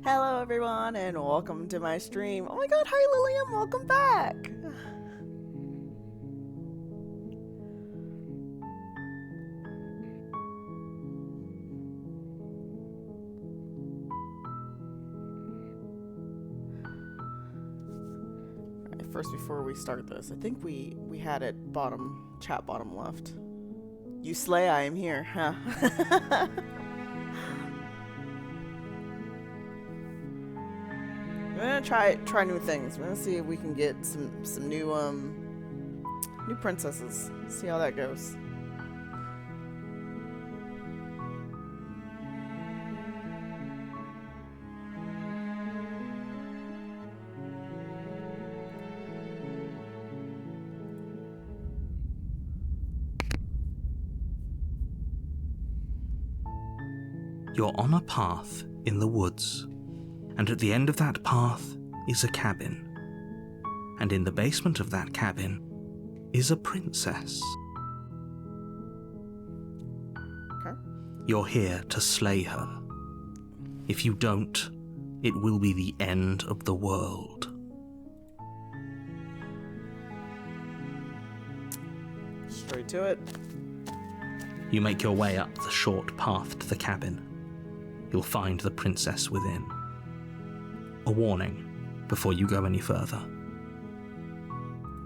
Hello everyone and welcome to my stream. Oh my god, hi Lillian, welcome back! Alright, first before we start this, I think we had it chat bottom left. You slay, I am here, huh? We're gonna try new things. We're gonna see if we can get some new princesses. See how that goes. You're on a path in the woods, and at the end of that path is a cabin. And in the basement of that cabin is a princess. Okay. You're here to slay her. If you don't, it will be the end of the world. Straight to it. You make your way up the short path to the cabin. You'll find the princess within. A warning before you go any further.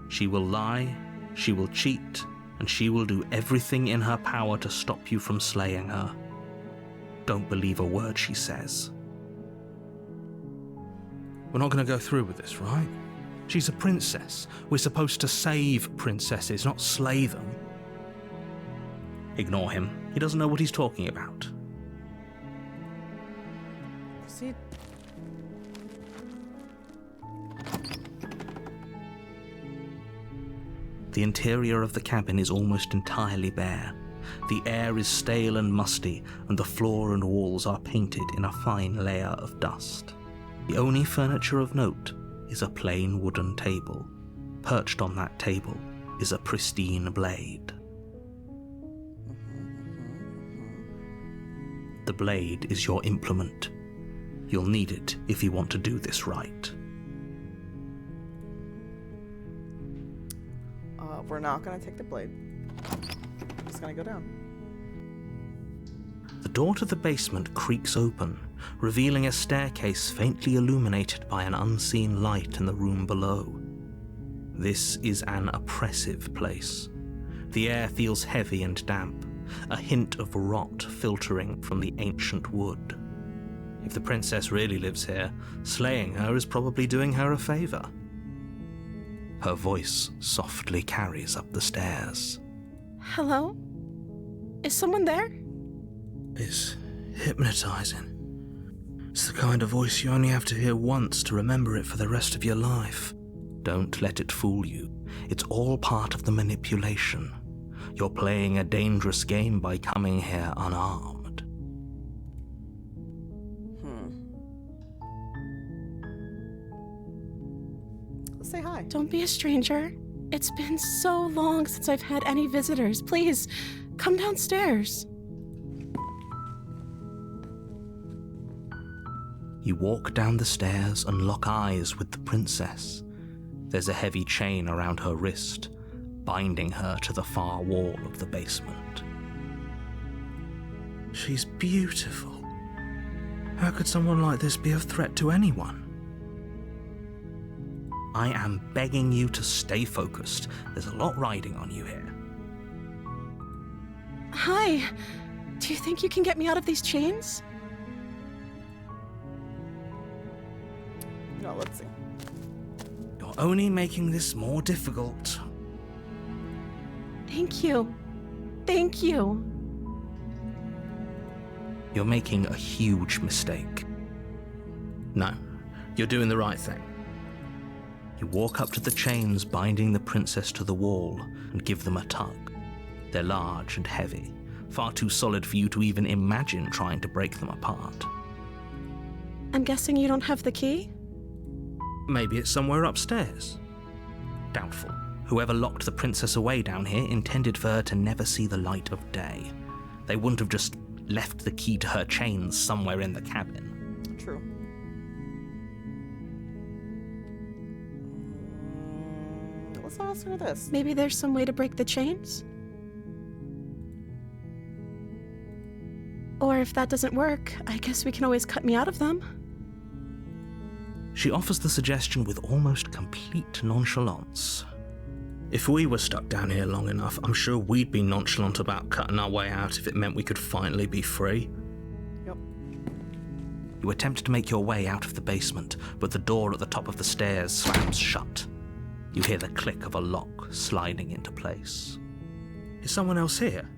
She will lie, she will cheat, and she will do everything in her power to stop you from slaying her. Don't believe a word she says. We're not going to go through with this, right? She's a princess. We're supposed to save princesses, not slay them. Ignore him. He doesn't know what he's talking about. Proceed. The interior of the cabin is almost entirely bare. The air is stale and musty, and the floor and walls are painted in a fine layer of dust. The only furniture of note is a plain wooden table. Perched on that table is a pristine blade. The blade is your implement. You'll need it if you want to do this right. We're not gonna take the blade. We're just gonna go down. The door to the basement creaks open, revealing a staircase faintly illuminated by an unseen light in the room below. This is an oppressive place. The air feels heavy and damp, a hint of rot filtering from the ancient wood. If the princess really lives here, slaying her is probably doing her a favor. Her voice softly carries up the stairs. Hello? Is someone there? It's hypnotizing. It's the kind of voice you only have to hear once to remember it for the rest of your life. Don't let it fool you. It's all part of the manipulation. You're playing a dangerous game by coming here unarmed. Let's say hi. Don't be a stranger. It's been so long since I've had any visitors. Please, come downstairs. You walk down the stairs and lock eyes with the princess. There's a heavy chain around her wrist, binding her to the far wall of the basement. She's beautiful. How could someone like this be a threat to anyone? I am begging you to stay focused. There's a lot riding on you here. Hi. Do you think you can get me out of these chains? No, let's see. You're only making this more difficult. Thank you. Thank you. You're making a huge mistake. No, you're doing the right thing. You walk up to the chains binding the princess to the wall and give them a tug. They're large and heavy, far too solid for you to even imagine trying to break them apart. I'm guessing you don't have the key? Maybe it's somewhere upstairs. Doubtful. Whoever locked the princess away down here intended for her to never see the light of day. They wouldn't have just left the key to her chains somewhere in the cabin. True. let's do this. Maybe there's some way to break the chains? Or if that doesn't work, I guess we can always cut me out of them. She offers the suggestion with almost complete nonchalance. If we were stuck down here long enough, I'm sure we'd be nonchalant about cutting our way out if it meant we could finally be free. Yep. You attempt to make your way out of the basement, but the door at the top of the stairs slams shut. You hear the click of a lock sliding into place. Is someone else here?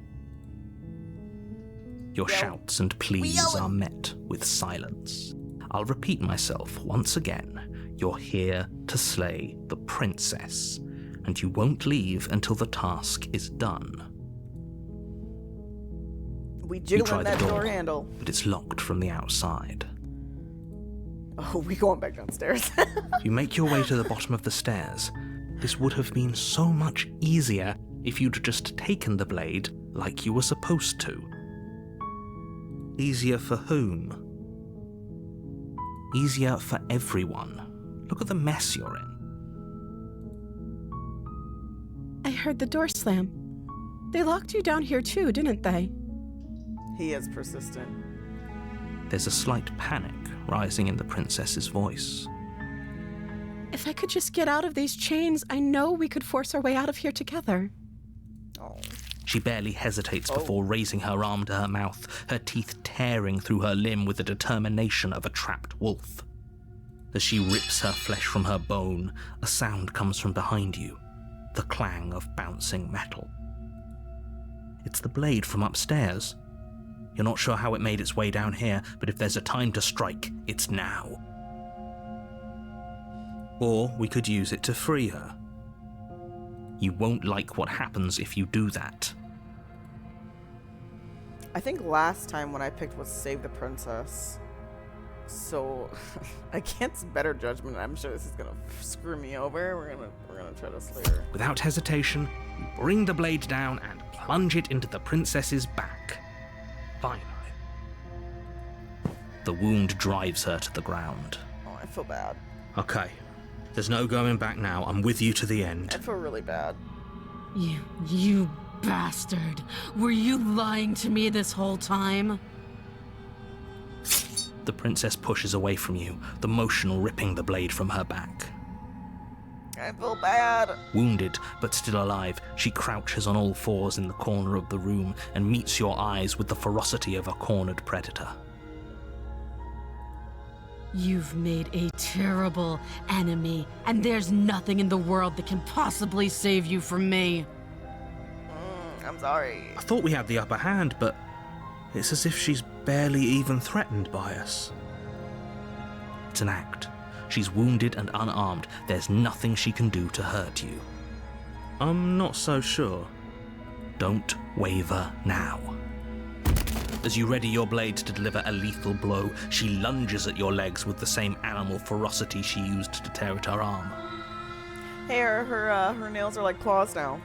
Your shouts and pleas are met with silence. I'll repeat myself once again. You're here to slay the princess, and you won't leave until the task is done. We You try jiggling the that door, door handle. but it's locked from the outside. Oh, we going back downstairs. You make your way to the bottom of the stairs. This would have been so much easier if you'd just taken the blade like you were supposed to. Easier for whom? Easier for everyone. Look at the mess you're in. I heard the door slam. They locked you down here too, didn't they? He is persistent. There's a slight panic rising in the princess's voice. If I could just get out of these chains, I know we could force our way out of here together. Oh. She barely hesitates before raising her arm to her mouth, her teeth tearing through her limb with the determination of a trapped wolf. As she rips her flesh from her bone, a sound comes from behind you, the clang of bouncing metal. It's the blade from upstairs. You're not sure how it made its way down here, but if there's a time to strike, it's now. Or we could use it to free her. You won't like what happens if you do that. I think last time when I picked was save the princess. So against better judgment, I'm sure this is gonna screw me over. We're gonna try to slay her. Without hesitation, you bring the blade down and plunge it into the princess's back. Finally. The wound drives her to the ground. Oh, I feel bad. Okay. There's no going back now. I'm with you to the end. I feel really bad. You bastard. Were you lying to me this whole time? The princess pushes away from you, the motion ripping the blade from her back. I feel bad. Wounded, but still alive, she crouches on all fours in the corner of the room and meets your eyes with the ferocity of a cornered predator. You've made a terrible enemy, and there's nothing in the world that can possibly save you from me. I'm sorry. I thought we had the upper hand, but it's as if she's barely even threatened by us. It's an act. She's wounded and unarmed. There's nothing she can do to hurt you. I'm not so sure. Don't waver now. As you ready your blade to deliver a lethal blow, she lunges at your legs with the same animal ferocity she used to tear at her arm. Hey, her nails are like claws now.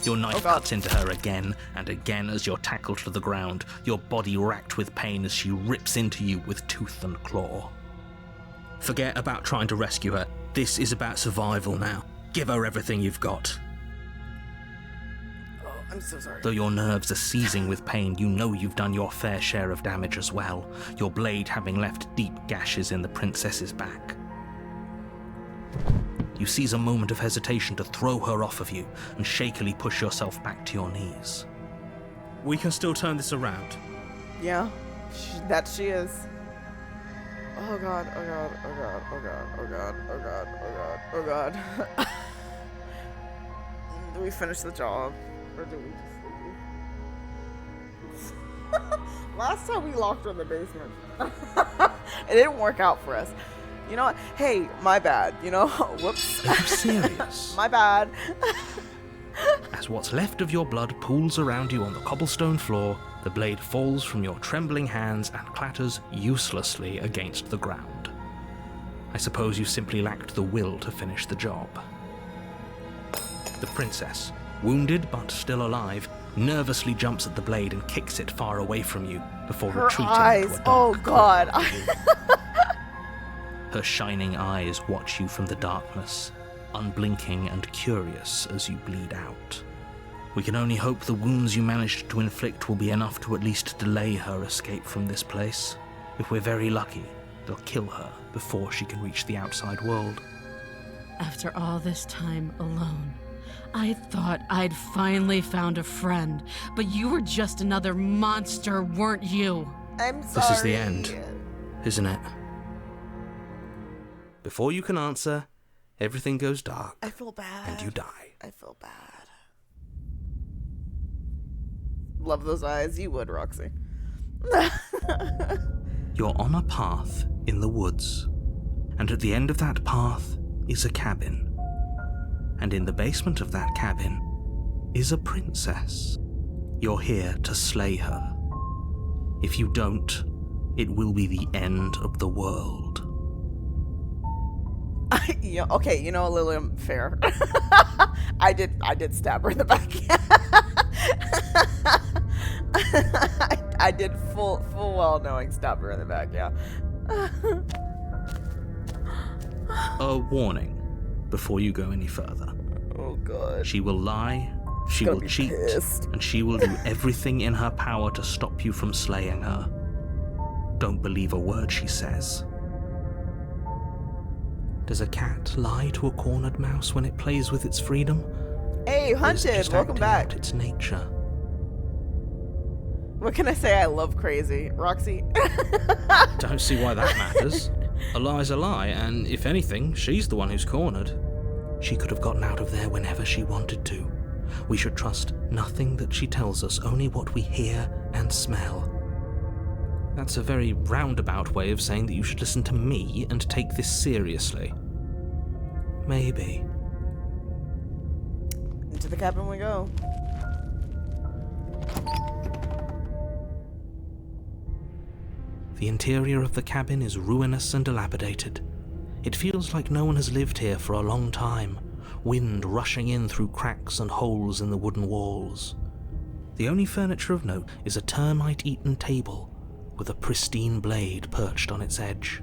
Your knife cuts into her again and again as you're tackled to the ground, your body racked with pain as she rips into you with tooth and claw. Forget about trying to rescue her. This is about survival now. Give her everything you've got. Oh, I'm so sorry. Though your nerves are seizing with pain, you know you've done your fair share of damage as well, your blade having left deep gashes in the princess's back. You seize a moment of hesitation to throw her off of you and shakily push yourself back to your knees. We can still turn this around. Yeah, that she is. Oh god, oh god, oh god, oh god, oh god, oh god, oh god, oh god. Do we finish the job? Or do we just leave? Last time we locked her in the basement. It didn't work out for us. You know what? Hey, my bad. You know? Whoops. Are you serious? My bad. As what's left of your blood pools around you on the cobblestone floor, the blade falls from your trembling hands and clatters uselessly against the ground. I suppose you simply lacked the will to finish the job. The princess, wounded but still alive, nervously jumps at the blade and kicks it far away from you before Her retreating eyes. into a Oh dark god. Her shining eyes watch you from the darkness, unblinking and curious as you bleed out. We can only hope the wounds you managed to inflict will be enough to at least delay her escape from this place. If we're very lucky, they'll kill her before she can reach the outside world. After all this time alone, I thought I'd finally found a friend, but you were just another monster, weren't you? I'm sorry. This is the end, isn't it? Before you can answer, everything goes dark. I feel bad. And you die. I feel bad. Love those eyes. You would, Roxy. You're on a path in the woods, and at the end of that path is a cabin. And in the basement of that cabin is a princess. You're here to slay her. If you don't, it will be the end of the world. Yeah, okay, you know, Lilium, fair. I did stab her in the back. I did full well knowing stab her in the back, yeah. A warning before you go any further. Oh god. She will lie, she will cheat, and she will do everything in her power to stop you from slaying her. Don't believe a word she says. Does a cat lie to a cornered mouse when it plays with its freedom? Hey, Hunted, welcome back. Out its nature. What can I say? I love crazy. Roxy? Don't see why that matters. A lie's a lie, and if anything, she's the one who's cornered. She could have gotten out of there whenever she wanted to. We should trust nothing that she tells us, only what we hear and smell. That's a very roundabout way of saying that you should listen to me and take this seriously. Maybe. Into the cabin we go. The interior of the cabin is ruinous and dilapidated. It feels like no one has lived here for a long time, wind rushing in through cracks and holes in the wooden walls. The only furniture of note is a termite-eaten table with a pristine blade perched on its edge.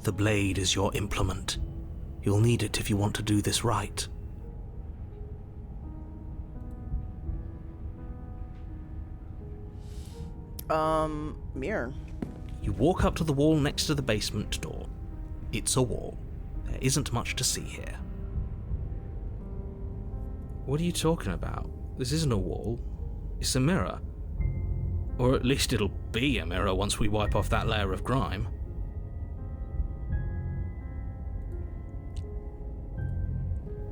The blade is your implement. You'll need it if you want to do this right. Mirror. You walk up to the wall next to the basement door. It's a wall. There isn't much to see here. What are you talking about? This isn't a wall. It's a mirror. Or at least it'll be a mirror once we wipe off that layer of grime.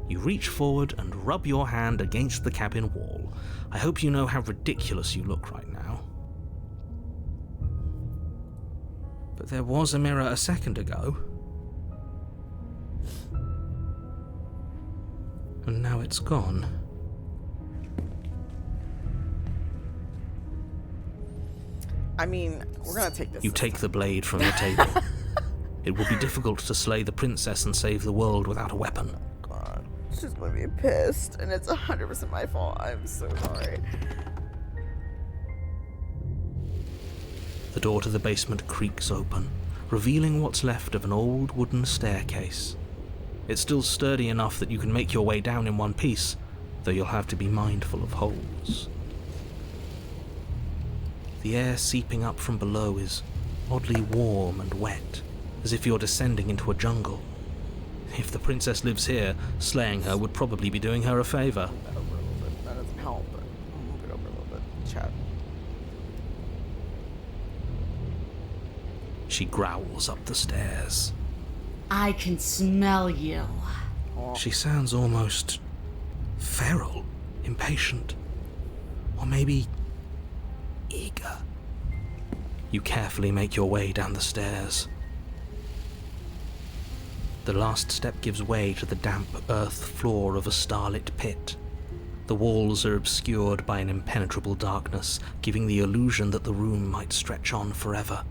You reach forward and rub your hand against the cabin wall. I hope you know how ridiculous you look right now. But there was a mirror a second ago. And now it's gone. I mean, we're gonna take this. You take the blade from the table. It will be difficult to slay the princess and save the world without a weapon. God, she's gonna be pissed, and it's 100% my fault. I'm so sorry. The door to the basement creaks open, revealing what's left of an old wooden staircase. It's still sturdy enough that you can make your way down in one piece, though you'll have to be mindful of holes. The air seeping up from below is oddly warm and wet, as if you're descending into a jungle. If the princess lives here, slaying her would probably be doing her a favor. That over a little bit. That doesn't help, but I'll move it over a little bit. Chat. She growls up the stairs. I can smell you. She sounds almost feral, impatient, or maybe eager. You carefully make your way down the stairs. The last step gives way to the damp earth floor of a starlit pit. The walls are obscured by an impenetrable darkness, giving the illusion that the room might stretch on forever.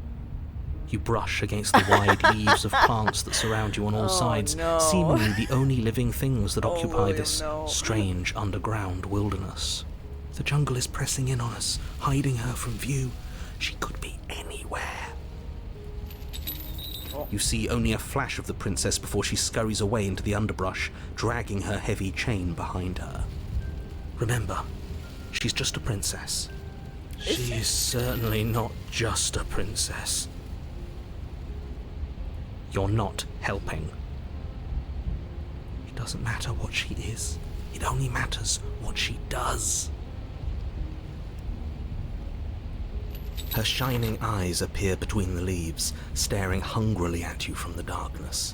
You brush against the wide leaves of plants that surround you on all sides, seemingly the only living things that occupy this strange underground wilderness. The jungle is pressing in on us, hiding her from view. She could be anywhere. You see only a flash of the princess before she scurries away into the underbrush, dragging her heavy chain behind her. Remember, she's just a princess. She's certainly not just a princess. You're not helping. It doesn't matter what she is. It only matters what she does. Her shining eyes appear between the leaves, staring hungrily at you from the darkness.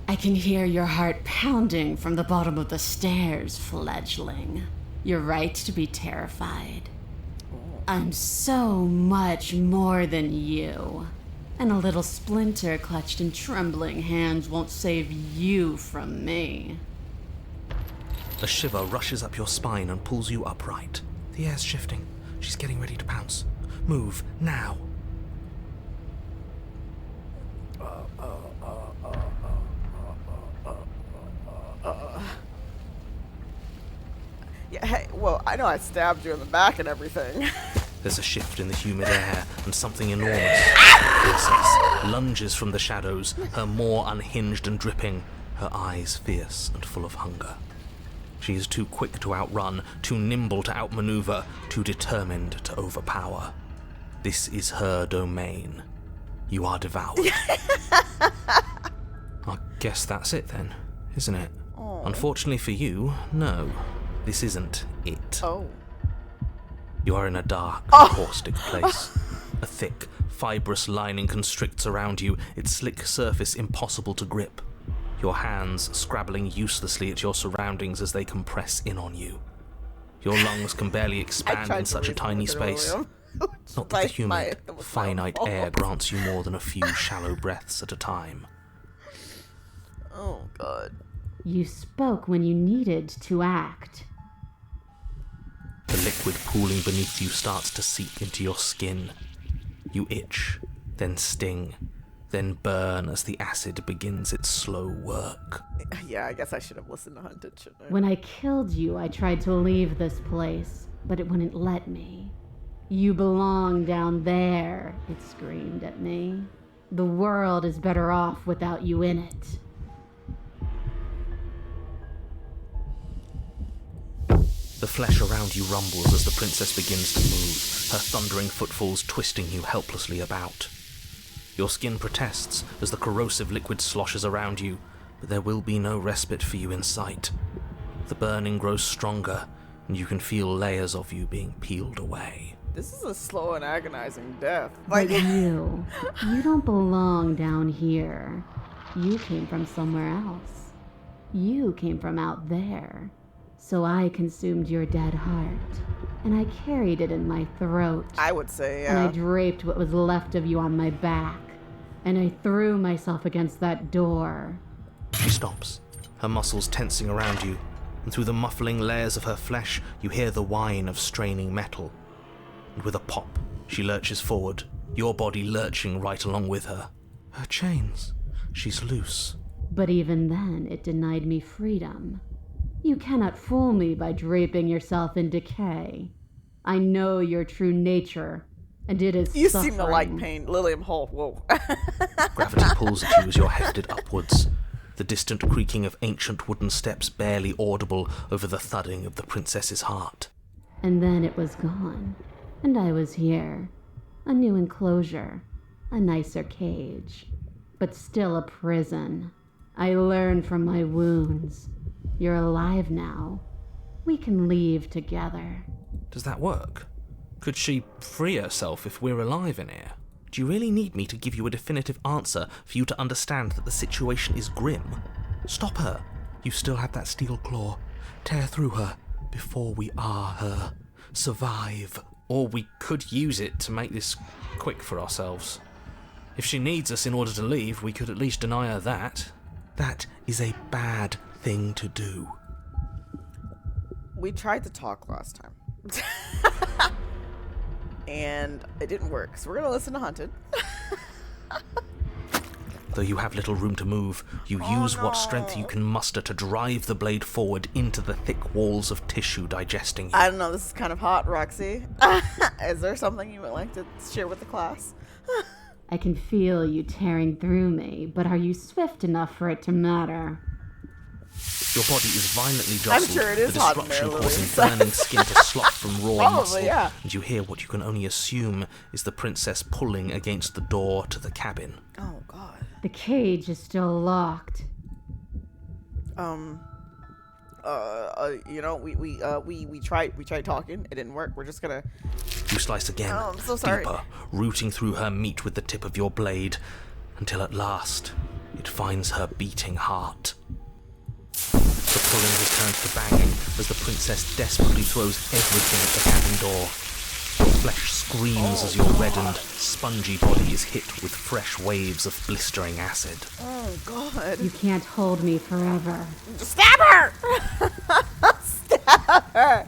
I can hear your heart pounding from the bottom of the stairs, fledgling. You're right to be terrified. I'm so much more than you. And a little splinter clutched in trembling hands won't save you from me. A shiver rushes up your spine and pulls you upright. The air's shifting. She's getting ready to pounce. Move, now. Yeah, hey, well, I know I stabbed you in the back and everything. There's a shift in the humid air, and something enormous, princess, lunges from the shadows, her maw unhinged and dripping, her eyes fierce and full of hunger. She is too quick to outrun, too nimble to outmaneuver, too determined to overpower. This is her domain. You are devoured. I guess that's it then, isn't it? Oh. Unfortunately for you, no. This isn't it. Oh. You are in a dark, caustic place. A thick, fibrous lining constricts around you, its slick surface impossible to grip. Your hands scrabbling uselessly at your surroundings as they compress in on you. Your lungs can barely expand in such a tiny space. Not that the humid, finite air grants you more than a few shallow breaths at a time. Oh, God. You spoke when you needed to act. The liquid pooling beneath you starts to seep into your skin. You itch, then sting, then burn as the acid begins its slow work. Yeah, I guess I should have listened to Hunted, shouldn't I? When I killed you, I tried to leave this place, but it wouldn't let me. You belong down there, it screamed at me. The world is better off without you in it. The flesh around you rumbles as the princess begins to move, her thundering footfalls twisting you helplessly about. Your skin protests as the corrosive liquid sloshes around you, but there will be no respite for you in sight. The burning grows stronger, and you can feel layers of you being peeled away. This is a slow and agonizing death. But you don't belong down here. You came from somewhere else. You came from out there. So I consumed your dead heart, and I carried it in my throat. I would say, And I yeah. draped what was left of you on my back, and I threw myself against that door. She stops, her muscles tensing around you, and through the muffling layers of her flesh, you hear the whine of straining metal. And with a pop, she lurches forward, your body lurching right along with her. Her chains. She's loose. But even then, it denied me freedom. You cannot fool me by draping yourself in decay. I know your true nature, and it is You suffering. seem to like pain. Lillian Hall, whoa. Gravity pulls at you as you're hefted upwards, the distant creaking of ancient wooden steps barely audible over the thudding of the princess's heart. And then it was gone, and I was here. A new enclosure, a nicer cage, but still a prison. I learned from my wounds. You're alive now. We can leave together. Does that work? Could she free herself if we're alive in here? Do you really need me to give you a definitive answer for you to understand that the situation is grim? Stop her. You still have that steel claw. Tear through her before we are her. Survive. Or we could use it to make this quick for ourselves. If she needs us in order to leave, we could at least deny her that. That is a bad thing to do. We tried to talk last time. And it didn't work, so we're gonna listen to Hunted. Though you have little room to move, you use what strength you can muster to drive the blade forward into the thick walls of tissue digesting you. I don't know, this is kind of hot, Roxy. Is there something you would like to share with the class? I can feel you tearing through me, but are you swift enough for it to matter? Your body is violently I'm jostled, sure it is the hot in disruption there, causing Louise. burning skin to slot from raw Probably, muscle, yeah. and you hear what you can only assume is the princess pulling against the door to the cabin. Oh, God. The cage is still locked. We tried talking. It didn't work. We're just gonna. You slice again, Oh, I'm so sorry. deeper, rooting through her meat with the tip of your blade, until at last it finds her beating heart. The pulling returns to banging as the princess desperately throws everything at the cabin door. Your flesh screams as your reddened, spongy body is hit with fresh waves of blistering acid. Oh, God. You can't hold me forever. Stab her! Stab her!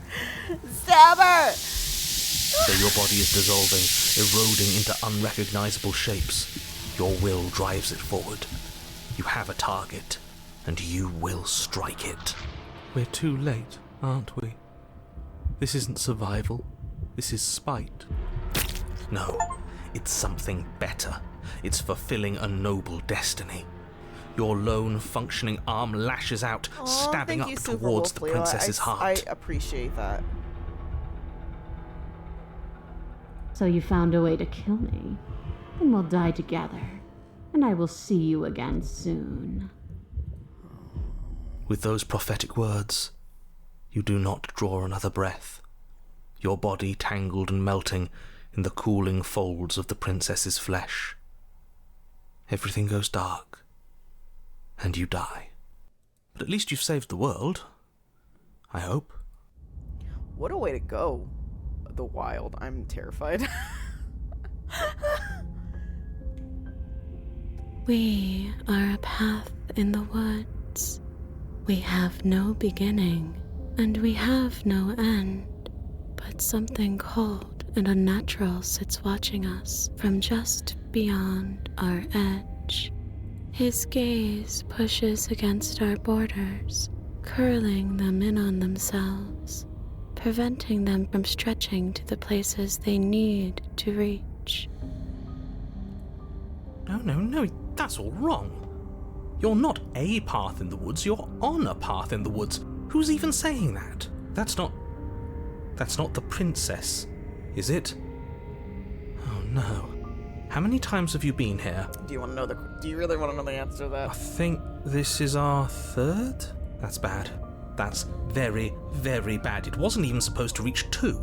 Stab her! So your body is dissolving, eroding into unrecognizable shapes. Your will drives it forward. You have a target, and you will strike it. We're too late, aren't we? This isn't survival. This is spite. No, it's something better. It's fulfilling a noble destiny. Your lone, functioning arm lashes out, stabbing up towards the princess's heart. I appreciate that. So you found a way to kill me. Then we'll die together. And I will see you again soon. With those prophetic words, you do not draw another breath. Your body tangled and melting in the cooling folds of the princess's flesh. Everything goes dark, and you die. But at least you've saved the world. I hope. What a way to go. The wild. I'm terrified. We are a path in the woods. We have no beginning, and we have no end. But something cold and unnatural sits watching us from just beyond our edge. His gaze pushes against our borders, curling them in on themselves, preventing them from stretching to the places they need to reach. No, that's all wrong. You're not a path in the woods, you're on a path in the woods. Who's even saying that? That's not the princess, is it? Oh no. How many times have you been here? Do you really want to know the answer to I that? think this is our third? That's bad. That's very, very bad. It wasn't even supposed to reach 2.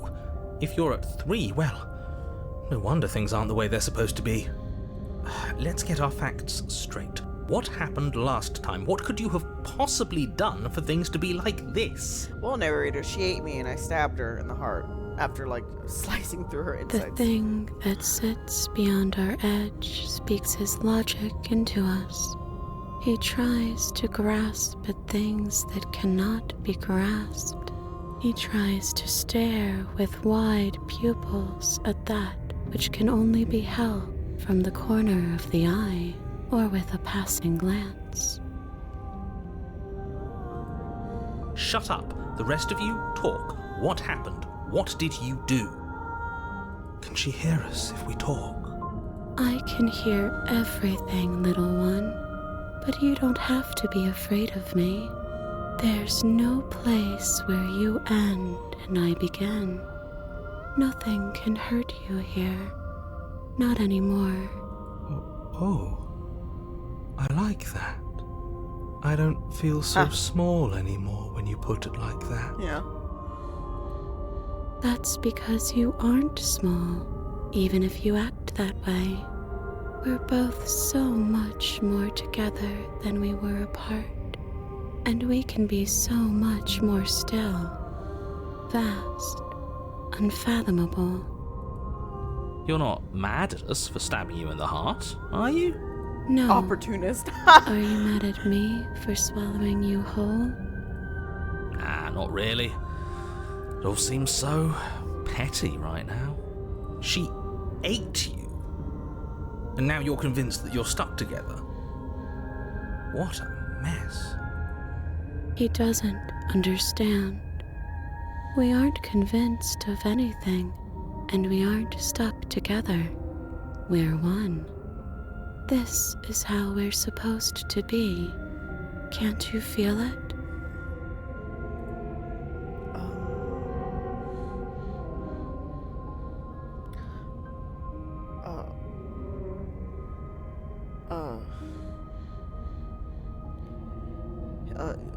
If you're at 3, well, no wonder things aren't the way they're supposed to be. Let's get our facts straight. What happened last time? What could you have possibly done for things to be like this? Well, narrator, she ate me and I stabbed her in the heart after, slicing through her The insides. thing that sits beyond our edge speaks his logic into us. He tries to grasp at things that cannot be grasped. He tries to stare with wide pupils at that which can only be held from the corner of the eye or with a passing glance. Shut up. The rest of you, talk. What happened? What did you do? Can she hear us if we talk? I can hear everything, little one, but you don't have to be afraid of me. There's no place where you end and I begin. Nothing can hurt you here. Not anymore. Oh, I like that. I don't feel so small anymore when you put it like that. Yeah. That's because you aren't small, even if you act that way. We're both so much more together than we were apart, and we can be so much more still, vast, unfathomable. You're not mad at us for stabbing you in the heart, are you? No. Opportunist. Are you mad at me for swallowing you whole? Nah, not really. It all seems so petty right now. She ate you. And now you're convinced that you're stuck together. What a mess. He doesn't understand. We aren't convinced of anything, and we aren't stuck together. We're one. This is how we're supposed to be. Can't you feel it?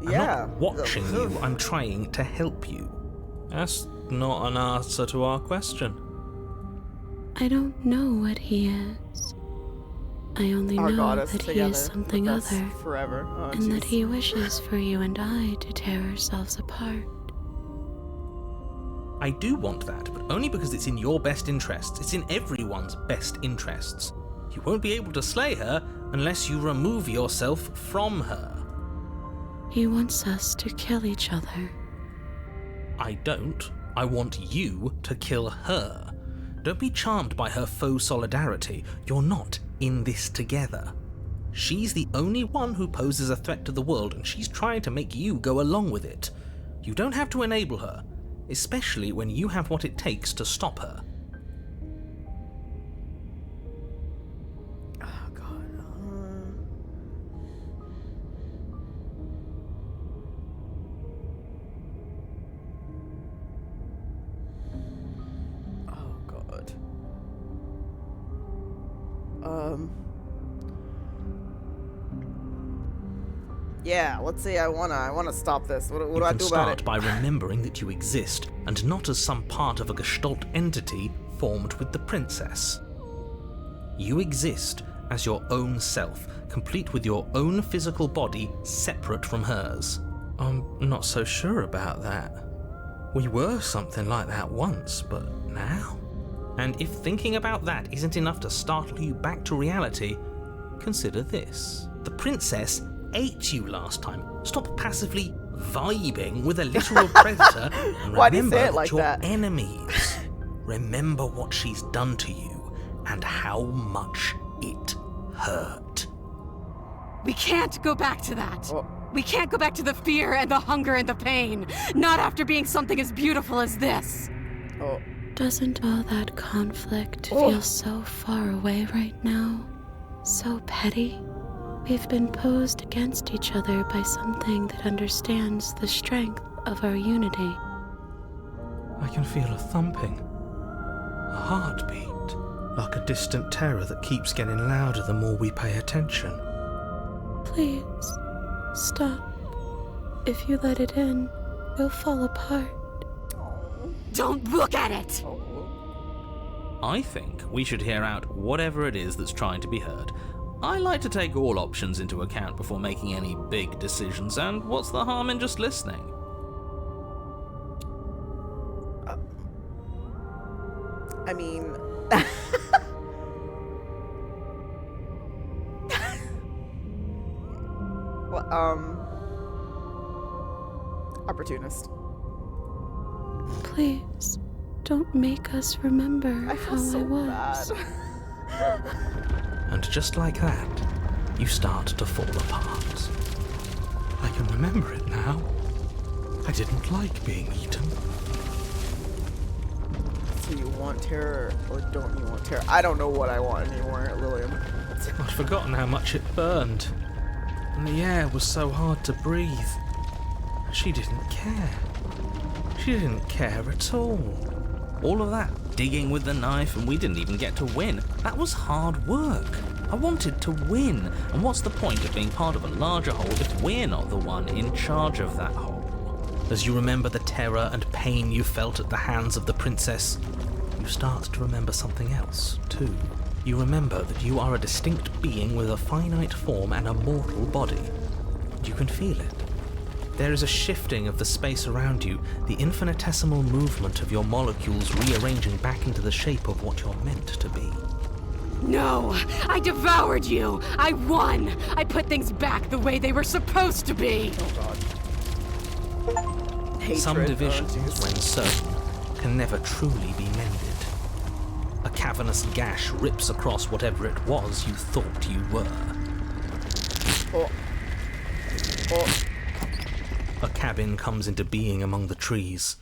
Yeah. I'm not watching you, I'm trying to help you. That's not an answer to our question. I don't know what he is. I only Our know goddess that he together is something with us other, forever. Oh, and that jeez. he wishes for you and I to tear ourselves apart. I do want that, but only because it's in your best interests. It's in everyone's best interests. You won't be able to slay her unless you remove yourself from her. He wants us to kill each other. I don't. I want you to kill her. Don't be charmed by her faux solidarity. You're not in this together. She's the only one who poses a threat to the world, and she's trying to make you go along with it. You don't have to enable her, especially when you have what it takes to stop her. Oh god. Oh god. Yeah, let's say I wanna stop this. What do I do about Start it? by remembering that you exist, and not as some part of a Gestalt entity formed with the princess. You exist as your own self, complete with your own physical body, separate from hers. I'm not so sure about that. We were something like that once, but now? And if thinking about that isn't enough to startle you back to reality, consider this. The princess ate you last time. Stop passively vibing with a literal predator and Why do you remember say it that like you're that? enemies. Remember what she's done to you and how much it hurt. We can't go back to that. Oh. We can't go back to the fear and the hunger and the pain. Not after being something as beautiful as this. Oh. Doesn't all that conflict Oh. feel so far away right now? So petty? We've been posed against each other by something that understands the strength of our unity. I can feel a thumping, a heartbeat, like a distant terror that keeps getting louder the more we pay attention. Please, stop. If you let it in, we'll fall apart. Don't look at it! I think we should hear out whatever it is that's trying to be heard. I like to take all options into account before making any big decisions, and what's the harm in just listening? I mean, well, opportunist. Please, don't make us remember I how feel so I was. bad. And just like that, you start to fall apart. I can remember it now. I didn't like being eaten. So you want terror or don't you want terror? I don't know what I want anymore, Lillian. I'd forgotten how much it burned. And the air was so hard to breathe. She didn't care. She didn't care at all. All of that digging with the knife, and we didn't even get to win. That was hard work. I wanted to win, and what's the point of being part of a larger whole if we're not the one in charge of that whole? As you remember the terror and pain you felt at the hands of the princess, you start to remember something else, too. You remember that you are a distinct being with a finite form and a mortal body. You can feel it. There is a shifting of the space around you, the infinitesimal movement of your molecules rearranging back into the shape of what you're meant to be. No! I devoured you! I won! I put things back the way they were supposed to be! Oh god. Hatred. Some divisions, Oh, jeez. when sown, can never truly be mended. A cavernous gash rips across whatever it was you thought you were. Oh. Oh. A cabin comes into being among the trees.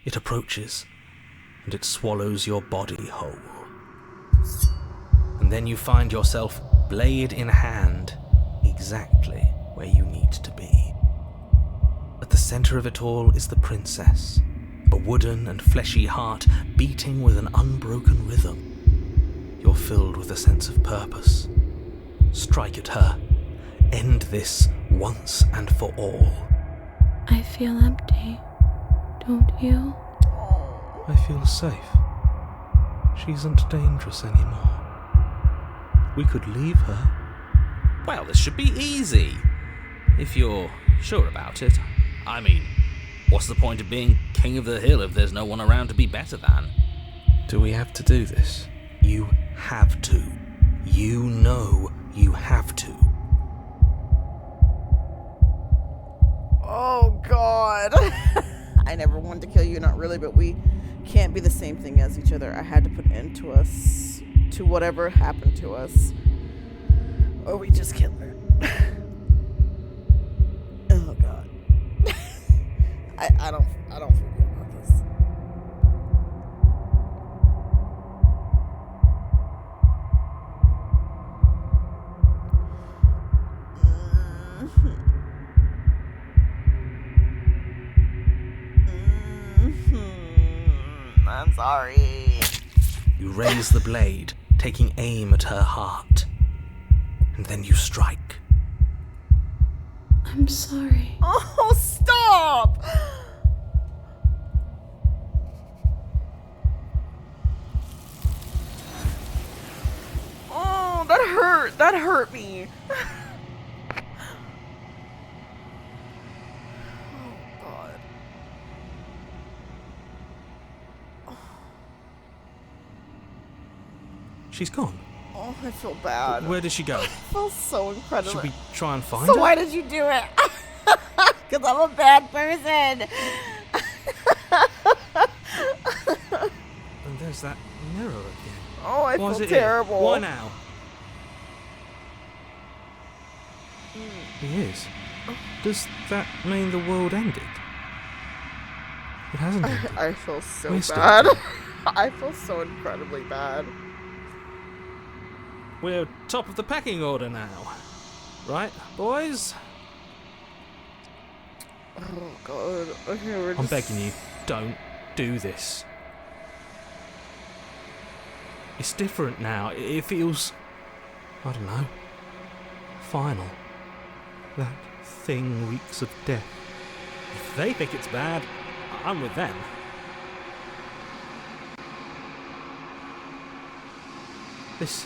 It approaches, and it swallows your body whole. And then you find yourself blade in hand, exactly where you need to be. At the center of it all is the princess, a wooden and fleshy heart beating with an unbroken rhythm. You're filled with a sense of purpose. Strike at her. End this once and for all. I feel empty, don't you? I feel safe. She isn't dangerous anymore. We could leave her. Well, this should be easy. If you're sure about it. I mean, what's the point of being king of the hill if there's no one around to be better than? Do we have to do this? You have to. You know you have to. Oh, God. I never wanted to kill you, not really, but we can't be the same thing as each other. I had to put end to us, to whatever happened to us, or we just kill her. Oh, God. I don't feel good about this. I'm sorry. You raise the blade, taking aim at her heart. And then you strike. I'm sorry. Oh, stop! Oh, that hurt. That hurt me. Oh, God. She's gone. Oh, I feel bad. Where did she go? I feel so incredible. Should we try and find So her? why did you do it? Because I'm a bad person. And there's that mirror again. Oh, I Why is feel it here? terrible. Why now? He is. Does that mean the world ended? It hasn't ended. I feel so We're still bad. here. I feel so incredibly bad. We're top of the pecking order now. Right, boys? Oh, God. Okay, we're just... I'm begging you, don't do this. It's different now. It feels, I don't know, final. That thing reeks of death. If they think it's bad, I'm with them. This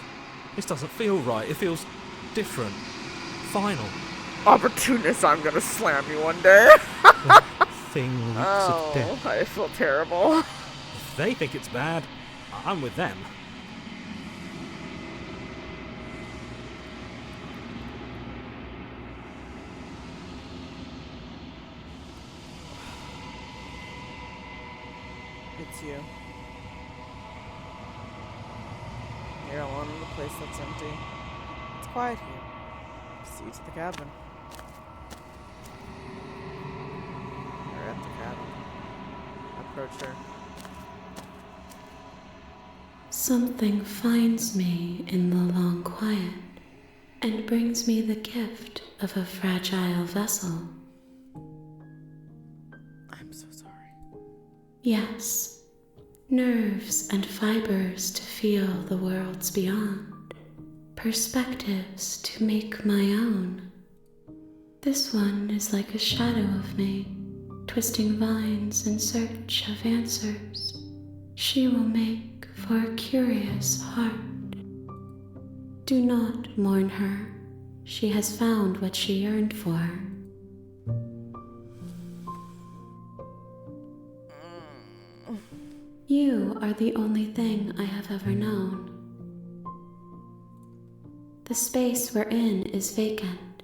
doesn't feel right. It feels different. Final. Opportunist, I'm gonna slam you one day. That thing reeks of death. I feel terrible. If they think it's bad, I'm with them. It's you. You're alone in a place that's empty. It's quiet here. See you to the cabin. You're at the cabin. Approach her. Something finds me in the long quiet and brings me the gift of a fragile vessel. I'm so sorry. Yes, nerves and fibers to feel the worlds beyond, perspectives to make my own. This one is like a shadow of me, twisting vines in search of answers. She will make for a curious heart. Do not mourn her. She has found what she yearned for. You are the only thing I have ever known. The space we're in is vacant.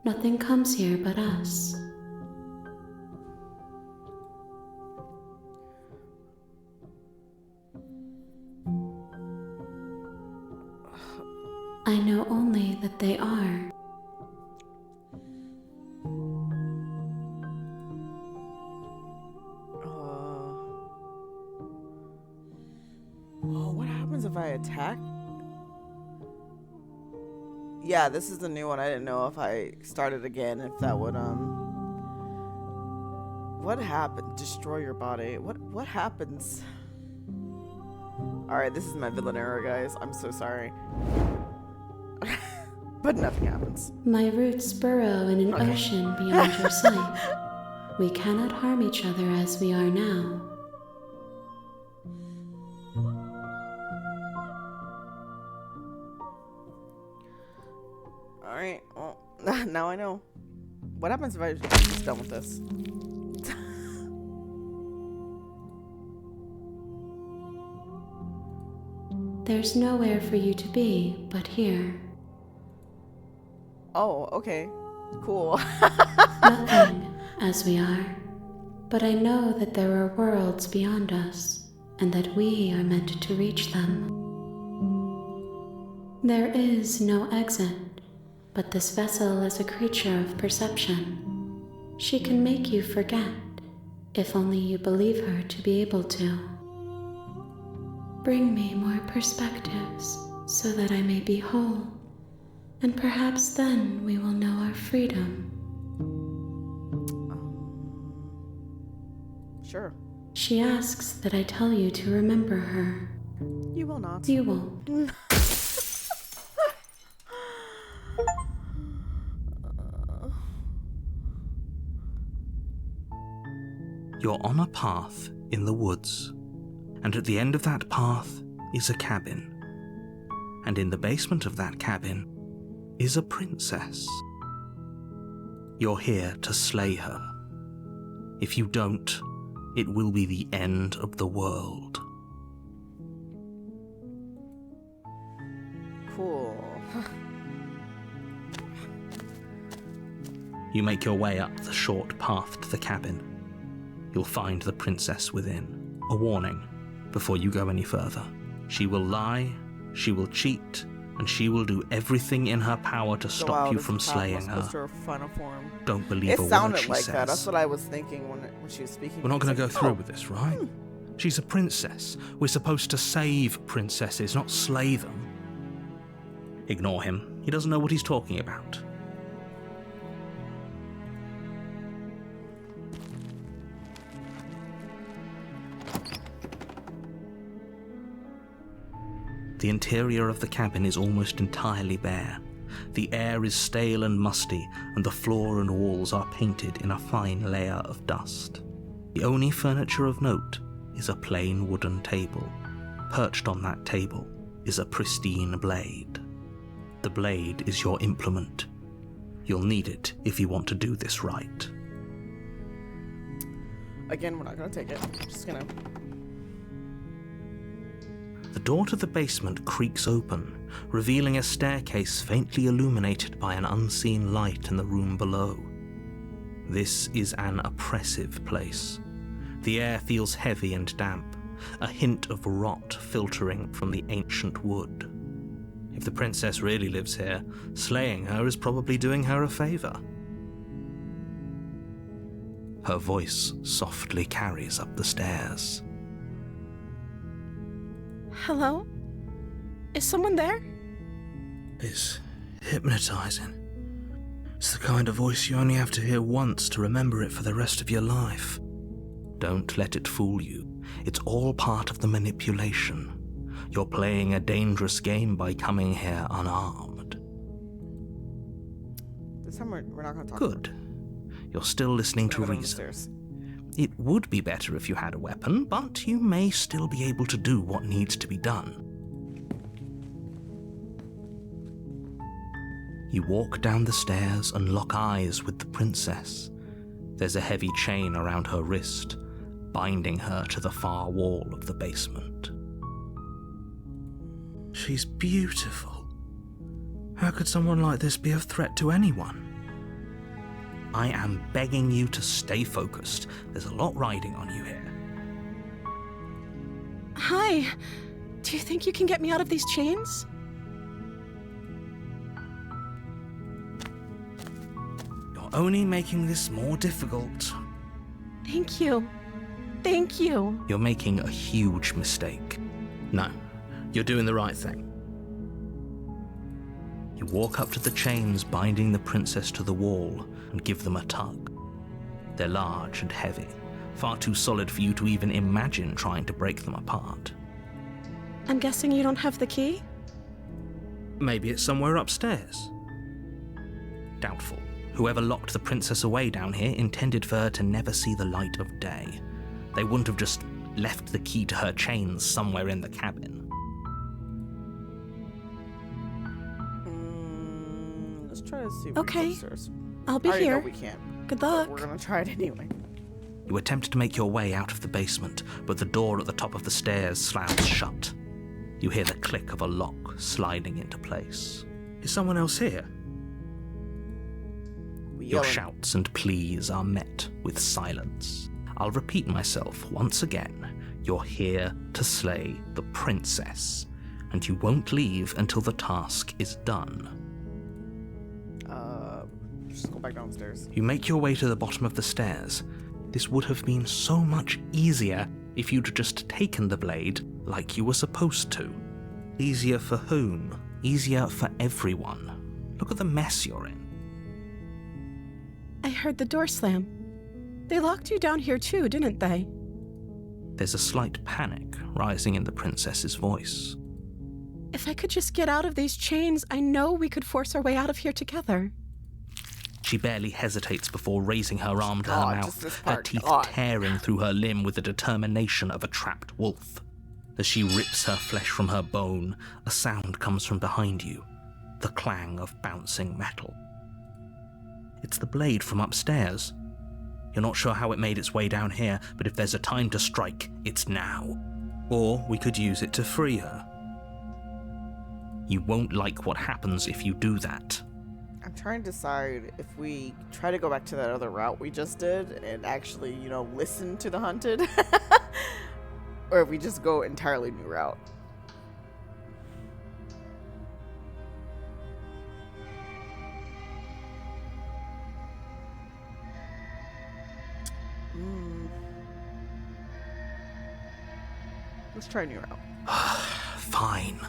Nothing comes here but us. I know only that they are. Oh, what happens if I attack? Yeah, this is the new one. I didn't know if I started again, if that would, What happened? Destroy your body. What happens? Alright, this is my villain error, guys. I'm so sorry. But nothing happens. My roots burrow in an ocean beyond your sight. We cannot harm each other as we are now. Alright, well, now I know. What happens if I'm just done with this? There's nowhere for you to be but here. Oh, okay. Cool. Nothing, as we are. But I know that there are worlds beyond us, and that we are meant to reach them. There is no exit, but this vessel is a creature of perception. She can make you forget, if only you believe her to be able to. Bring me more perspectives, so that I may be whole, and perhaps then we will know our freedom. Sure. She asks that I tell you to remember her. You will not. You won't. You're on a path in the woods, and at the end of that path is a cabin. And in the basement of that cabin is a princess. You're here to slay her. If you don't, it will be the end of the world. Cool. You make your way up the short path to the cabin. You'll find the princess within. A warning before you go any further. She will lie, she will cheat, and she will do everything in her power to stop you from slaying her. Her final form. Don't believe It a word sounded she like says. that. That's what I was thinking when she was speaking. We're not going to go It's like, through oh, with this, right? She's a princess. We're supposed to save princesses, not slay them. Ignore him. He doesn't know what he's talking about. The interior of the cabin is almost entirely bare. The air is stale and musty, and the floor and walls are painted in a fine layer of dust. The only furniture of note is a plain wooden table. Perched on that table is a pristine blade. The blade is your implement. You'll need it if you want to do this right. Again, we're not gonna take it. We're just gonna. The door to the basement creaks open, revealing a staircase faintly illuminated by an unseen light in the room below. This is an oppressive place. The air feels heavy and damp, a hint of rot filtering from the ancient wood. If the princess really lives here, slaying her is probably doing her a favor. Her voice softly carries up the stairs. Hello? Is someone there? It's hypnotizing. It's the kind of voice you only have to hear once to remember it for the rest of your life. Don't let it fool you. It's all part of the manipulation. You're playing a dangerous game by coming here unarmed. This time we're not gonna talk. Good. You're still listening to reason. It would be better if you had a weapon, but you may still be able to do what needs to be done. You walk down the stairs and lock eyes with the princess. There's a heavy chain around her wrist, binding her to the far wall of the basement. She's beautiful. How could someone like this be a threat to anyone? I am begging you to stay focused. There's a lot riding on you here. Hi. Do you think you can get me out of these chains? You're only making this more difficult. Thank you. Thank you. You're making a huge mistake. No, you're doing the right thing. You walk up to the chains binding the princess to the wall and give them a tug. They're large and heavy, far too solid for you to even imagine trying to break them apart. I'm guessing you don't have the key? Maybe it's somewhere upstairs. Doubtful. Whoever locked the princess away down here intended for her to never see the light of day. They wouldn't have just left the key to her chains somewhere in the cabin. Let's try to see if Okay. we can go upstairs. I'll be I already know here. we can't. Good But luck. we're gonna try it anyway. You attempt to make your way out of the basement, but the door at the top of the stairs slams shut. You hear the click of a lock sliding into place. Is someone else here? We Your yelling. shouts and pleas are met with silence. I'll repeat myself once again. You're here to slay the princess, and you won't leave until the task is done. Just go back downstairs. You make your way to the bottom of the stairs. This would have been so much easier if you'd just taken the blade like you were supposed to. Easier for whom? Easier for everyone. Look at the mess you're in. I heard the door slam. They locked you down here too, didn't they? There's a slight panic rising in the princess's voice. If I could just get out of these chains, I know we could force our way out of here together. She barely hesitates before raising her arm to her God, just mouth, this her part. teeth God. tearing through her limb with the determination of a trapped wolf. As she rips her flesh from her bone, a sound comes from behind you, the clang of bouncing metal. It's the blade from upstairs. You're not sure how it made its way down here, but if there's a time to strike, it's now. Or we could use it to free her. You won't like what happens if you do that. I'm trying to decide if we try to go back to that other route we just did and actually, listen to the hunted, or if we just go entirely new route. Let's try a new route. Fine.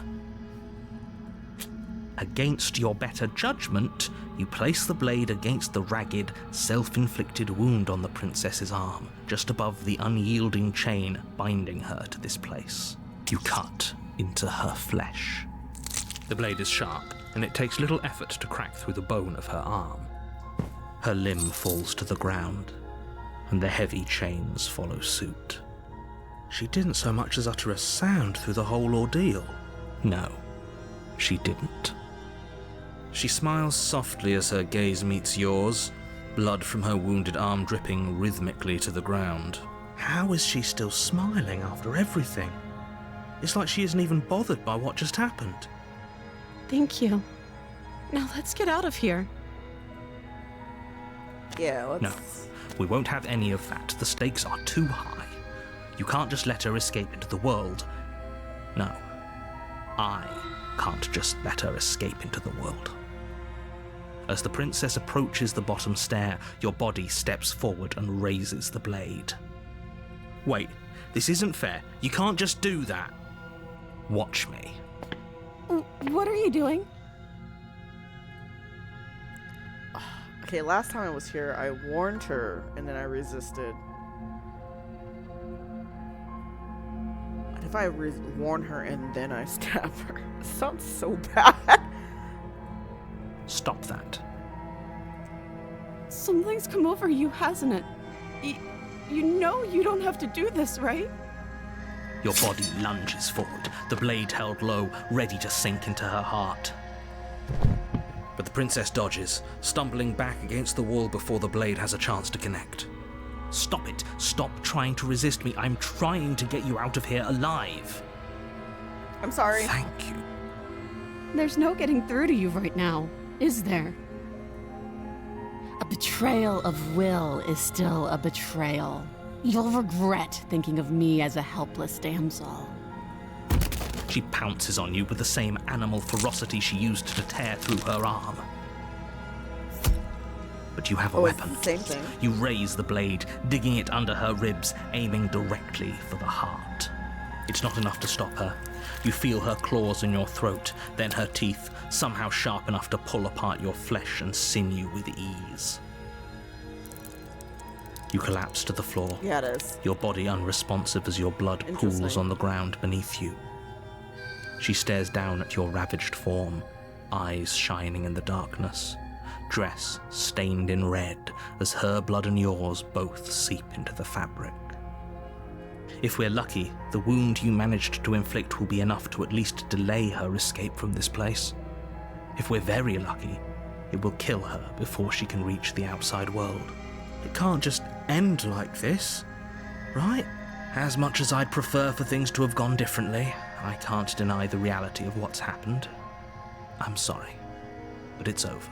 Against your better judgment, you place the blade against the ragged, self-inflicted wound on the princess's arm, just above the unyielding chain binding her to this place. You cut into her flesh. The blade is sharp, and it takes little effort to crack through the bone of her arm. Her limb falls to the ground, and the heavy chains follow suit. She didn't so much as utter a sound through the whole ordeal. No, she didn't. She smiles softly as her gaze meets yours, blood from her wounded arm dripping rhythmically to the ground. How is she still smiling after everything? It's like she isn't even bothered by what just happened. Thank you. Now let's get out of here. Yeah, let's... No, we won't have any of that. The stakes are too high. You can't just let her escape into the world. No, I can't just let her escape into the world. As the princess approaches the bottom stair, your body steps forward and raises the blade. Wait, this isn't fair. You can't just do that. Watch me. What are you doing? Okay, last time I was here, I warned her, and then I resisted. What if I warn her and then I stab her? It sounds so bad. Stop that. Something's come over you, hasn't it? You know you don't have to do this, right? Your body lunges forward, the blade held low, ready to sink into her heart. But the princess dodges, stumbling back against the wall before the blade has a chance to connect. Stop it. Stop trying to resist me. I'm trying to get you out of here alive. I'm sorry. Thank you. There's no getting through to you right now, is there? A betrayal of will is still a betrayal. You'll regret thinking of me as a helpless damsel. She pounces on you with the same animal ferocity she used to tear through her arm. But you have a Oh, it's weapon. the same thing. You raise the blade, digging it under her ribs, aiming directly for the heart. It's not enough to stop her. You feel her claws in your throat, then her teeth, somehow sharp enough to pull apart your flesh and sinew with ease. You collapse to the floor, Yeah, it is. your body unresponsive as your blood pools Interesting. on the ground beneath you. She stares down at your ravaged form, eyes shining in the darkness, dress stained in red as her blood and yours both seep into the fabric. If we're lucky, the wound you managed to inflict will be enough to at least delay her escape from this place. If we're very lucky, it will kill her before she can reach the outside world. It can't just end like this, right? As much as I'd prefer for things to have gone differently, I can't deny the reality of what's happened. I'm sorry, but it's over.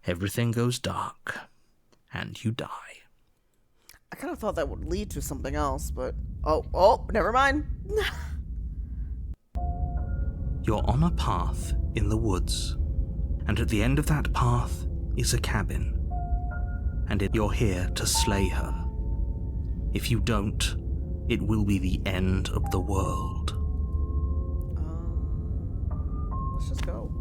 Everything goes dark, and you die. I kind of thought that would lead to something else, but oh, never mind. You're on a path in the woods, and at the end of that path is a cabin. And you're here to slay her. If you don't, it will be the end of the world. Let's just go.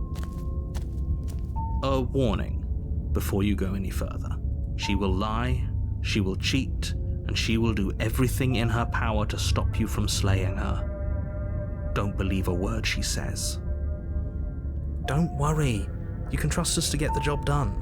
A warning before you go any further. She will lie, she will cheat, and she will do everything in her power to stop you from slaying her. Don't believe a word she says. Don't worry. You can trust us to get the job done.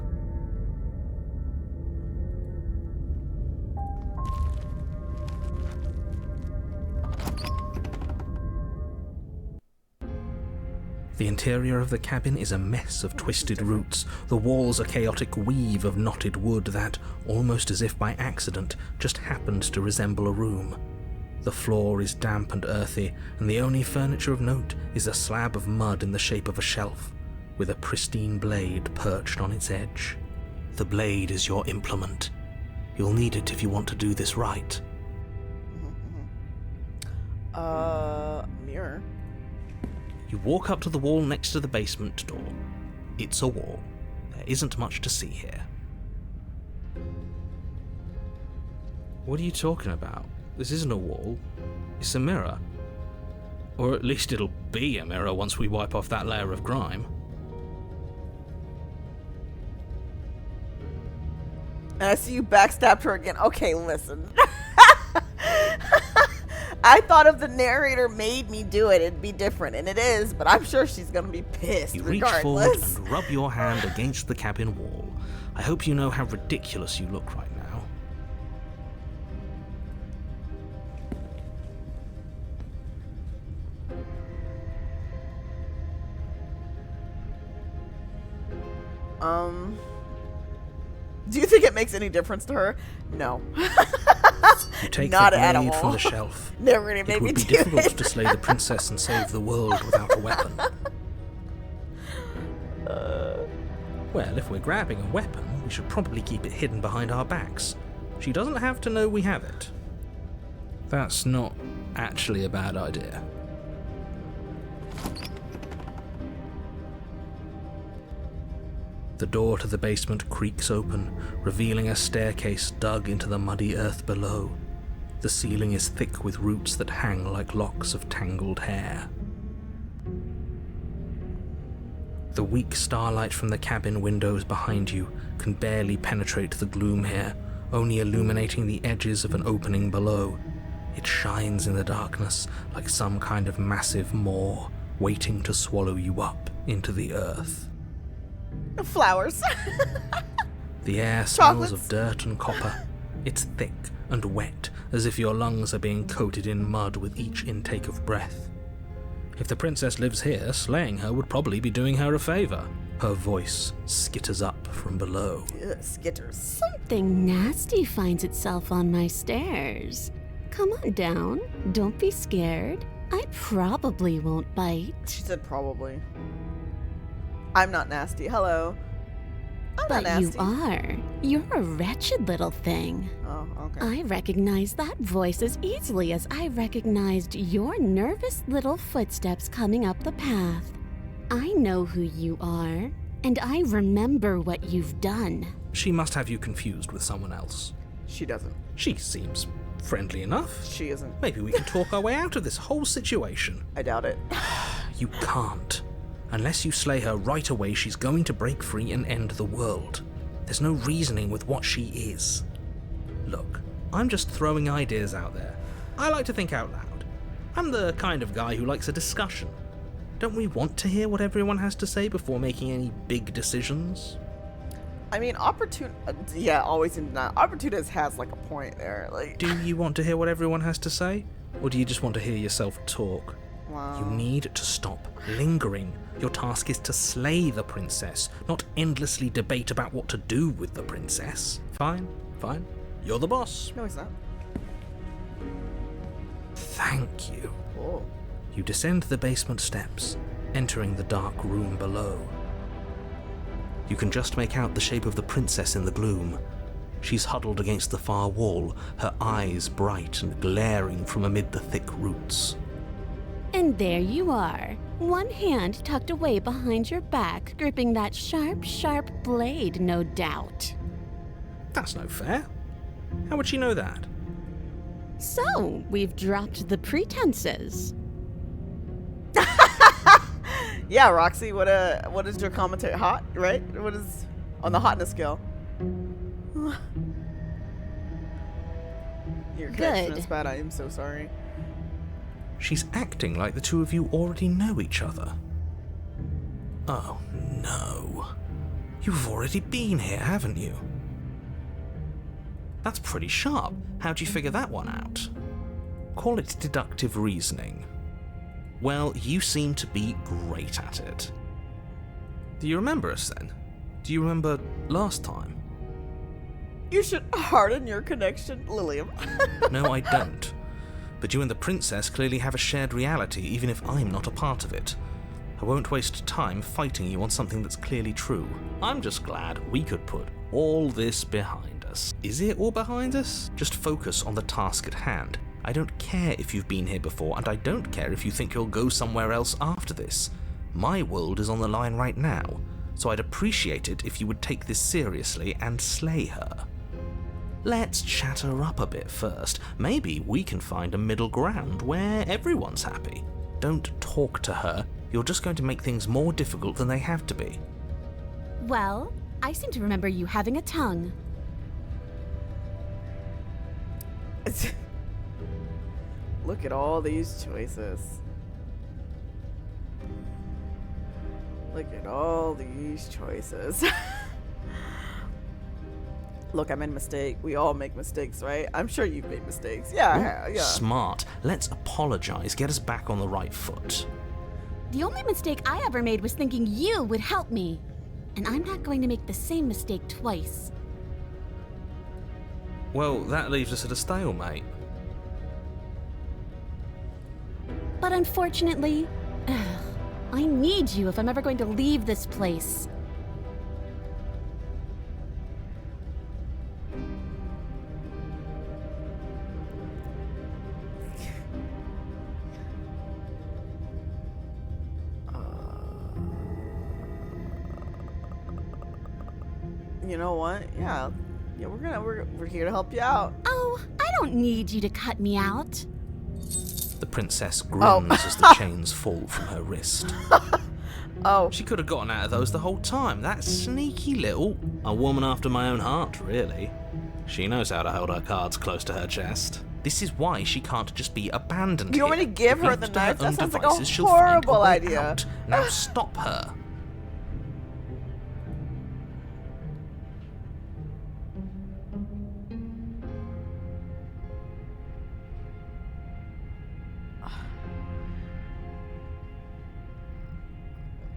The interior of the cabin is a mess of twisted roots. The walls a chaotic weave of knotted wood that, almost as if by accident, just happened to resemble a room. The floor is damp and earthy, and the only furniture of note is a slab of mud in the shape of a shelf, with a pristine blade perched on its edge. The blade is your implement. You'll need it if you want to do this right. Mirror. You walk up to the wall next to the basement door. It's a wall. There isn't much to see here. What are you talking about? This isn't a wall. It's a mirror. Or at least it'll be a mirror once we wipe off that layer of grime. And I see you backstabbed her again. Okay, listen. I thought if the narrator made me do it, it'd be different. And it is, but I'm sure she's going to be pissed You reach forward regardless. and rub your hand against the cabin wall. I hope you know how ridiculous you look right now. Do you think it makes any difference to her? No. You take Not the at blade all. from the shelf. Never really It made me would be do difficult it. to slay the princess and save the world without a weapon. Well, if we're grabbing a weapon, we should probably keep it hidden behind our backs. She doesn't have to know we have it. That's not actually a bad idea. The door to the basement creaks open, revealing a staircase dug into the muddy earth below. The ceiling is thick with roots that hang like locks of tangled hair. The weak starlight from the cabin windows behind you can barely penetrate the gloom here, only illuminating the edges of an opening below. It shines in the darkness like some kind of massive maw, waiting to swallow you up into the earth. Flowers. The air smells Chocolates. of dirt and copper. It's thick and wet, as if your lungs are being coated in mud with each intake of breath. If the princess lives here, slaying her would probably be doing her a favor. Her voice skitters up from below. Ugh, skitters. Something nasty finds itself on my stairs. Come on down. Don't be scared. I probably won't bite. She said probably. I'm not nasty. Hello. I'm But not you nasty. are. You're a wretched little thing. Oh, okay. I recognize that voice as easily as I recognized your nervous little footsteps coming up the path. I know who you are, and I remember what you've done. She must have you confused with someone else. She doesn't. She seems friendly enough. She isn't. Maybe we can talk our way out of this whole situation. I doubt it. You can't. Unless you slay her right away, she's going to break free and end the world. There's no reasoning with what she is. Look, I'm just throwing ideas out there. I like to think out loud. I'm the kind of guy who likes a discussion. Don't we want to hear what everyone has to say before making any big decisions? I mean, always in denial. Opportunist has like a point there. Like, Do you want to hear what everyone has to say? Or do you just want to hear yourself talk? wow. You need to stop lingering. Your task is to slay the princess, not endlessly debate about what to do with the princess. Fine. You're the boss. No, he's not. Thank you. Oh. You descend the basement steps, entering the dark room below. You can just make out the shape of the princess in the gloom. She's huddled against the far wall, her eyes bright and glaring from amid the thick roots. And there you are, one hand tucked away behind your back, gripping that sharp, sharp blade, no doubt. That's no fair. How would she know that? So, we've dropped the pretenses. Yeah, Roxy, what is your commentary? Hot, right? What is on the hotness scale? Your connection Good. is bad. I am so sorry. She's acting like the two of you already know each other. Oh, no. You've already been here, haven't you? That's pretty sharp. How'd you figure that one out? Call it deductive reasoning. Well, you seem to be great at it. Do you remember us then? Do you remember last time? You should harden your connection, Lilium. No, I don't. But you and the princess clearly have a shared reality, even if I'm not a part of it. I won't waste time fighting you on something that's clearly true. I'm just glad we could put all this behind us. Is it all behind us? Just focus on the task at hand. I don't care if you've been here before, and I don't care if you think you'll go somewhere else after this. My world is on the line right now, so I'd appreciate it if you would take this seriously and slay her. Let's chat her up a bit first. Maybe we can find a middle ground where everyone's happy. Don't talk to her. You're just going to make things more difficult than they have to be. Well, I seem to remember you having a tongue. Look at all these choices. Look at all these choices. Look, I made a mistake. We all make mistakes, right? I'm sure you've made mistakes. Yeah. Smart. Let's apologize. Get us back on the right foot. The only mistake I ever made was thinking you would help me. And I'm not going to make the same mistake twice. Well, that leaves us at a stalemate. But unfortunately, I need you if I'm ever going to leave this place. You know what? Yeah, we're here to help you out. Oh, I don't need you to cut me out. The princess grins as the chains fall from her wrist. Oh, She could have gotten out of those the whole time. That sneaky little... A woman after my own heart, really. She knows how to hold her cards close to her chest. This is why she can't just be abandoned You here. want me to give her Left the to knife? own That sounds like a devices, she'll find horrible way idea. out. Now stop her.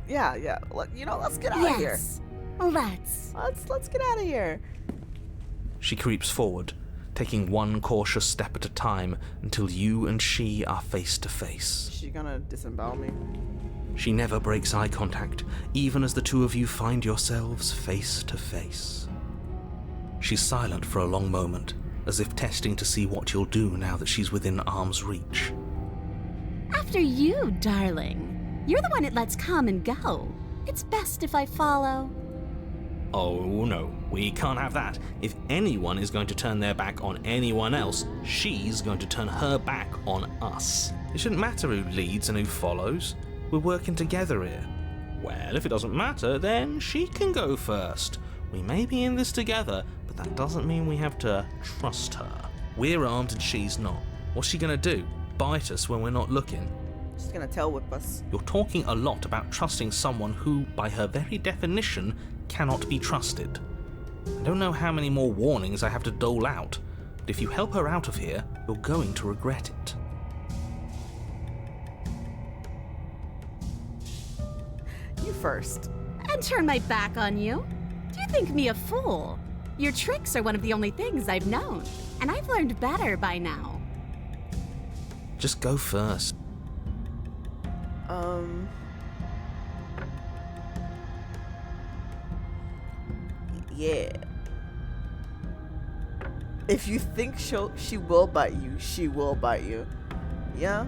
yeah. Let's get out of here. Yes, let's. Let's get out of here. She creeps forward, taking one cautious step at a time until you and she are face to face. Is she gonna disembowel me? She never breaks eye contact, even as the two of you find yourselves face to face. She's silent for a long moment, as if testing to see what you'll do now that she's within arm's reach. After you, darling. You're the one it lets come and go. It's best if I follow. Oh no, We can't have that. If anyone is going to turn their back on anyone else, she's going to turn her back on us. It shouldn't matter who leads and who follows. We're working together here. Well, if it doesn't matter, then she can go first. We may be in this together, but that doesn't mean we have to trust her. We're armed and she's not. What's she gonna do? Bite us when we're not looking? She's gonna tail whip us. You're talking a lot about trusting someone who, by her very definition, cannot be trusted. I don't know how many more warnings I have to dole out, but if you help her out of here, you're going to regret it. You first. And turn my back on you? Do you think me a fool? Your tricks are one of the only things I've known, and I've learned better by now. Just go first. Yeah. If you think she will bite you, she will bite you. Yeah?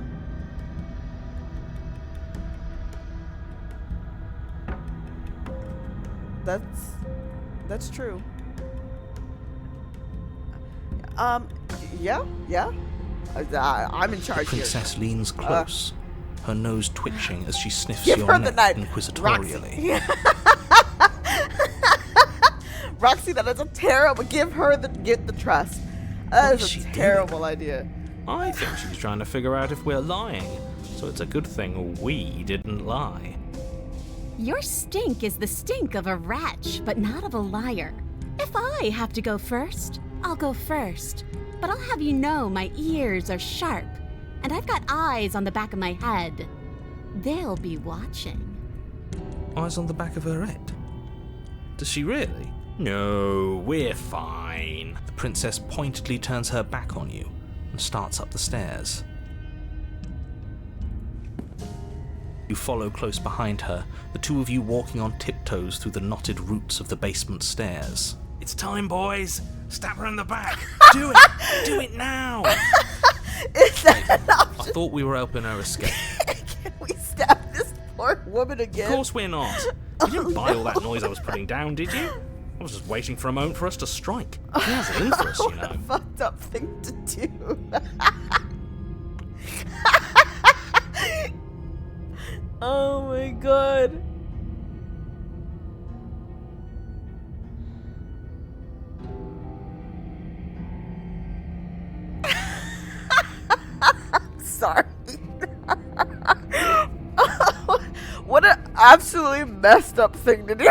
That's true. Yeah. I'm in charge The here. princess leans close, her nose twitching as she sniffs Give your her the neck knife, inquisitorially. Roxy, that is a terrible. Give the trust. That What is is she a doing? terrible idea. I think she's trying to figure out if we're lying, so it's a good thing we didn't lie. Your stink is the stink of a wretch, but not of a liar. If I have to go first, I'll go first. But I'll have you know my ears are sharp, and I've got eyes on the back of my head. They'll be watching. Eyes on the back of her head. Does she really? No, we're fine. The princess pointedly turns her back on you and starts up the stairs. You follow close behind her, the two of you walking on tiptoes through the knotted roots of the basement stairs. It's time, boys. Stab her in the back. Do it. Do it now. Is that an I option? thought we were helping her escape. Can we stab this poor woman again? Of course we're not. You didn't buy all that noise I was putting down, did you? I was just waiting for a moment for us to strike. He has it in for us, you know. Fucked up thing to do. Oh my god. Sorry. What an absolutely messed up thing to do.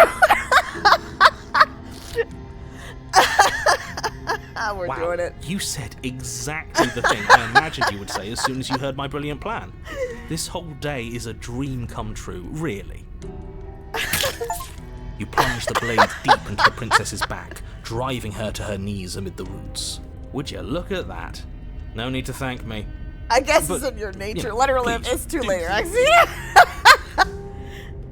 We're Wow, doing it. you said exactly the thing I imagined you would say as soon as you heard my brilliant plan. This whole day is a dream come true, really. You plunge the blade deep into the princess's back, driving her to her knees amid the roots. Would you look at that? No need to thank me. I guess But, it's in your nature. yeah, Let her live. please, It's too do- late, Roxy.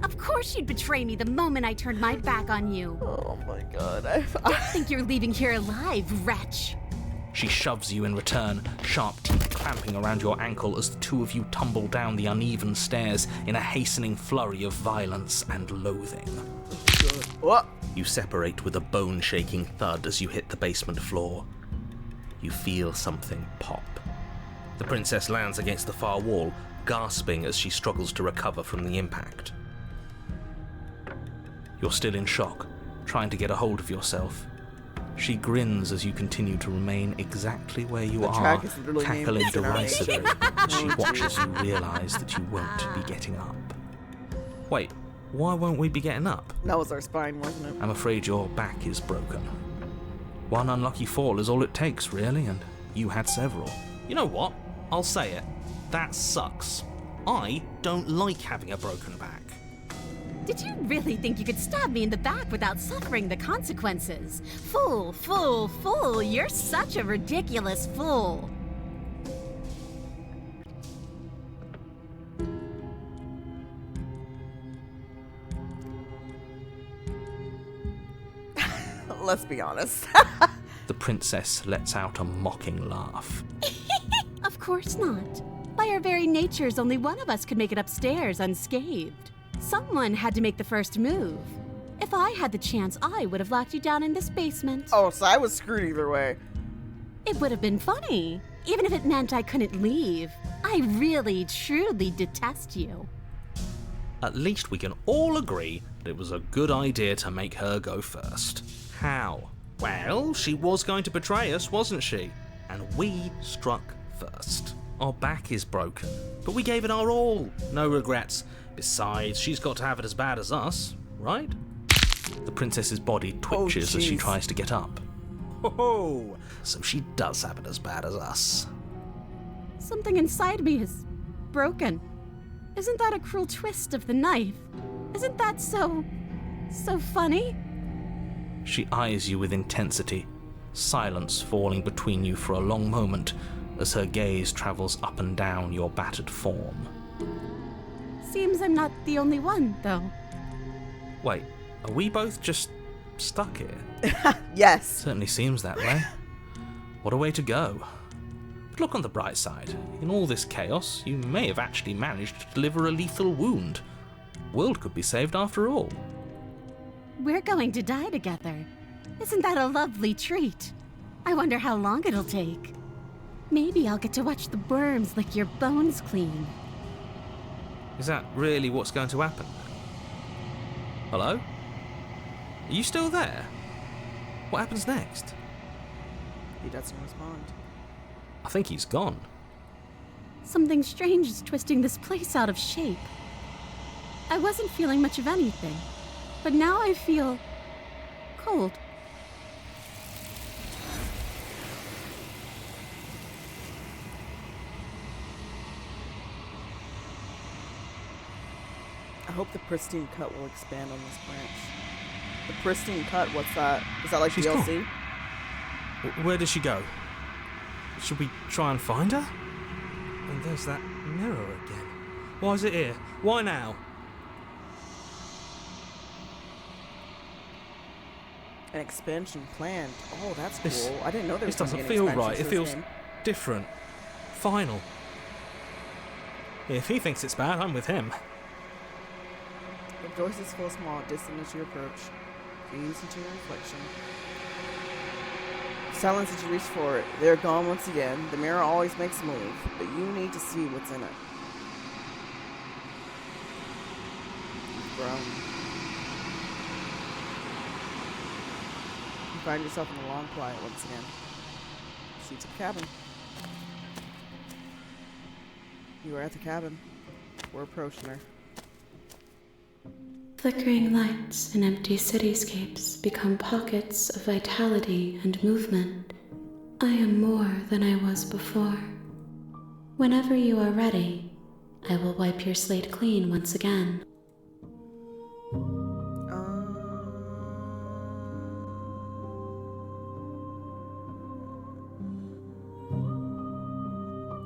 Of course you'd betray me the moment I turned my back on you. Oh my god. I think you're leaving here alive, wretch. She shoves you in return, sharp teeth clamping around your ankle as the two of you tumble down the uneven stairs in a hastening flurry of violence and loathing. What? You separate with a bone-shaking thud as you hit the basement floor. You feel something pop. The princess lands against the far wall, gasping as she struggles to recover from the impact. You're still in shock, trying to get a hold of yourself. She grins as you continue to remain exactly where you The are, track is literally named cackling Incineration. derisively as she watches you realise that you won't be getting up. Wait, why won't we be getting up? That was our spine, wasn't it? I'm afraid your back is broken. One unlucky fall is all it takes, really, and you had several. You know what? I'll say it. That sucks. I don't like having a broken back. Did you really think you could stab me in the back without suffering the consequences? Fool, fool, fool, you're such a ridiculous fool. Let's be honest. The princess lets out a mocking laugh. Of course not. By our very natures, only one of us could make it upstairs unscathed. Someone had to make the first move. If I had the chance, I would have locked you down in this basement. Oh, so I was screwed either way. It would have been funny, even if it meant I couldn't leave. I really, truly detest you. At least we can all agree that it was a good idea to make her go first. How? Well, she was going to betray us, wasn't she? And we struck first. Our back is broken, but we gave it our all. No regrets. Besides, she's got to have it as bad as us, right? The princess's body twitches as she jeez. tries to get up. Ho-ho! So she does have it as bad as us. Something inside me is broken. Isn't that a cruel twist of the knife? Isn't that so funny? She eyes you with intensity, silence falling between you for a long moment as her gaze travels up and down your battered form. Seems I'm not the only one, though. Wait, are we both just stuck here? Yes. Certainly seems that way. What a way to go. But look on the bright side. In all this chaos, you may have actually managed to deliver a lethal wound. The world could be saved after all. We're going to die together. Isn't that a lovely treat? I wonder how long it'll take. Maybe I'll get to watch the worms lick your bones clean. Is that really what's going to happen? Hello? Are you still there? What happens next? He doesn't respond. I think he's gone. Something strange is twisting this place out of shape. I wasn't feeling much of anything, but now I feel cold. I hope the pristine cut will expand on this branch. The pristine cut, what's that? Is that like She's DLC? Where did she go? Should we try and find her? And there's that mirror again. Why is it here? Why now? An expansion planned. Oh, that's This- cool. I didn't know there was This doesn't gonna be an feel expansion right. to It this feels game. different. Final. If he thinks it's bad, I'm with him. The voices feel small, distant as you approach. Gaze into your reflection. Silence as you reach for it. They're gone once again. The mirror always makes a move, but you need to see what's in it. You've grown. You find yourself in the long quiet once again. Seats of the cabin. You are at the cabin. We're approaching her. Flickering lights and empty cityscapes become pockets of vitality and movement. I am more than I was before. Whenever you are ready, I will wipe your slate clean once again.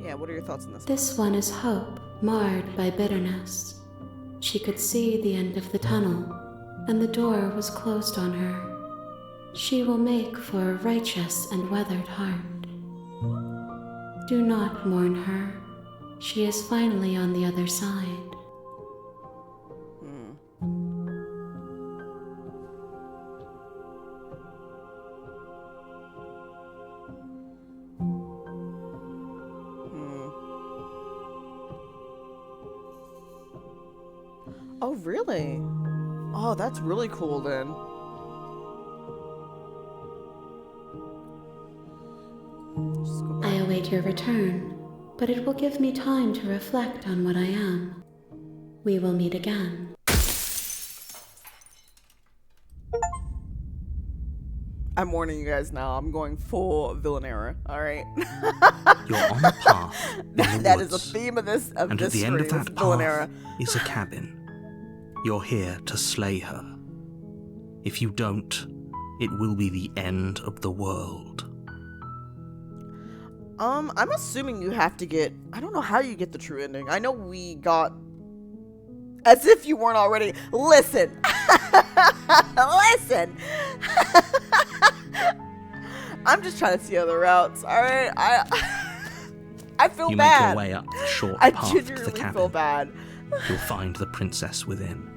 Yeah, what are your thoughts on this? This one is hope marred by bitterness. She could see the end of the tunnel, and the door was closed on her. She will make for a righteous and weathered heart. Do not mourn her. She is finally on the other side. Oh, really? Oh, that's really cool then. Just go back. I await your return, but it will give me time to reflect on what I am. We will meet again. I'm warning you guys now. I'm going full villain era. All right. You're on a path in the That is the woods, theme of this and at the end of stream, is that villain path era. is a cabin. You're here to slay her. If you don't, it will be the end of the world. I'm assuming you have to get. I don't know how you get the true ending. I know we got. As if you weren't already. Listen. Listen. I'm just trying to see other routes. All right. I feel You bad. make your way up the short I path to the genuinely feel cabin. bad. You'll find the princess within.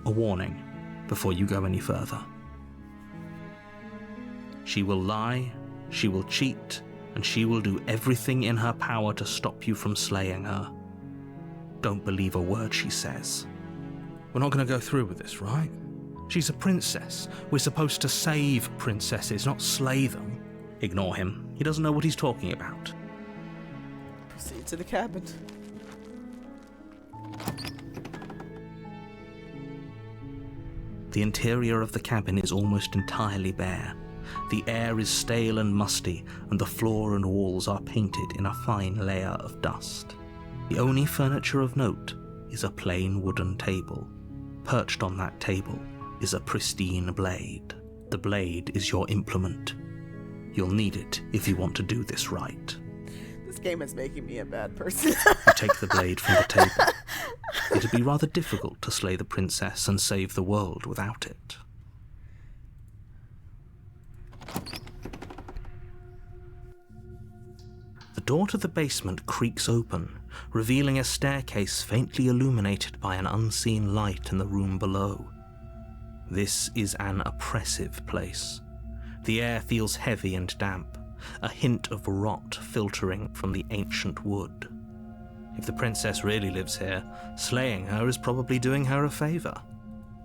A warning. before you go any further. She will lie, she will cheat, and she will do everything in her power to stop you from slaying her. Don't believe a word she says. We're not going to go through with this, right? She's a princess. We're supposed to save princesses, not slay them. Ignore him. He doesn't know what he's talking about. Proceed to the cabin. The interior of the cabin is almost entirely bare. The air is stale and musty, and the floor and walls are painted in a fine layer of dust. The only furniture of note is a plain wooden table. Perched on that table is a pristine blade. The blade is your implement. You'll need it if you want to do this right. This game is making me a bad person. You take the blade from the table. It'd be rather difficult to slay the princess and save the world without it. The door to the basement creaks open, revealing a staircase faintly illuminated by an unseen light in the room below. This is an oppressive place. The air feels heavy and damp, a hint of rot filtering from the ancient wood. If the princess really lives here, slaying her is probably doing her a favor.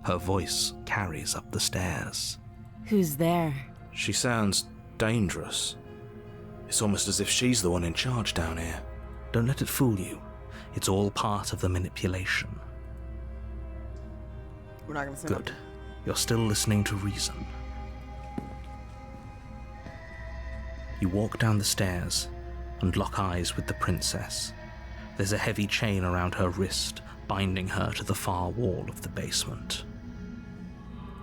Her voice carries up the stairs. Who's there? She sounds dangerous. It's almost as if she's the one in charge down here. Don't let it fool you. It's all part of the manipulation. We're not going to say Good. You're still listening to reason. You walk down the stairs and lock eyes with the princess. There's a heavy chain around her wrist, binding her to the far wall of the basement.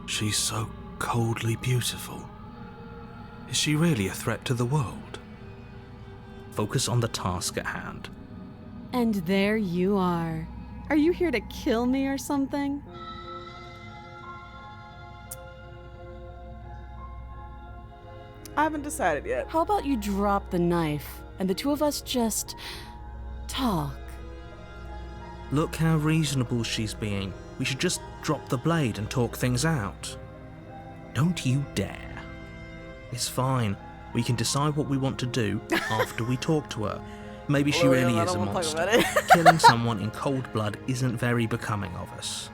She's so coldly beautiful. Is she really a threat to the world? Focus on the task at hand. And there you are. Are you here to kill me or something? I haven't decided yet. How about you drop the knife and the two of us just talk? Look how reasonable she's being. We should just drop the blade and talk things out. Don't you dare. It's fine. We can decide what we want to do after we talk to her. Maybe she really is a monster. Killing someone in cold blood isn't very becoming of us.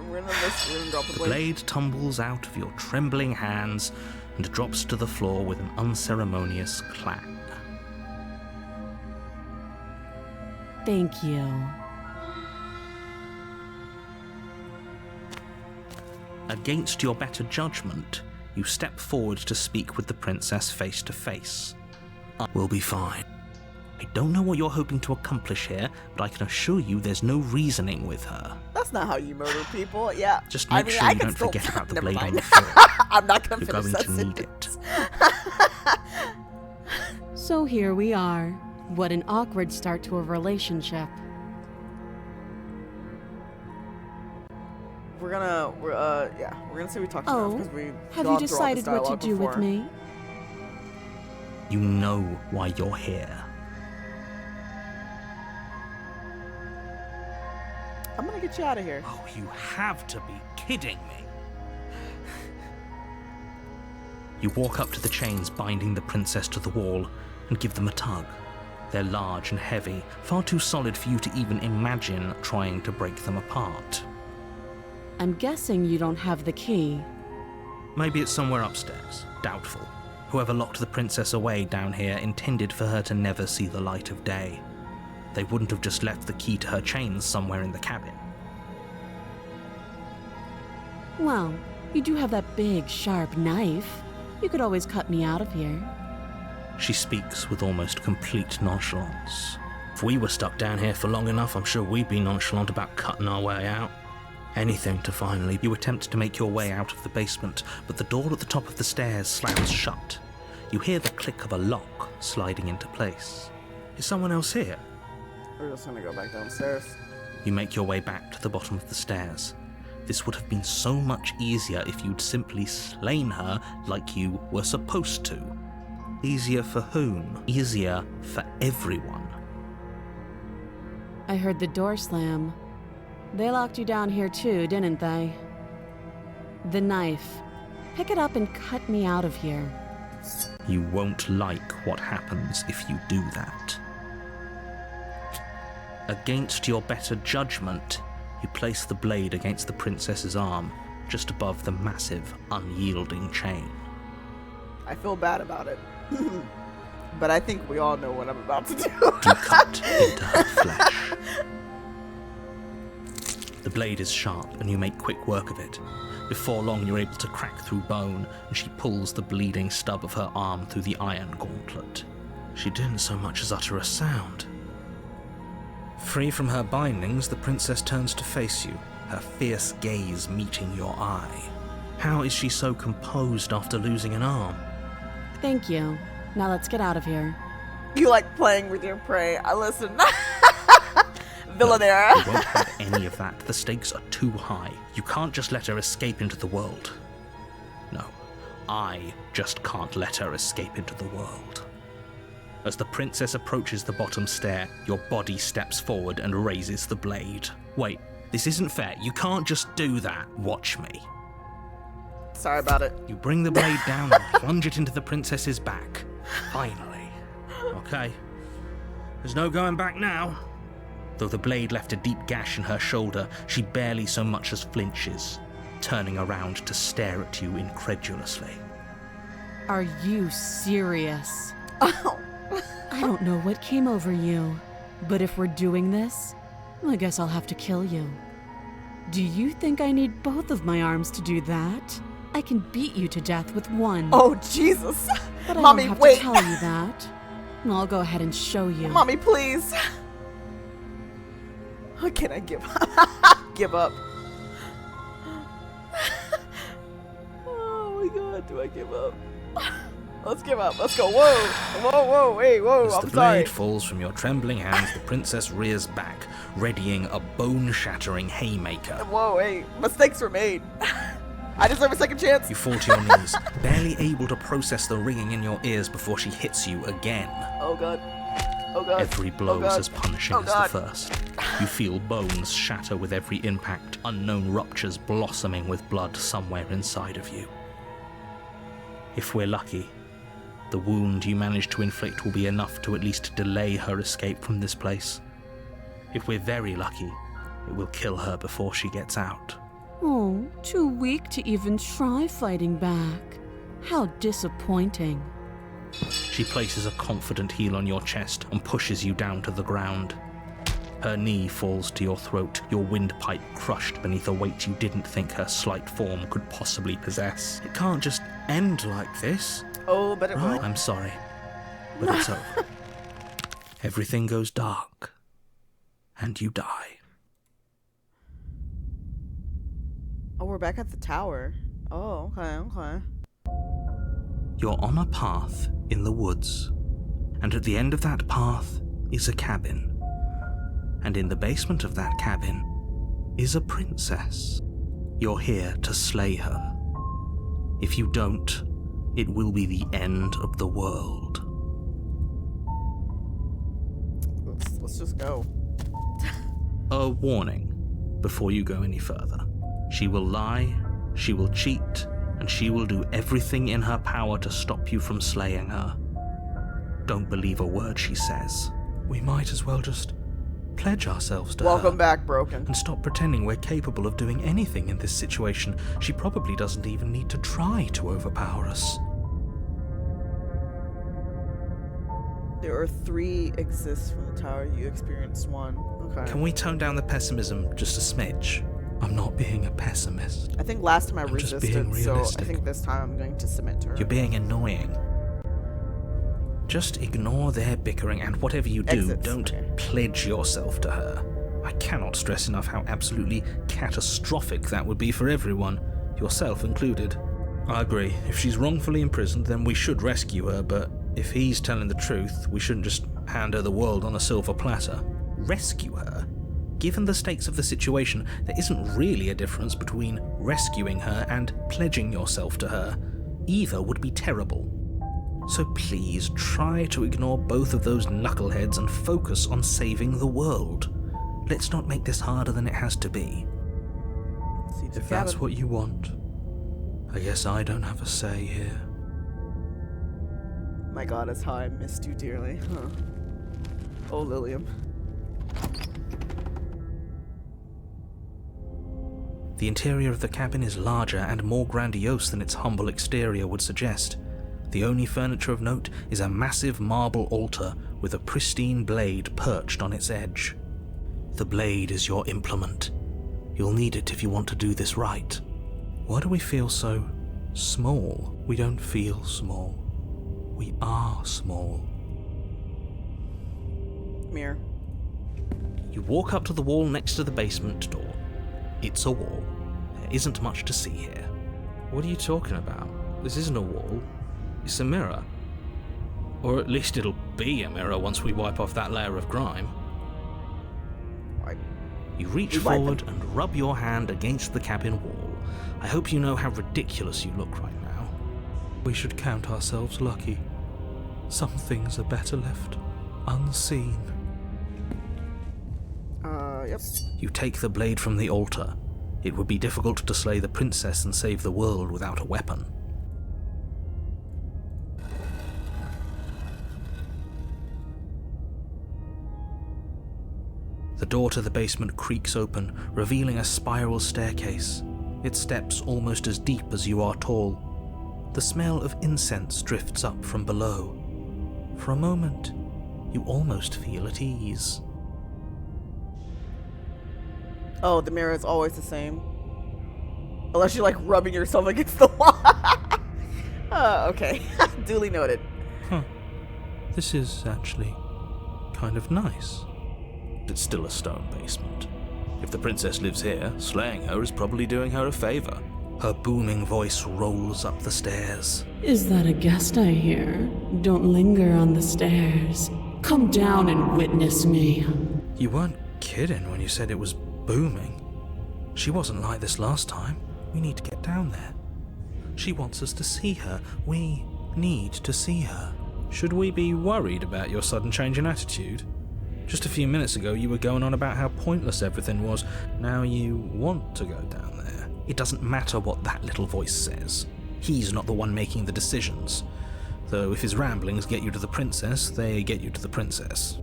We're gonna drop The blade tumbles out of your trembling hands and drops to the floor with an unceremonious clang. Thank you. Against your better judgment, you step forward to speak with the princess face to face. We'll be fine. I don't know what you're hoping to accomplish here, but I can assure you there's no reasoning with her. That's not how you murder people. Yeah. Just make sure I you can don't still... forget about the Never blade mind. on the floor. I'm not gonna You're finish going that to need sentence. it. So here we are. What an awkward start to a relationship. We're gonna say we talked enough Oh, because we have gone you through all this decided what to dialogue do before. with me? You know why you're here. I'm gonna get you out of here. Oh, you have to be kidding me. You walk up to the chains binding the princess to the wall and give them a tug. They're large and heavy, far too solid for you to even imagine trying to break them apart. I'm guessing you don't have the key. Maybe it's somewhere upstairs. Doubtful. Whoever locked the princess away down here intended for her to never see the light of day. They wouldn't have just left the key to her chains somewhere in the cabin. Well, you do have that big, sharp knife. You could always cut me out of here. She speaks with almost complete nonchalance. If we were stuck down here for long enough, I'm sure we'd be nonchalant about cutting our way out. Anything to finally. You attempt to make your way out of the basement, but the door at the top of the stairs slams shut. You hear the click of a lock sliding into place. Is someone else here? We're just gonna go back downstairs. You make your way back to the bottom of the stairs. This would have been so much easier if you'd simply slain her like you were supposed to. Easier for whom? Easier for everyone. I heard the door slam. They locked you down here too, didn't they? The knife. Pick it up and cut me out of here. You won't like what happens if you do that. Against your better judgment, you place the blade against the princess's arm, just above the massive, unyielding chain. I feel bad about it. But I think we all know what I'm about to do. You cut into her flesh. The blade is sharp, and you make quick work of it. Before long, you're able to crack through bone, and she pulls the bleeding stub of her arm through the iron gauntlet. She didn't so much as utter a sound. Free from her bindings, the princess turns to face you, her fierce gaze meeting your eye. How is she so composed after losing an arm? Thank you. Now let's get out of here. You like playing with your prey. I listen. No, Villanera. you won't have any of that. The stakes are too high. You can't just let her escape into the world. No, I just can't let her escape into the world. As the princess approaches the bottom stair, your body steps forward and raises the blade. Wait, this isn't fair. You can't just do that. Watch me. Sorry about it. You bring the blade down and plunge it into the princess's back. Finally. Okay. There's no going back now. Though the blade left a deep gash in her shoulder, she barely so much as flinches, turning around to stare at you incredulously. Are you serious? Oh. I don't know what came over you, but if we're doing this, I guess I'll have to kill you. Do you think I need both of my arms to do that? I can beat you to death with one. Oh, Jesus. But I Mommy, don't have wait. to tell you that. I'll go ahead and show you. Mommy, please. Can I give up? Give up. Oh my God, do I give up? Let's give up. Let's go. Whoa. Whoa, whoa, wait, whoa. As I'm the sorry. blade falls from your trembling hands, the princess rears back, readying a bone-shattering haymaker. Whoa, wait. Mistakes were made. I deserve a second chance. You fall to your knees, barely able to process the ringing in your ears before she hits you again. Oh God. Oh God. Every blow Oh, God. is as punishing Oh, as God. the first. You feel bones shatter with every impact, unknown ruptures blossoming with blood somewhere inside of you. If we're lucky, the wound you manage to inflict will be enough to at least delay her escape from this place. If we're very lucky, it will kill her before she gets out. Oh, too weak to even try fighting back. How disappointing. She places a confident heel on your chest and pushes you down to the ground. Her knee falls to your throat, your windpipe crushed beneath a weight you didn't think her slight form could possibly possess. It can't just end like this. Oh, but it Right? will. I'm sorry, but it's over. Everything goes dark, and you die. Oh, we're back at the tower. Oh, okay. You're on a path in the woods, and at the end of that path is a cabin. And in the basement of that cabin is a princess. You're here to slay her. If you don't, it will be the end of the world. Let's just go. A warning before you go any further. She will lie, she will cheat, and she will do everything in her power to stop you from slaying her. Don't believe a word she says. We might as well just pledge ourselves to her. Welcome back, Broken. And stop pretending we're capable of doing anything in this situation. She probably doesn't even need to try to overpower us. There are 3 exists from the tower. You experienced 1. Okay. Can we tone down the pessimism just a smidge? I'm not being a pessimist. I think last time I I'm just resisted, being so I realistic. think this time I'm going to submit to her. You're being annoying. Just ignore their bickering, and whatever you do, Exits. don't Okay. pledge yourself to her. I cannot stress enough how absolutely catastrophic that would be for everyone, yourself included. I agree. If she's wrongfully imprisoned, then we should rescue her, but if he's telling the truth, we shouldn't just hand her the world on a silver platter. Rescue her? Given the stakes of the situation, there isn't really a difference between rescuing her and pledging yourself to her. Either would be terrible. So please try to ignore both of those knuckleheads and focus on saving the world. let's not make this harder than it has to be. See the If that's cabin. what you want, I guess I don't have a say here. My God, is how I missed you dearly. Huh. Oh, Lilium. The interior of the cabin is larger and more grandiose than its humble exterior would suggest. The only furniture of note is a massive marble altar with a pristine blade perched on its edge. The blade is your implement. You'll need it if you want to do this right. Why do we feel so small? We don't feel small. We are small. Mirror. You walk up to the wall next to the basement door. It's a wall. There isn't much to see here. What are you talking about? This isn't a wall. It's a mirror. Or at least it'll be a mirror once we wipe off that layer of grime. You reach We wipe forward and rub your hand against the cabin wall. I hope you know how ridiculous you look right now. We should count ourselves lucky. Some things are better left unseen. Yep. You take the blade from the altar. It would be difficult to slay the princess and save the world without a weapon. The door to the basement creaks open, revealing a spiral staircase. Its steps almost as deep as you are tall. The smell of incense drifts up from below. For a moment, you almost feel at ease. Oh, the mirror is always the same. Unless you're like rubbing yourself against the wall. Okay. Duly noted. This is actually kind of nice. It's still a stone basement. If the princess lives here, slaying her is probably doing her a favor. Her booming voice rolls up the stairs. Is that a guest I hear? Don't linger on the stairs. Come down and witness me. You weren't kidding when you said it was booming. She wasn't like this last time. We need to get down there. She wants us to see her. We need to see her. Should we be worried about your sudden change in attitude? Just a few minutes ago you were going on about how pointless everything was. Now you want to go down there. It doesn't matter what that little voice says. He's not the one making the decisions. Though if his ramblings get you to the princess, they get you to the princess.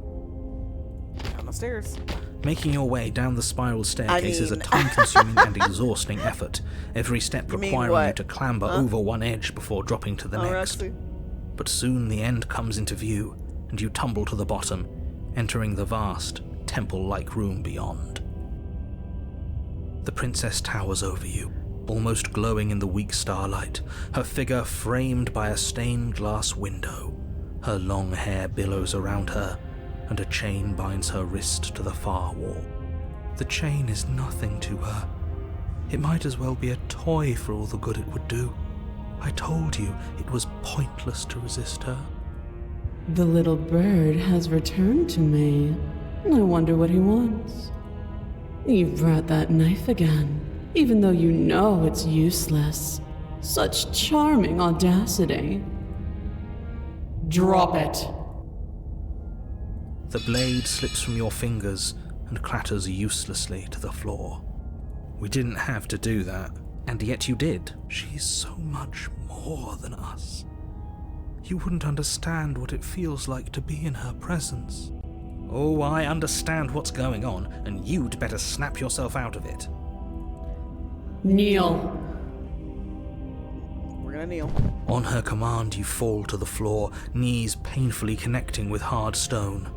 Down the stairs. Making your way down the spiral staircase is a time-consuming and exhausting effort, every step You mean requiring you what? to clamber over one edge before dropping to the next. Roxy. But soon the end comes into view, and you tumble to the bottom, entering the vast, temple-like room beyond. The princess towers over you, almost glowing in the weak starlight, her figure framed by a stained glass window. Her long hair billows around her, and a chain binds her wrist to the far wall. The chain is nothing to her. It might as well be a toy for all the good it would do. I told you it was pointless to resist her. The little bird has returned to me. I wonder what he wants. You brought that knife again, even though you know it's useless. Such charming audacity. Drop it. The blade slips from your fingers and clatters uselessly to the floor. We didn't have to do that. And yet you did. She's so much more than us. You wouldn't understand what it feels like to be in her presence. Oh, I understand what's going on, and you'd better snap yourself out of it. Kneel. We're gonna kneel. On her command, you fall to the floor, knees painfully connecting with hard stone.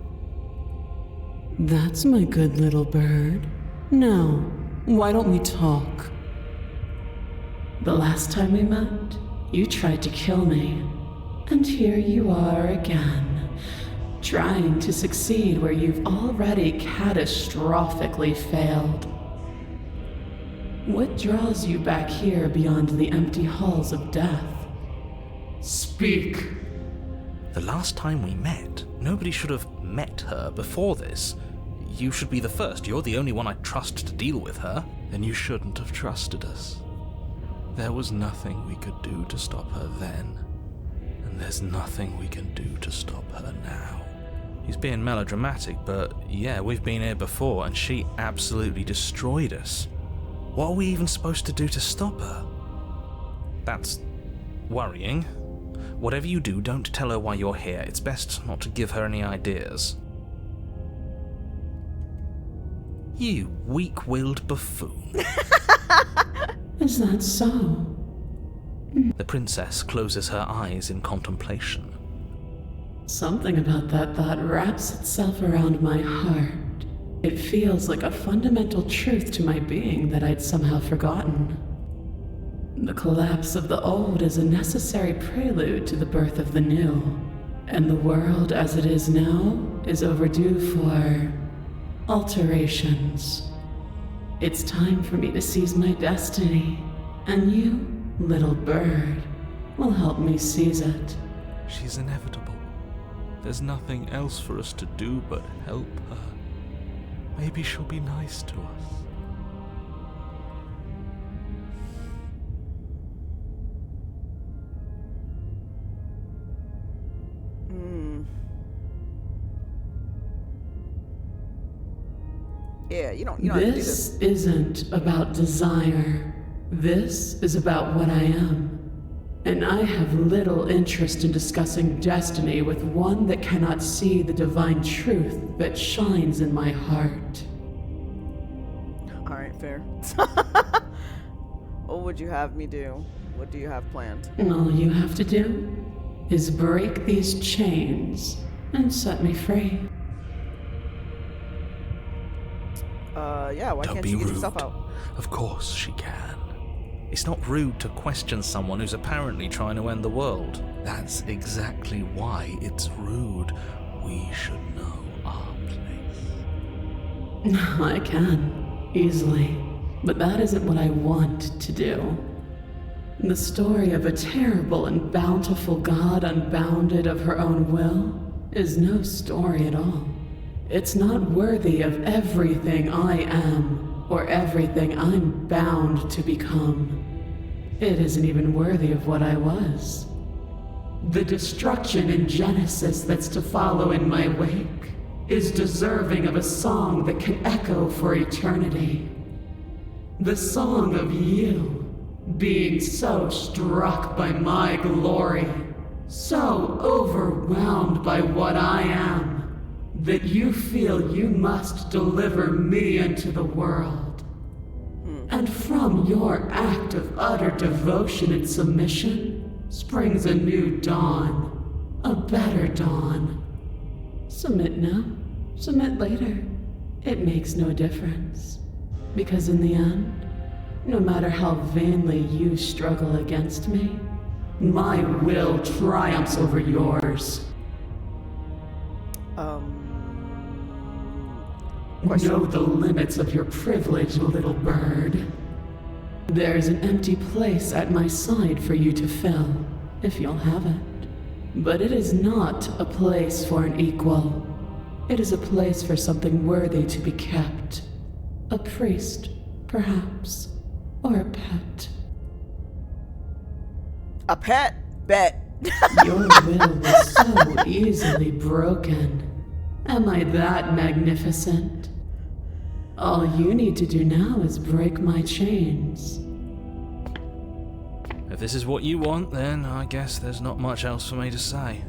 That's my good little bird. Now, why don't we talk? The last time we met, you tried to kill me. And here you are again, trying to succeed where you've already catastrophically failed. What draws you back here beyond the empty halls of death? Speak! The last time we met, nobody should have met her before this. You should be the first. You're the only one I trust to deal with her. Then you shouldn't have trusted us. There was nothing we could do to stop her then, and there's nothing we can do to stop her now. He's being melodramatic, but yeah, we've been here before and she absolutely destroyed us. What are we even supposed to do to stop her? That's worrying. Whatever you do, don't tell her why you're here. It's best not to give her any ideas. You weak-willed buffoon. Is that so? The princess closes her eyes in contemplation. Something about that thought wraps itself around my heart. It feels like a fundamental truth to my being that I'd somehow forgotten. The collapse of the old is a necessary prelude to the birth of the new, and the world as it is now is overdue for alterations. It's time for me to seize my destiny, and you, little bird, will help me seize it. She's inevitable. There's nothing else for us to do but help her. Maybe she'll be nice to us. Yeah, you don't have to do This this. isn't about desire. This is about what I am. And I have little interest in discussing destiny with one that cannot see the divine truth that shines in my heart. Alright, fair. What would you have me do? What do you have planned? All you have to do is break these chains and set me free. Yeah, why Don't can't be you get rude. yourself out? Of course she can. It's not rude to question someone who's apparently trying to end the world. That's exactly why it's rude. We should know our place. I can, easily. But that isn't what I want to do. The story of a terrible and bountiful god unbounded of her own will is no story at all. It's not worthy of everything I am, or everything I'm bound to become. It isn't even worthy of what I was. The destruction in Genesis that's to follow in my wake is deserving of a song that can echo for eternity. The song of you, being so struck by my glory, so overwhelmed by what I am, that you feel you must deliver me into the world. And from your act of utter devotion and submission springs a new dawn, a better dawn. Submit now, submit later. It makes no difference. Because in the end, no matter how vainly you struggle against me, my will triumphs over yours. Know the limits of your privilege, little bird. There's an empty place at my side for you to fill, if you'll have it. But it is not a place for an equal. It is a place for something worthy to be kept. A priest, perhaps, or a pet. A pet? Bet. Your will was so easily broken. Am I that magnificent? All you need to do now is break my chains. If this is what you want, then I guess there's not much else for me to say.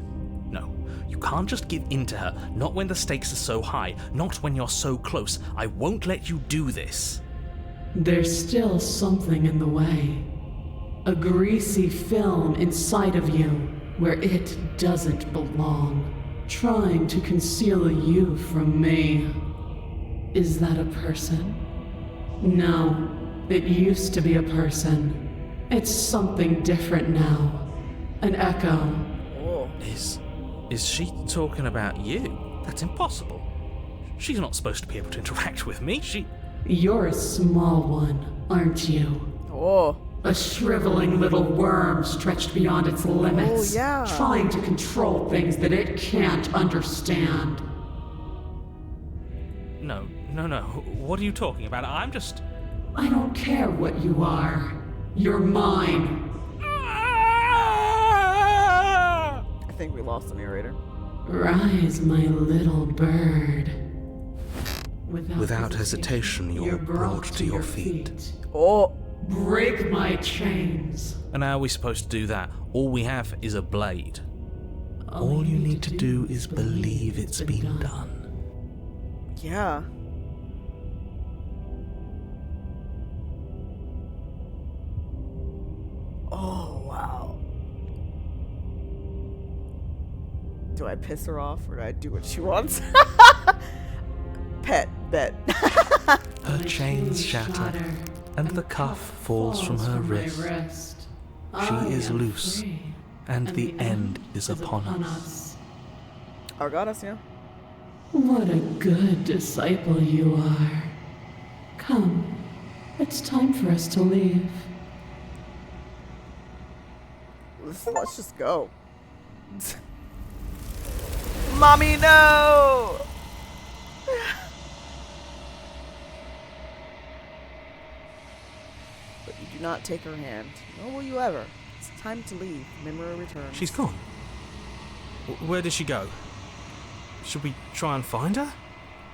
No, you can't just give in to her, not when the stakes are so high, not when you're so close. I won't let you do this. There's still something in the way. A greasy film inside of you where it doesn't belong, trying to conceal you from me. Is that a person? No, it used to be a person. It's something different now. An echo. Oh. Is she talking about you? That's impossible. She's not supposed to be able to interact with me. You're a small one, aren't you? Oh. A shriveling little worm stretched beyond its limits, Oh, yeah. trying to control things that it can't understand. No. What are you talking about? I'm just... I don't care what you are. You're mine. I think we lost the narrator. Rise, my little bird. Without hesitation, you're brought to your feet. Oh, Break my chains. And how are we supposed to do that? All we have is a blade. All you need to do is believe it's been done. yeah. Oh, wow. Do I piss her off or do I do what she wants? Pet, bet. Her chains shatter, and the cuff falls from her wrist. She is loose, and the end is upon us. Our goddess, yeah. What a good disciple you are. Come, it's time for us to leave. Let's just go. Mommy, no! But you do not take her hand. Nor will you ever. It's time to leave. Memory returns. She's gone. Where did she go? Should we try and find her?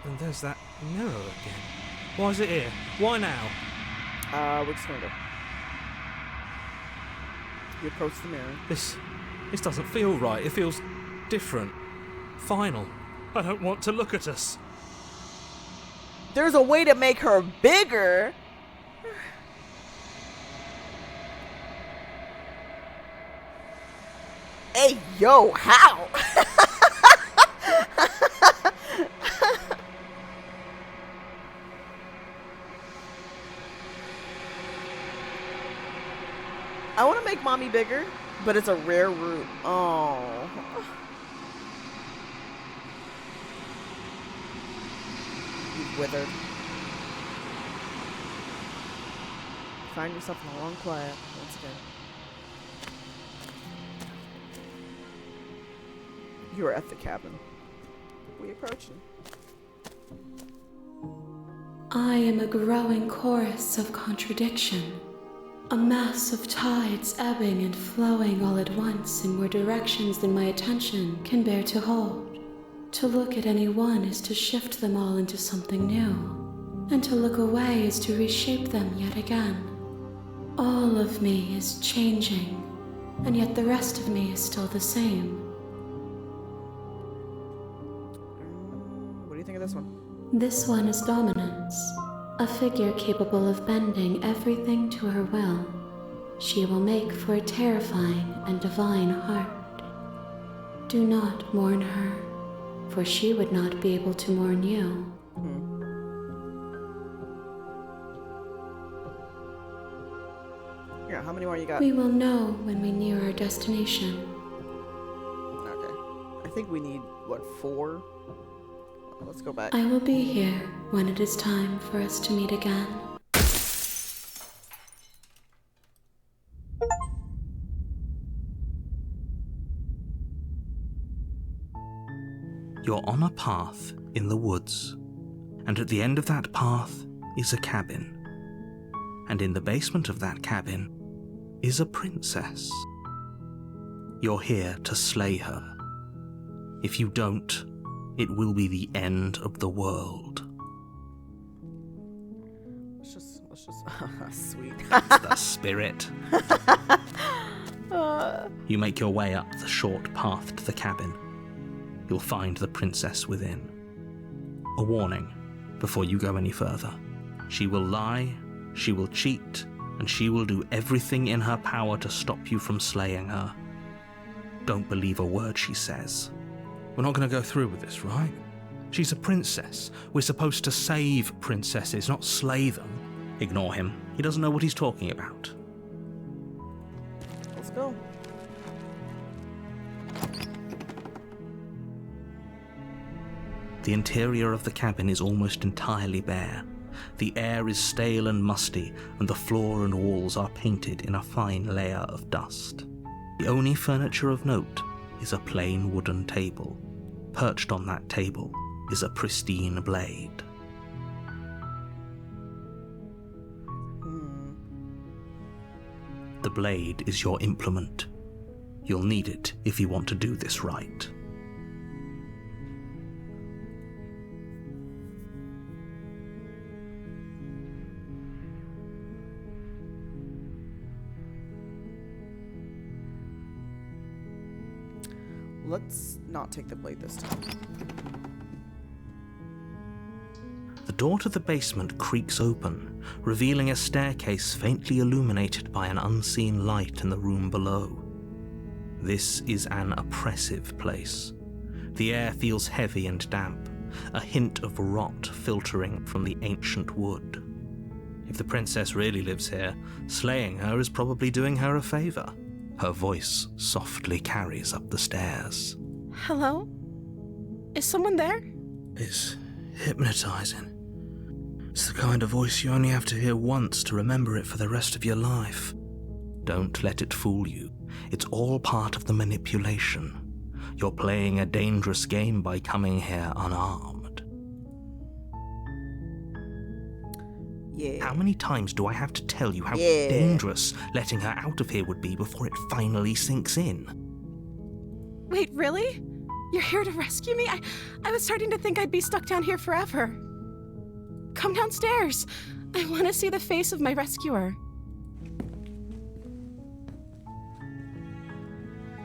And there's that mirror again. Why is it here? Why now? We're just gonna go. You approach the mirror. This doesn't feel right. It feels different. Final. I don't want to look at us. There's a way to make her bigger. Hey, yo, how? I want to make mommy bigger, but it's a rare root. Oh. You've withered. Find yourself in the wrong quiet once again. You are at the cabin. We approaching. I am a growing chorus of contradiction, a mass of tides ebbing and flowing all at once in more directions than my attention can bear to hold. To look at any one is to shift them all into something new, and to look away is to reshape them yet again. All of me is changing, and yet the rest of me is still the same. What do you think of this one? This one is dominance, a figure capable of bending everything to her will. She will make for a terrifying and divine heart. Do not mourn her, for she would not be able to mourn you. Here, how many more you got? We will know when we near our destination. Okay. I think we need, what, 4? Let's go back. I will be here when it is time for us to meet again. You're on a path in the woods, and at the end of that path is a cabin. And in the basement of that cabin is a princess. You're here to slay her. If you don't, it will be the end of the world. Let's just, sweet. That's the spirit. You make your way up the short path to the cabin. You'll find the princess within. A warning before you go any further. She will lie, she will cheat, and she will do everything in her power to stop you from slaying her. Don't believe a word she says. We're not going to go through with this, right? She's a princess. We're supposed to save princesses, not slay them. Ignore him. He doesn't know what he's talking about. Let's go. The interior of the cabin is almost entirely bare. The air is stale and musty, and the floor and walls are painted in a fine layer of dust. The only furniture of note is a plain wooden table. Perched on that table is a pristine blade. The blade is your implement. You'll need it if you want to do this right. Let's not take the blade this time. The door to the basement creaks open, revealing a staircase faintly illuminated by an unseen light in the room below. This is an oppressive place. The air feels heavy and damp, a hint of rot filtering from the ancient wood. If the princess really lives here, slaying her is probably doing her a favor. Her voice softly carries up the stairs. Hello? Is someone there? It's hypnotizing. It's the kind of voice you only have to hear once to remember it for the rest of your life. Don't let it fool you. It's all part of the manipulation. You're playing a dangerous game by coming here unarmed. Yeah. How many times do I have to tell you how Yeah. dangerous letting her out of here would be before it finally sinks in? Wait, really? You're here to rescue me? I was starting to think I'd be stuck down here forever. Come downstairs. I want to see the face of my rescuer.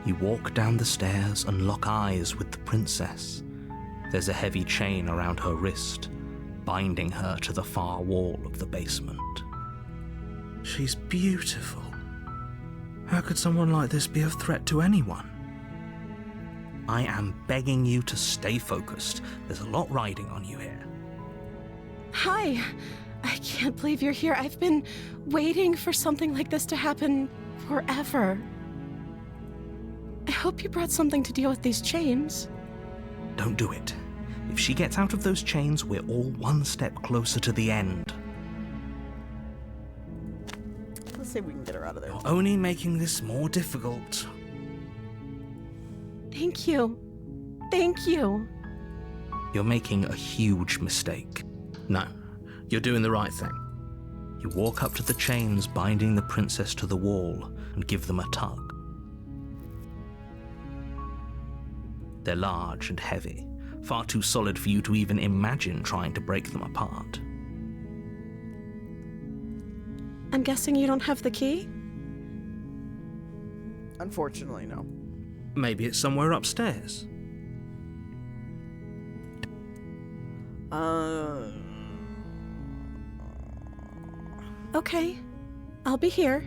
You walk down the stairs and lock eyes with the princess. There's a heavy chain around her wrist, binding her to the far wall of the basement. She's beautiful. How could someone like this be a threat to anyone? I am begging you to stay focused. There's a lot riding on you here. Hi. I can't believe you're here. I've been waiting for something like this to happen forever. I hope you brought something to deal with these chains. Don't do it. If she gets out of those chains, we're all one step closer to the end. Let's see if we can get her out of there. You're only making this more difficult. Thank you. Thank you. You're making a huge mistake. No, you're doing the right thing. You walk up to the chains binding the princess to the wall and give them a tug. They're large and heavy, far too solid for you to even imagine trying to break them apart. I'm guessing you don't have the key? Unfortunately, no. Maybe it's somewhere upstairs. Okay. I'll be here.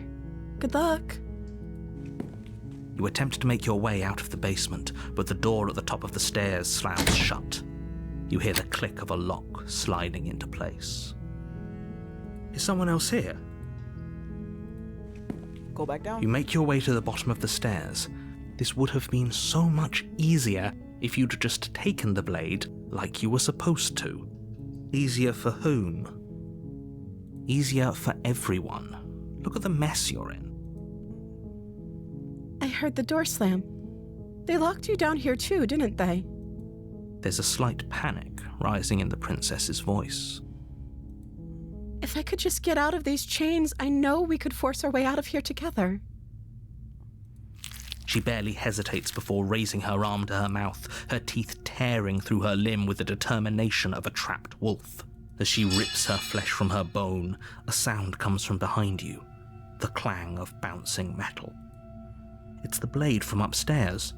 Good luck. You attempt to make your way out of the basement, but the door at the top of the stairs slams shut. You hear the click of a lock sliding into place. Is someone else here? Go back down. You make your way to the bottom of the stairs. This would have been so much easier if you'd just taken the blade like you were supposed to. Easier for whom? Easier for everyone. Look at the mess you're in. I heard the door slam. They locked you down here too, didn't they? There's a slight panic rising in the princess's voice. If I could just get out of these chains, I know we could force our way out of here together. She barely hesitates before raising her arm to her mouth, her teeth tearing through her limb with the determination of a trapped wolf. As she rips her flesh from her bone, a sound comes from behind you, the clang of bouncing metal. It's the blade from upstairs.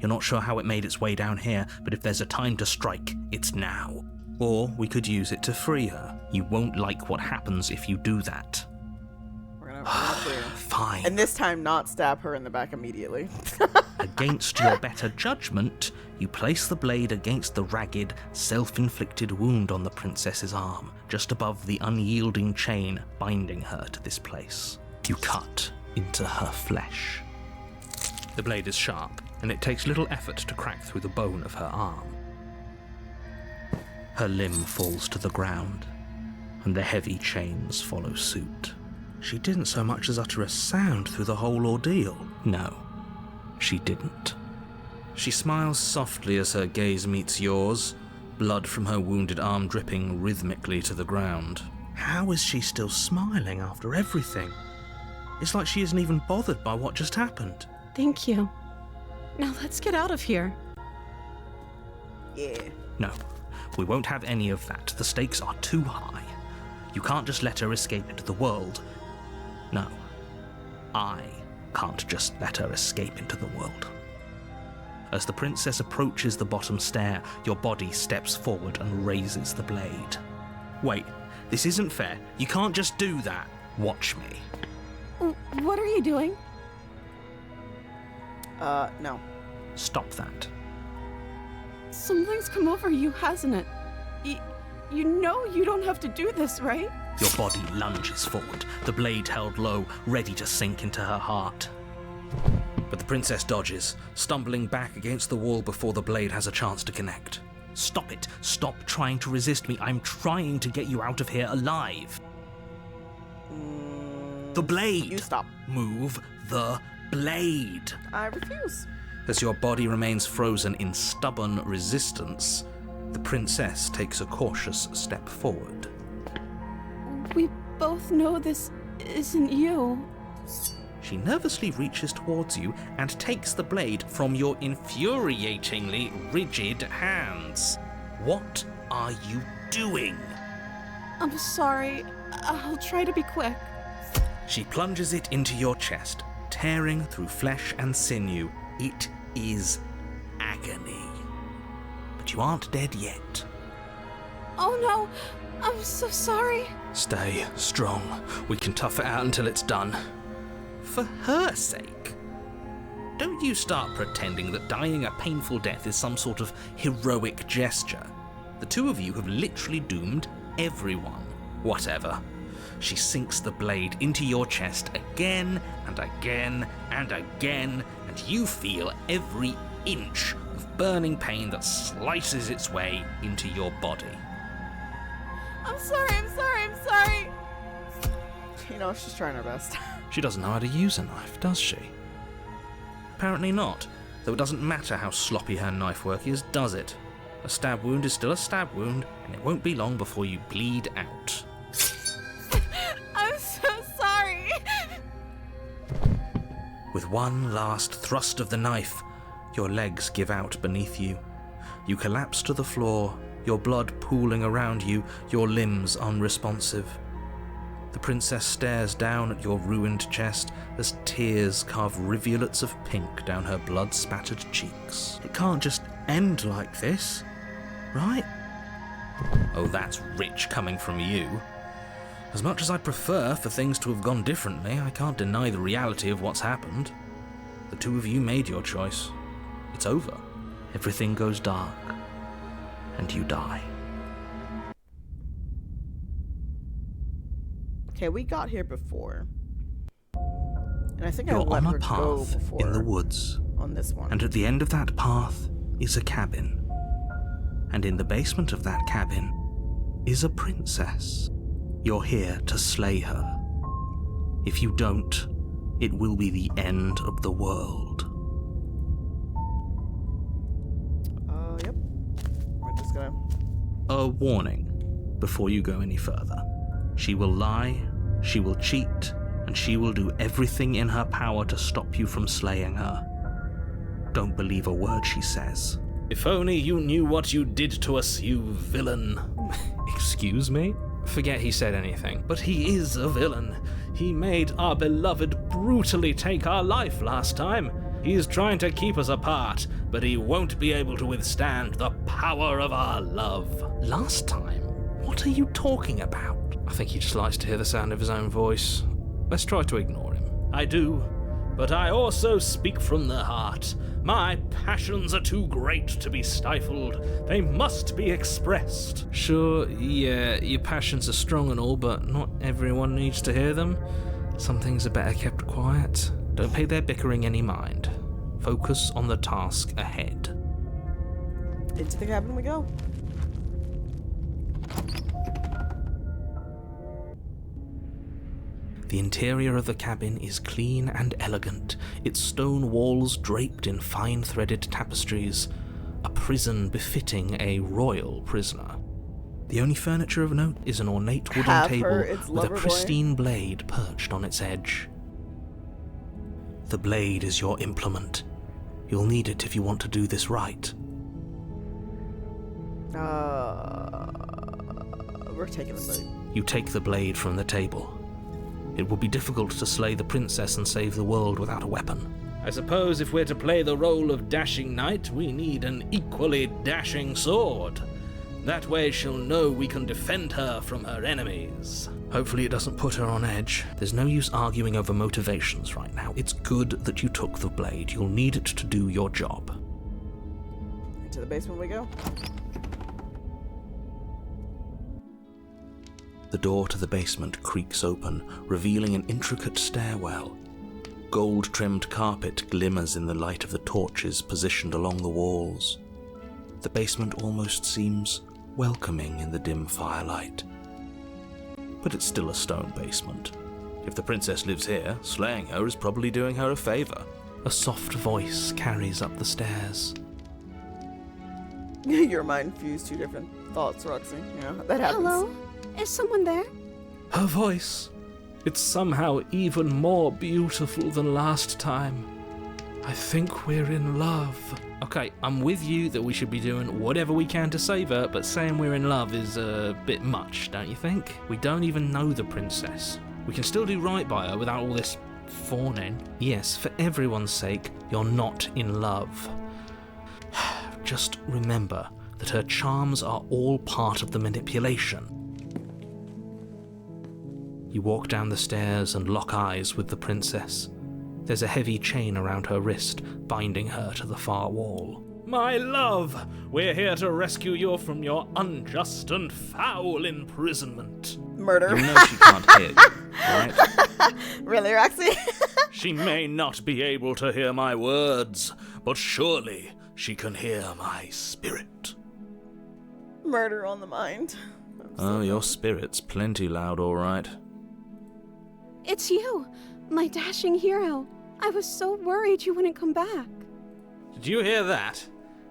You're not sure how it made its way down here, but if there's a time to strike, it's now. Or we could use it to free her. You won't like what happens if you do that. We're gonna free her. Fine. And this time, not stab her in the back immediately. Against your better judgment, you place the blade against the ragged, self-inflicted wound on the princess's arm, just above the unyielding chain binding her to this place. You cut into her flesh. The blade is sharp, and it takes little effort to crack through the bone of her arm. Her limb falls to the ground, and the heavy chains follow suit. She didn't so much as utter a sound through the whole ordeal. No, she didn't. She smiles softly as her gaze meets yours, blood from her wounded arm dripping rhythmically to the ground. How is she still smiling after everything? It's like she isn't even bothered by what just happened. Thank you. Now let's get out of here. Yeah. No, we won't have any of that. The stakes are too high. You can't just let her escape into the world. No, I can't just let her escape into the world. As the princess approaches the bottom stair, your body steps forward and raises the blade. Wait, this isn't fair. You can't just do that. Watch me. What are you doing? No. Stop that. Something's come over you, hasn't it? You know you don't have to do this, right? Your body lunges forward, the blade held low, ready to sink into her heart. But the princess dodges, stumbling back against the wall before the blade has a chance to connect. Stop it. Stop trying to resist me. I'm trying to get you out of here alive. The blade. You stop. Move the blade. I refuse. As your body remains frozen in stubborn resistance, the princess takes a cautious step forward. We both know this isn't you. She nervously reaches towards you and takes the blade from your infuriatingly rigid hands. What are you doing? I'm sorry. I'll try to be quick. She plunges it into your chest, tearing through flesh and sinew. It is agony. But you aren't dead yet. Oh no, I'm so sorry. Stay strong. We can tough it out until it's done. For her sake. Don't you start pretending that dying a painful death is some sort of heroic gesture. The two of you have literally doomed everyone. Whatever. She sinks the blade into your chest again and again and again, and you feel every inch of burning pain that slices its way into your body. I'm sorry. You know, she's trying her best. She doesn't know how to use a knife, does she? Apparently not, though it doesn't matter how sloppy her knife work is, does it? A stab wound is still a stab wound, and it won't be long before you bleed out. I'm so sorry. With one last thrust of the knife, your legs give out beneath you. You collapse to the floor, your blood pooling around you, your limbs unresponsive. The princess stares down at your ruined chest as tears carve rivulets of pink down her blood-spattered cheeks. It can't just end like this, right? Oh, that's rich coming from you. As much as I'd prefer for things to have gone differently, I can't deny the reality of what's happened. The two of you made your choice. It's over. Everything goes dark, and you die. Okay, we got here before. And I think I You're let on her a go path before in the woods, on this one. and at the end of that path is a cabin. And in the basement of that cabin is a princess. You're here to slay her. If you don't, it will be the end of the world. Yep. We're just gonna... A warning before you go any further. She will lie, she will cheat, and she will do everything in her power to stop you from slaying her. Don't believe a word she says. If only you knew what you did to us, you villain. Excuse me? Forget he said anything. But he is a villain. He made our beloved brutally take our life last time. He's trying to keep us apart, but he won't be able to withstand the power of our love. Last time? What are you talking about? I think he just likes to hear the sound of his own voice. Let's try to ignore him. I do, but I also speak from the heart. My passions are too great to be stifled. They must be expressed. Sure, yeah, your passions are strong and all, but not everyone needs to hear them. Some things are better kept quiet. Don't pay their bickering any mind. Focus on the task ahead. Into the cabin we go. The interior of the cabin is clean and elegant, its stone walls draped in fine-threaded tapestries, a prison befitting a royal prisoner. The only furniture of note is an ornate wooden Have table her, it's with a Loverboy. pristine blade perched on its edge. The blade is your implement. You'll need it if you want to do this right. We're taking the blade. You take the blade from the table. It would be difficult to slay the princess and save the world without a weapon. I suppose if we're to play the role of dashing knight, we need an equally dashing sword. That way she'll know we can defend her from her enemies. Hopefully it doesn't put her on edge. There's no use arguing over motivations right now. It's good that you took the blade. You'll need it to do your job. Into the basement we go. The door to the basement creaks open, revealing an intricate stairwell. Gold-trimmed carpet glimmers in the light of the torches positioned along the walls. The basement almost seems welcoming in the dim firelight. But it's still a stone basement. If the princess lives here, slaying her is probably doing her a favor. A soft voice carries up the stairs. Your mind fused two different thoughts, Roxy. Yeah, that happens. Hello? Is someone there? Her voice. It's somehow even more beautiful than last time. I think we're in love. Okay, I'm with you that we should be doing whatever we can to save her, but saying we're in love is a bit much, don't you think? We don't even know the princess. We can still do right by her without all this fawning. Yes, for everyone's sake, you're not in love. Just remember that her charms are all part of the manipulation. You walk down the stairs and lock eyes with the princess. There's a heavy chain around her wrist, binding her to the far wall. My love, we're here to rescue you from your unjust and foul imprisonment. Murder. You know she can't hear you, right? Really, Roxy? She may not be able to hear my words, but surely she can hear my spirit. Murder on the mind. Oh, your spirit's plenty loud, all right. It's you, my dashing hero. I was so worried you wouldn't come back. Did you hear that?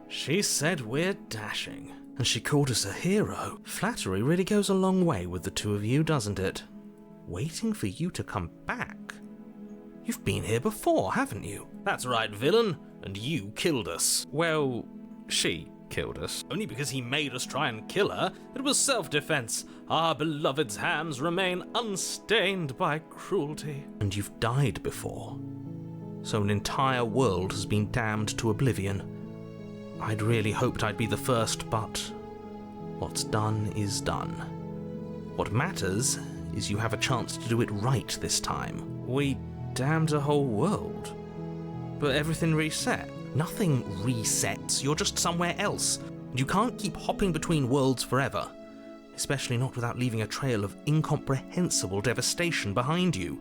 She said we're dashing. And she called us a hero. Flattery really goes a long way with the two of you, doesn't it? Waiting for you to come back. You've been here before, haven't you? That's right, villain. And you killed us. Well, she killed us. Only because he made us try and kill her. It was self-defense. Our beloved's hands remain unstained by cruelty. And you've died before. So an entire world has been damned to oblivion. I'd really hoped I'd be the first, but what's done is done. What matters is you have a chance to do it right this time. We damned a whole world. But everything reset. Nothing resets, you're just somewhere else. You can't keep hopping between worlds forever. Especially not without leaving a trail of incomprehensible devastation behind you.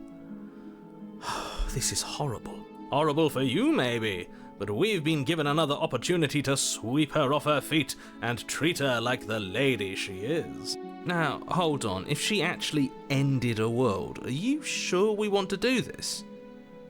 This is horrible. Horrible for you, maybe, but we've been given another opportunity to sweep her off her feet and treat her like the lady she is. Now, hold on, if she actually ended a world, are you sure we want to do this?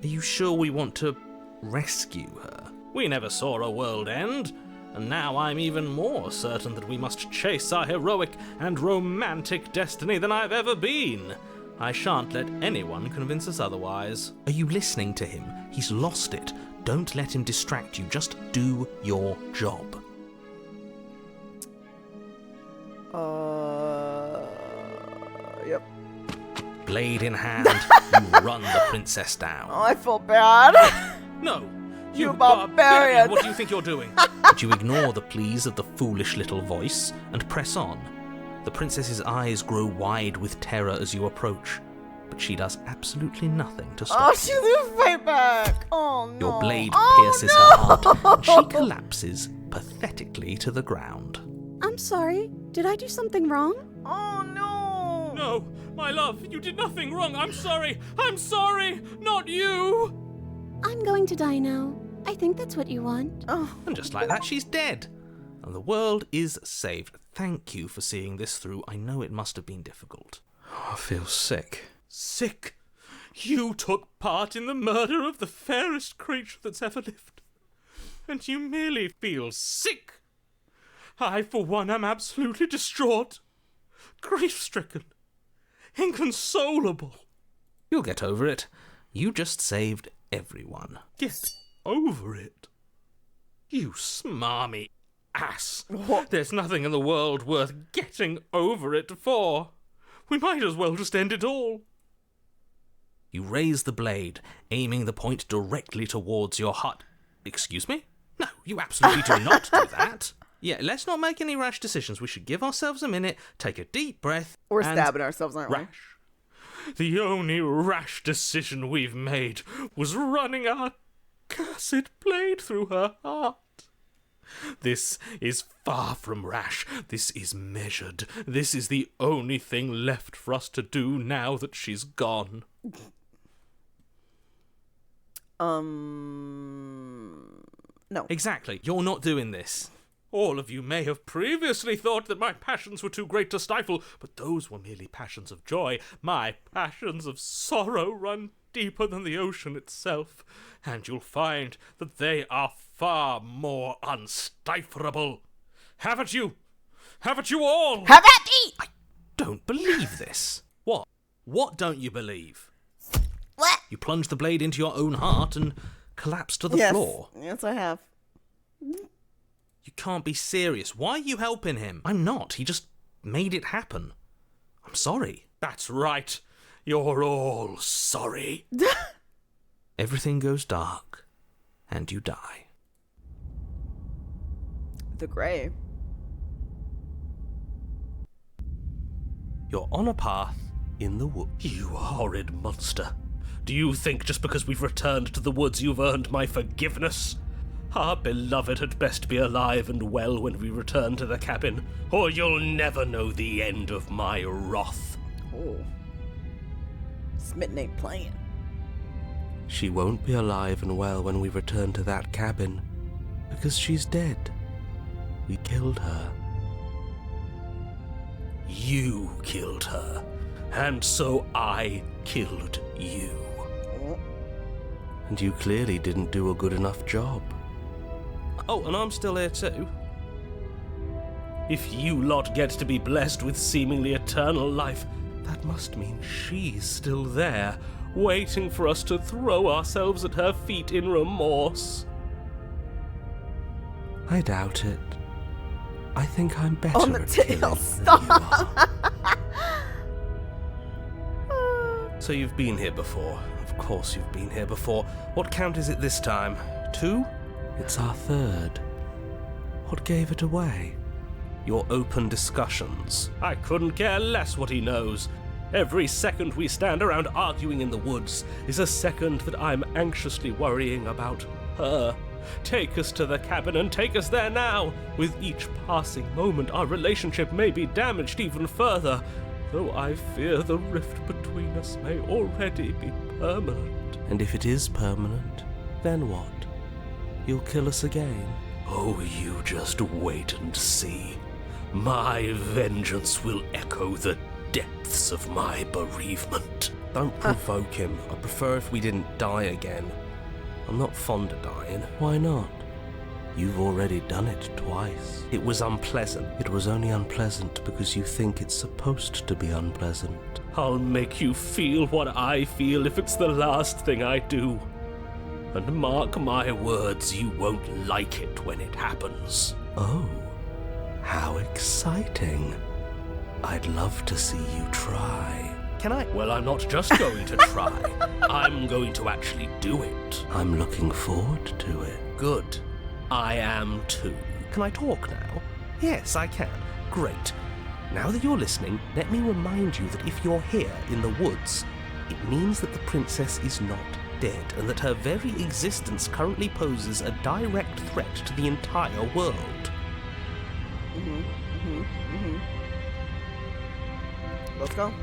Are you sure we want to rescue her? We never saw a world end, and now I'm even more certain that we must chase our heroic and romantic destiny than I've ever been. I shan't let anyone convince us otherwise. Are you listening to him? He's lost it. Don't let him distract you. Just do your job. Yep. Blade in hand, you run the princess down. Oh, I feel bad. No, You barbarian. What do you think you're doing? But you ignore the pleas of the foolish little voice and press on. The princess's eyes grow wide with terror as you approach, but she does absolutely nothing to stop Oh, you. she didn't fight back. Oh, no. Your blade Oh, pierces no. her heart, and she collapses pathetically to the ground. I'm sorry. Did I do something wrong? Oh, no. No, my love, you did nothing wrong. I'm sorry. I'm sorry. Not you. I'm going to die now. I think that's what you want. Oh, And just like that, she's dead. And the world is saved. Thank you for seeing this through. I know it must have been difficult. I feel sick. Sick? You took part in the murder of the fairest creature that's ever lived. And you merely feel sick. I, for one, am absolutely distraught. Grief-stricken. Inconsolable. You'll get over it. You just saved everyone. Get over it. You smarmy ass. What? There's nothing in the world worth getting over it for. We might as well just end it all. You raise the blade, aiming the point directly towards your heart. Excuse me? No, you absolutely do not do that. Yeah, let's not make any rash decisions. We should give ourselves a minute, take a deep breath. We're and stabbing ourselves, aren't we? Rash. The only rash decision we've made was running our cursed blade through her heart. This is far from rash. This is measured. This is the only thing left for us to do now that she's gone. No. Exactly. You're not doing this. All of you may have previously thought that my passions were too great to stifle, but those were merely passions of joy. My passions of sorrow run deeper than the ocean itself, and you'll find that they are far more unstiflable. Have it you! Have it you all! Have at me! Don't believe this. What? What don't you believe? What? You plunge the blade into your own heart and collapse to the floor. Yes, I have. You can't be serious. Why are you helping him? I'm not. He just made it happen. I'm sorry. That's right. You're all sorry. Everything goes dark, and you die. The grave. You're on a path in the woods. You horrid monster. Do you think just because we've returned to the woods you've earned my forgiveness? Our beloved had best be alive and well when we return to the cabin, or you'll never know the end of my wrath. Oh. Smitten ain't playing. She won't be alive and well when we return to that cabin, because she's dead. We killed her. You killed her, and so I killed you. And you clearly didn't do a good enough job. Oh, and I'm still here too. If you lot get to be blessed with seemingly eternal life, that must mean she's still there, waiting for us to throw ourselves at her feet in remorse. I doubt it. I think I'm better On the at tail, killing stop. than you are. So you've been here before. Of course you've been here before. What count is it this time? 2? It's our third. What gave it away? Your open discussions. I couldn't care less what he knows. Every second we stand around arguing in the woods is a second that I'm anxiously worrying about her. Take us to the cabin and take us there now. With each passing moment, our relationship may be damaged even further, though I fear the rift between us may already be permanent. And if it is permanent, then what? You'll kill us again? Oh, you just wait and see. My vengeance will echo the depths of my bereavement. Don't provoke him. I prefer if we didn't die again. I'm not fond of dying. Why not? You've already done it twice. It was unpleasant. It was only unpleasant because you think it's supposed to be unpleasant. I'll make you feel what I feel if it's the last thing I do. And mark my words, you won't like it when it happens. Oh, how exciting. I'd love to see you try. Can I? Well, I'm not just going to try. I'm going to actually do it. I'm looking forward to it. Good. I am too. Can I talk now? Yes, I can. Great. Now that you're listening, let me remind you that if you're here in the woods, it means that the princess is not dead, and that her very existence currently poses a direct threat to the entire world. Let's go.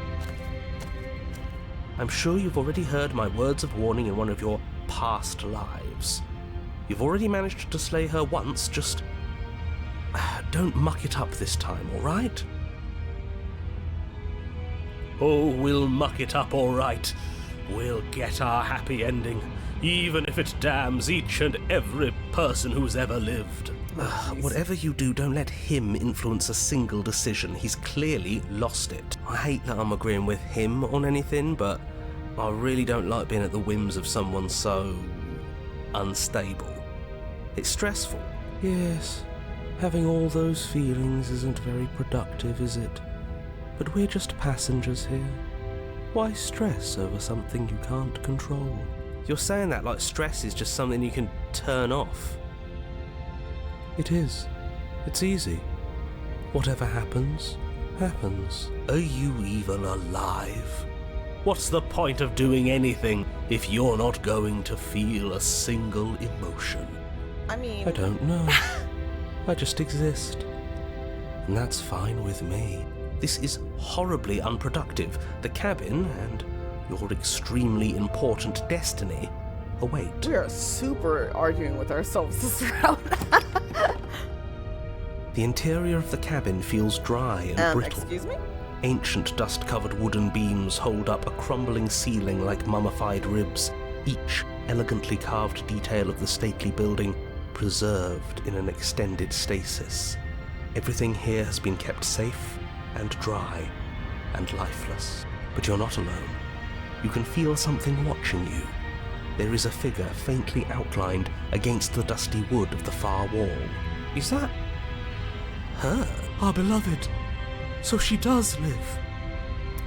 I'm sure you've already heard my words of warning in one of your past lives. You've already managed to slay her once, just don't muck it up this time, alright? Oh, we'll muck it up all right. We'll get our happy ending, even if it damns each and every person who's ever lived. Whatever you do, don't let him influence a single decision. He's clearly lost it. I hate that I'm agreeing with him on anything, but I really don't like being at the whims of someone so unstable. It's stressful. Yes, having all those feelings isn't very productive, is it? But we're just passengers here. Why stress over something you can't control? You're saying that like stress is just something you can turn off. It is. It's easy. Whatever happens, happens. Are you even alive? What's the point of doing anything if you're not going to feel a single emotion? I mean, I don't know. I just exist. And that's fine with me. This is horribly unproductive. The cabin and your extremely important destiny await. we are super arguing with ourselves this round. The interior of the cabin feels dry and brittle. Excuse me? Ancient dust-covered wooden beams hold up a crumbling ceiling like mummified ribs, each elegantly carved detail of the stately building preserved in an extended stasis. Everything here has been kept safe and dry and lifeless. But you're not alone. You can feel something watching you. There is a figure faintly outlined against the dusty wood of the far wall. Is that Her? our beloved? So she does live.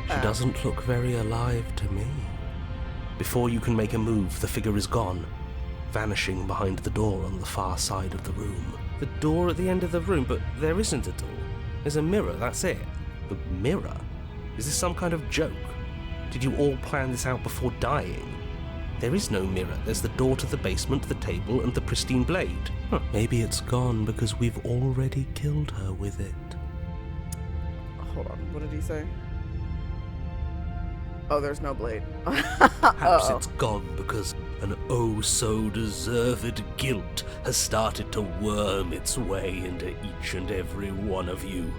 She doesn't look very alive to me. Before you can make a move, the figure is gone, vanishing behind the door on the far side of the room. The door at the end of the room, but there isn't a door. There's a mirror, that's it. The mirror? Is this some kind of joke? Did you all plan this out before dying? There is no mirror. There's the door to the basement, the table, and the pristine blade. Maybe it's gone because we've already killed her with it. Hold on, what did he say? Oh, there's no blade. Perhaps it's gone because an oh-so-deserved guilt has started to worm its way into each and every one of you.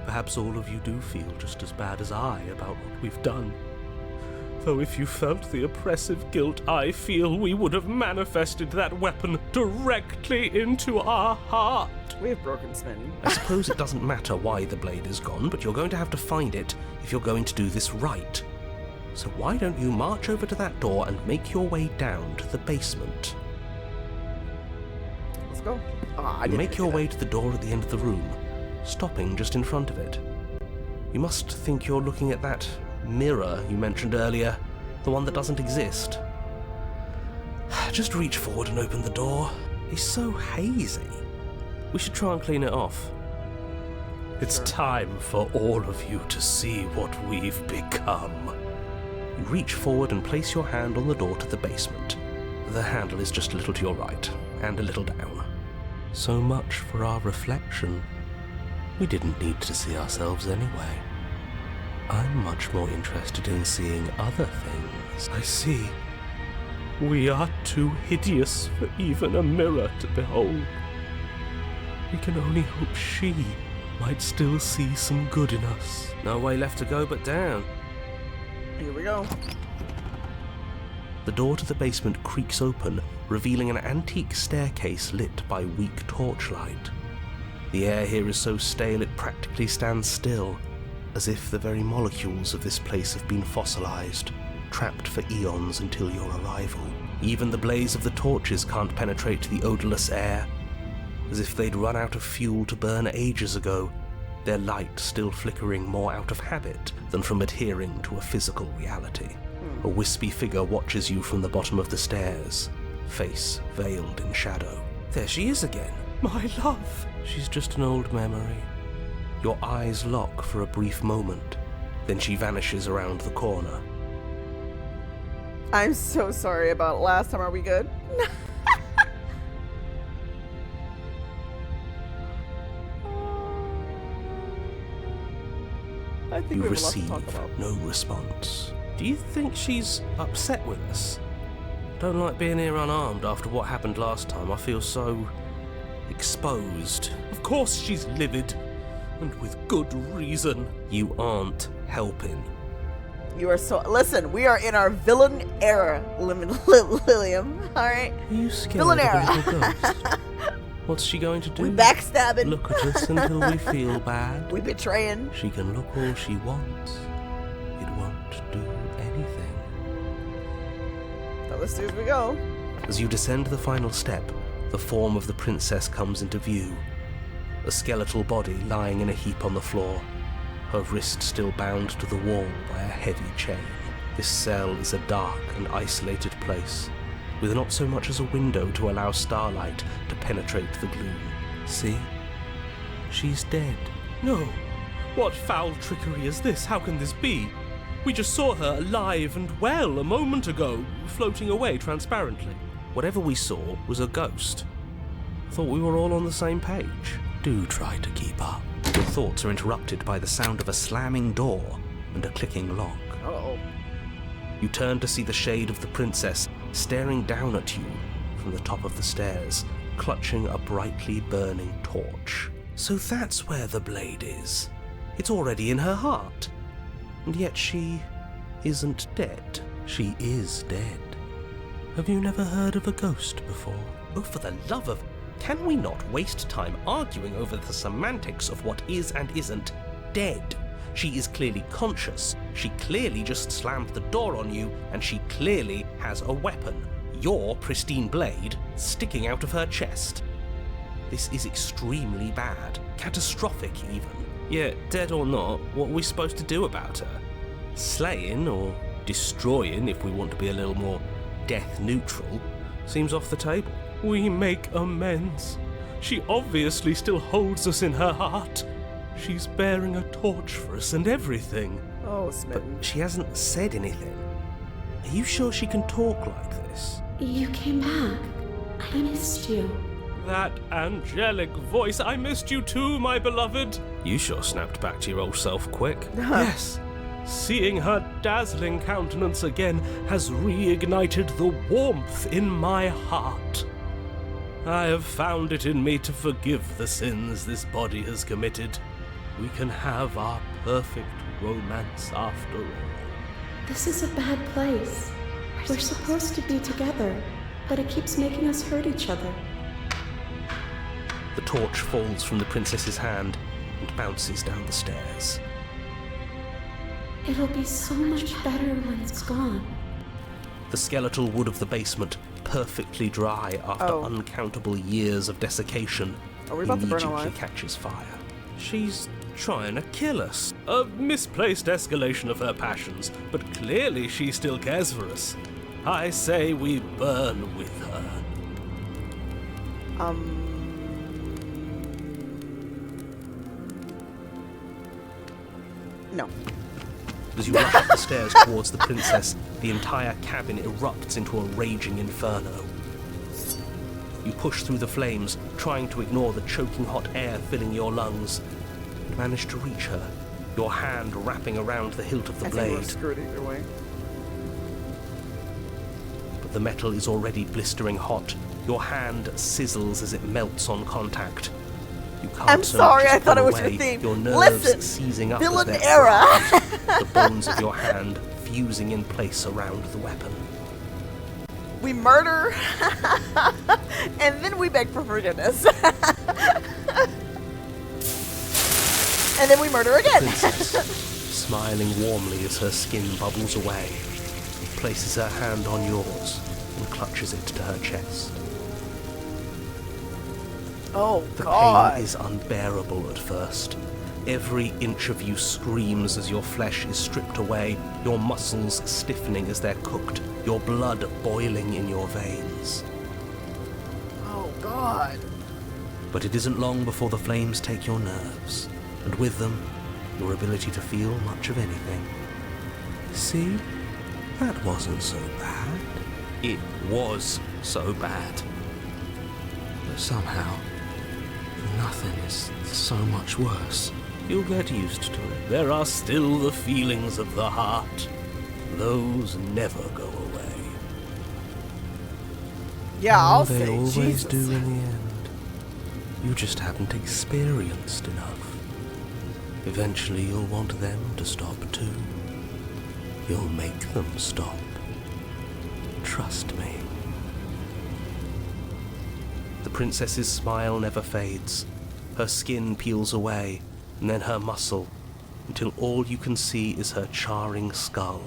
Perhaps all of you do feel just as bad as I about what we've done. Though if you felt the oppressive guilt I feel, we would have manifested that weapon directly into our heart. We have broken Smitty. I suppose it doesn't matter why the blade is gone, but you're going to have to find it if you're going to do this right. So why don't you march over to that door and make your way down to the basement? Let's go. You make your way to the door at the end of the room, stopping just in front of it. You must think you're looking at that mirror you mentioned earlier, the one that doesn't exist. Just reach forward and open the door. It's so hazy. We should try and clean it off. It's time for all of you to see what we've become. You reach forward and place your hand on the door to the basement. The handle is just a little to your right, and a little down. So much for our reflection. We didn't need to see ourselves anyway. I'm much more interested in seeing other things. I see. We are too hideous for even a mirror to behold. We can only hope she might still see some good in us. No way left to go but down. Here we go. The door to the basement creaks open, revealing an antique staircase lit by weak torchlight. The air here is so stale it practically stands still, as if the very molecules of this place have been fossilized, trapped for eons until your arrival. Even the blaze of the torches can't penetrate the odorless air, as if they'd run out of fuel to burn ages ago, their light still flickering more out of habit than from adhering to a physical reality. A wispy figure watches you from the bottom of the stairs, face veiled in shadow. There she is again. My love! She's just an old memory. Your eyes lock for a brief moment, then she vanishes around the corner. I'm so sorry about last time. Are we good? I think You we have a lot to receive talk about. no response. Do you think she's upset with us? Don't like being here unarmed after what happened last time. I feel so exposed. Of course she's livid, and with good reason. You aren't helping. You are so. Listen, we are in our villain era, Lilium. All right. Are you scared Villain of era. a little ghost? What's she going to do? We backstabbing. Look at us until we feel bad. We betraying. She can look all she wants. It won't do anything. So let's see as we go. As you descend the final step, the form of the princess comes into view. A skeletal body lying in a heap on the floor. her wrist still bound to the wall by a heavy chain. This cell is a dark and isolated place, with not so much as a window to allow starlight to penetrate the gloom. See? She's dead. No! What foul trickery is this? How can this be? We just saw her alive and well a moment ago, floating away transparently. Whatever we saw was a ghost. Thought we were all on the same page. Do try to keep up. Your thoughts are interrupted by the sound of a slamming door and a clicking lock. Uh-oh. You turn to see the shade of the princess staring down at you from the top of the stairs, clutching a brightly burning torch. So that's where the blade is. It's already in her heart. And yet she isn't dead. She is dead. Have you never heard of a ghost before? Oh, for the love of... Can we not waste time arguing over the semantics of what is and isn't dead? She is clearly conscious. She clearly just slammed the door on you, and she clearly has a weapon. Your pristine blade sticking out of her chest. This is extremely bad. Catastrophic, even. Yeah, dead or not, what are we supposed to do about her? Slaying, or destroying, if we want to be a little more death neutral, seems off the table. We make amends. She obviously still holds us in her heart. She's bearing a torch for us and everything. Oh, But smitten. she hasn't said anything. Are you sure she can talk like this? You came back. I missed you. That angelic voice, I missed you too, my beloved. You sure snapped back to your old self quick. Yes, seeing her dazzling countenance again has reignited the warmth in my heart. I have found it in me to forgive the sins this body has committed. We can have our perfect romance after all. This is a bad place. We're supposed to be together, but it keeps making us hurt each other. The torch falls from the princess's hand and bounces down the stairs. It'll be so much better when it's gone. The skeletal wood of the basement, perfectly dry after uncountable years of desiccation, Are we about to burn immediately alive? catches fire. She's trying to kill us. A misplaced escalation of her passions, but clearly she still cares for us. I say we burn with her. No. As you rush up the stairs towards the princess, the entire cabin erupts into a raging inferno. You push through the flames, trying to ignore the choking hot air filling your lungs, and manage to reach her, your hand wrapping around the hilt of the I think we're blade. screwed either way. But the metal is already blistering hot. Your hand sizzles as it melts on contact. You can't I'm so sorry, much as I thought pull it was your away, theme. Your nerves Listen, seizing up villain as they're era. the bones of your hand fusing in place around the weapon. We murder, and then we beg for forgiveness. And then we murder again. Princess, smiling warmly as her skin bubbles away, places her hand on yours and clutches it to her chest. Oh, The God. pain is unbearable at first. Every inch of you screams as your flesh is stripped away, your muscles stiffening as they're cooked, your blood boiling in your veins. Oh, God. But it isn't long before the flames take your nerves, and with them, your ability to feel much of anything. See? That wasn't so bad. It was so bad. But somehow, nothing is so much worse. You'll get used to it. There are still the feelings of the heart. Those never go away. Yeah, I'll They say always Jesus. do in the end. You just haven't experienced enough. Eventually you'll want them to stop too. You'll make them stop. Trust me. The princess's smile never fades. Her skin peels away, and then her muscle, until all you can see is her charring skull,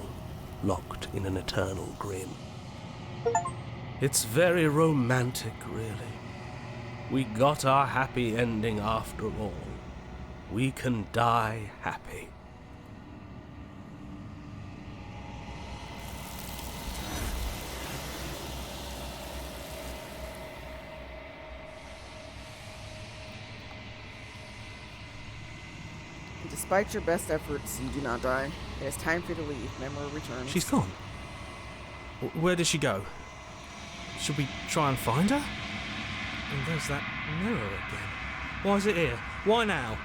locked in an eternal grin. It's very romantic, really. We got our happy ending after all. We can die happy. Despite your best efforts, you do not die. It is time for you to leave. Memory returns. She's gone. Where did she go? Should we try and find her? And there's that mirror again. Why is it here? Why now?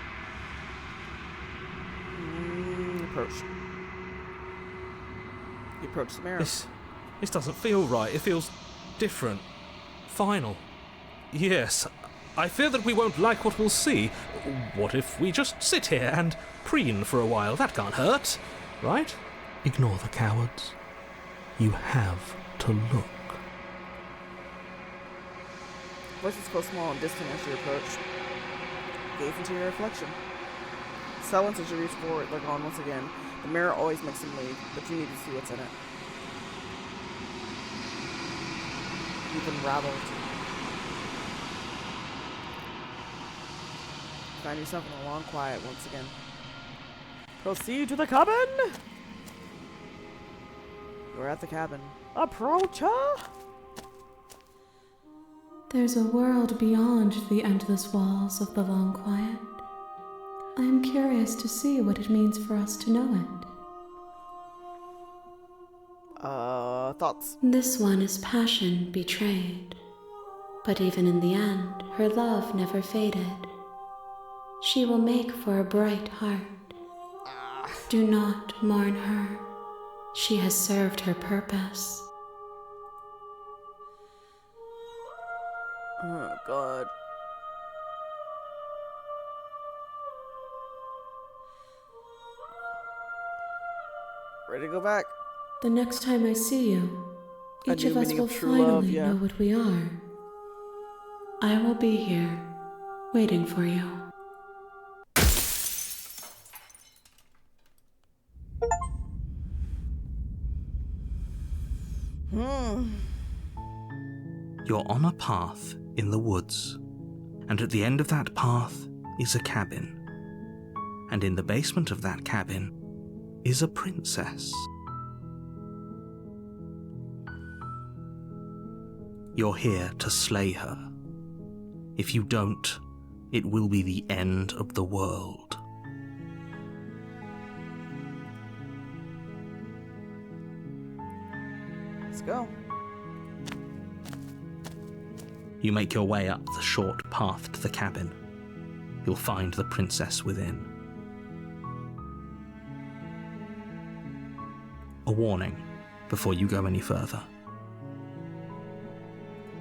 Approach. You approach the mirror. This doesn't feel right. It feels different. Final. Yes, I fear that we won't like what we'll see. What if we just sit here and preen for a while? That can't hurt, right? Ignore the cowards. You have to look. Voices grow small and distant as you approach. Gaze into your reflection. Silence as you reach forward, they're gone once again. The mirror always makes them leave, but you need to see what's in it. You've unraveled. Find yourself in a long quiet once again. Proceed to the cabin! You're at the cabin. Approach her! There's a world beyond the endless walls of the long quiet. I am curious to see what it means for us to know it. Thoughts? This one is passion betrayed. But even in the end, her love never faded. She will make for a bright heart. Do not mourn her. She has served her purpose. Oh, God. Ready to go back? The next time I see you, A each new of us meaning will of true love, finally yeah. know what we are. I will be here, waiting for you. You're on a path in the woods, and at the end of that path is a cabin. And in the basement of that cabin is a princess. You're here to slay her. If you don't, it will be the end of the world. Let's go. You make your way up the short path to the cabin. You'll find the princess within. A warning before you go any further.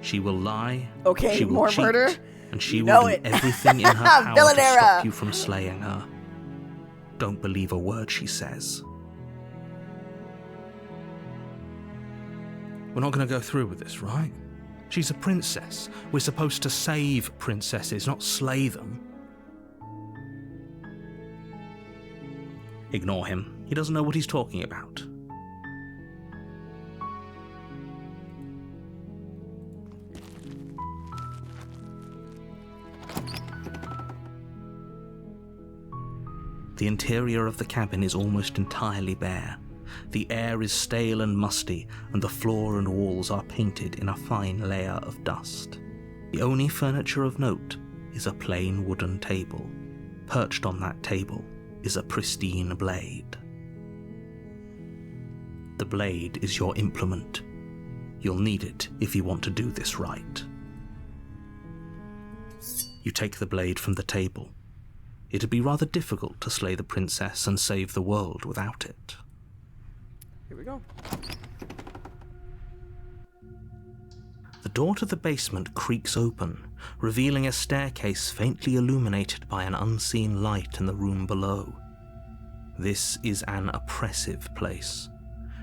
She will lie, Okay, she will more cheat, murder? and she You will know do it. everything in her power to Villanera. stop you from slaying her. Don't believe a word she says. We're not going to go through with this, right? She's a princess. We're supposed to save princesses, not slay them. Ignore him. He doesn't know what he's talking about. The interior of the cabin is almost entirely bare. The air is stale and musty, and the floor and walls are painted in a fine layer of dust. The only furniture of note is a plain wooden table. Perched on that table is a pristine blade. The blade is your implement. You'll need it if you want to do this right. You take the blade from the table. It'd be rather difficult to slay the princess and save the world without it. Here we go. The door to the basement creaks open, revealing a staircase faintly illuminated by an unseen light in the room below. This is an oppressive place.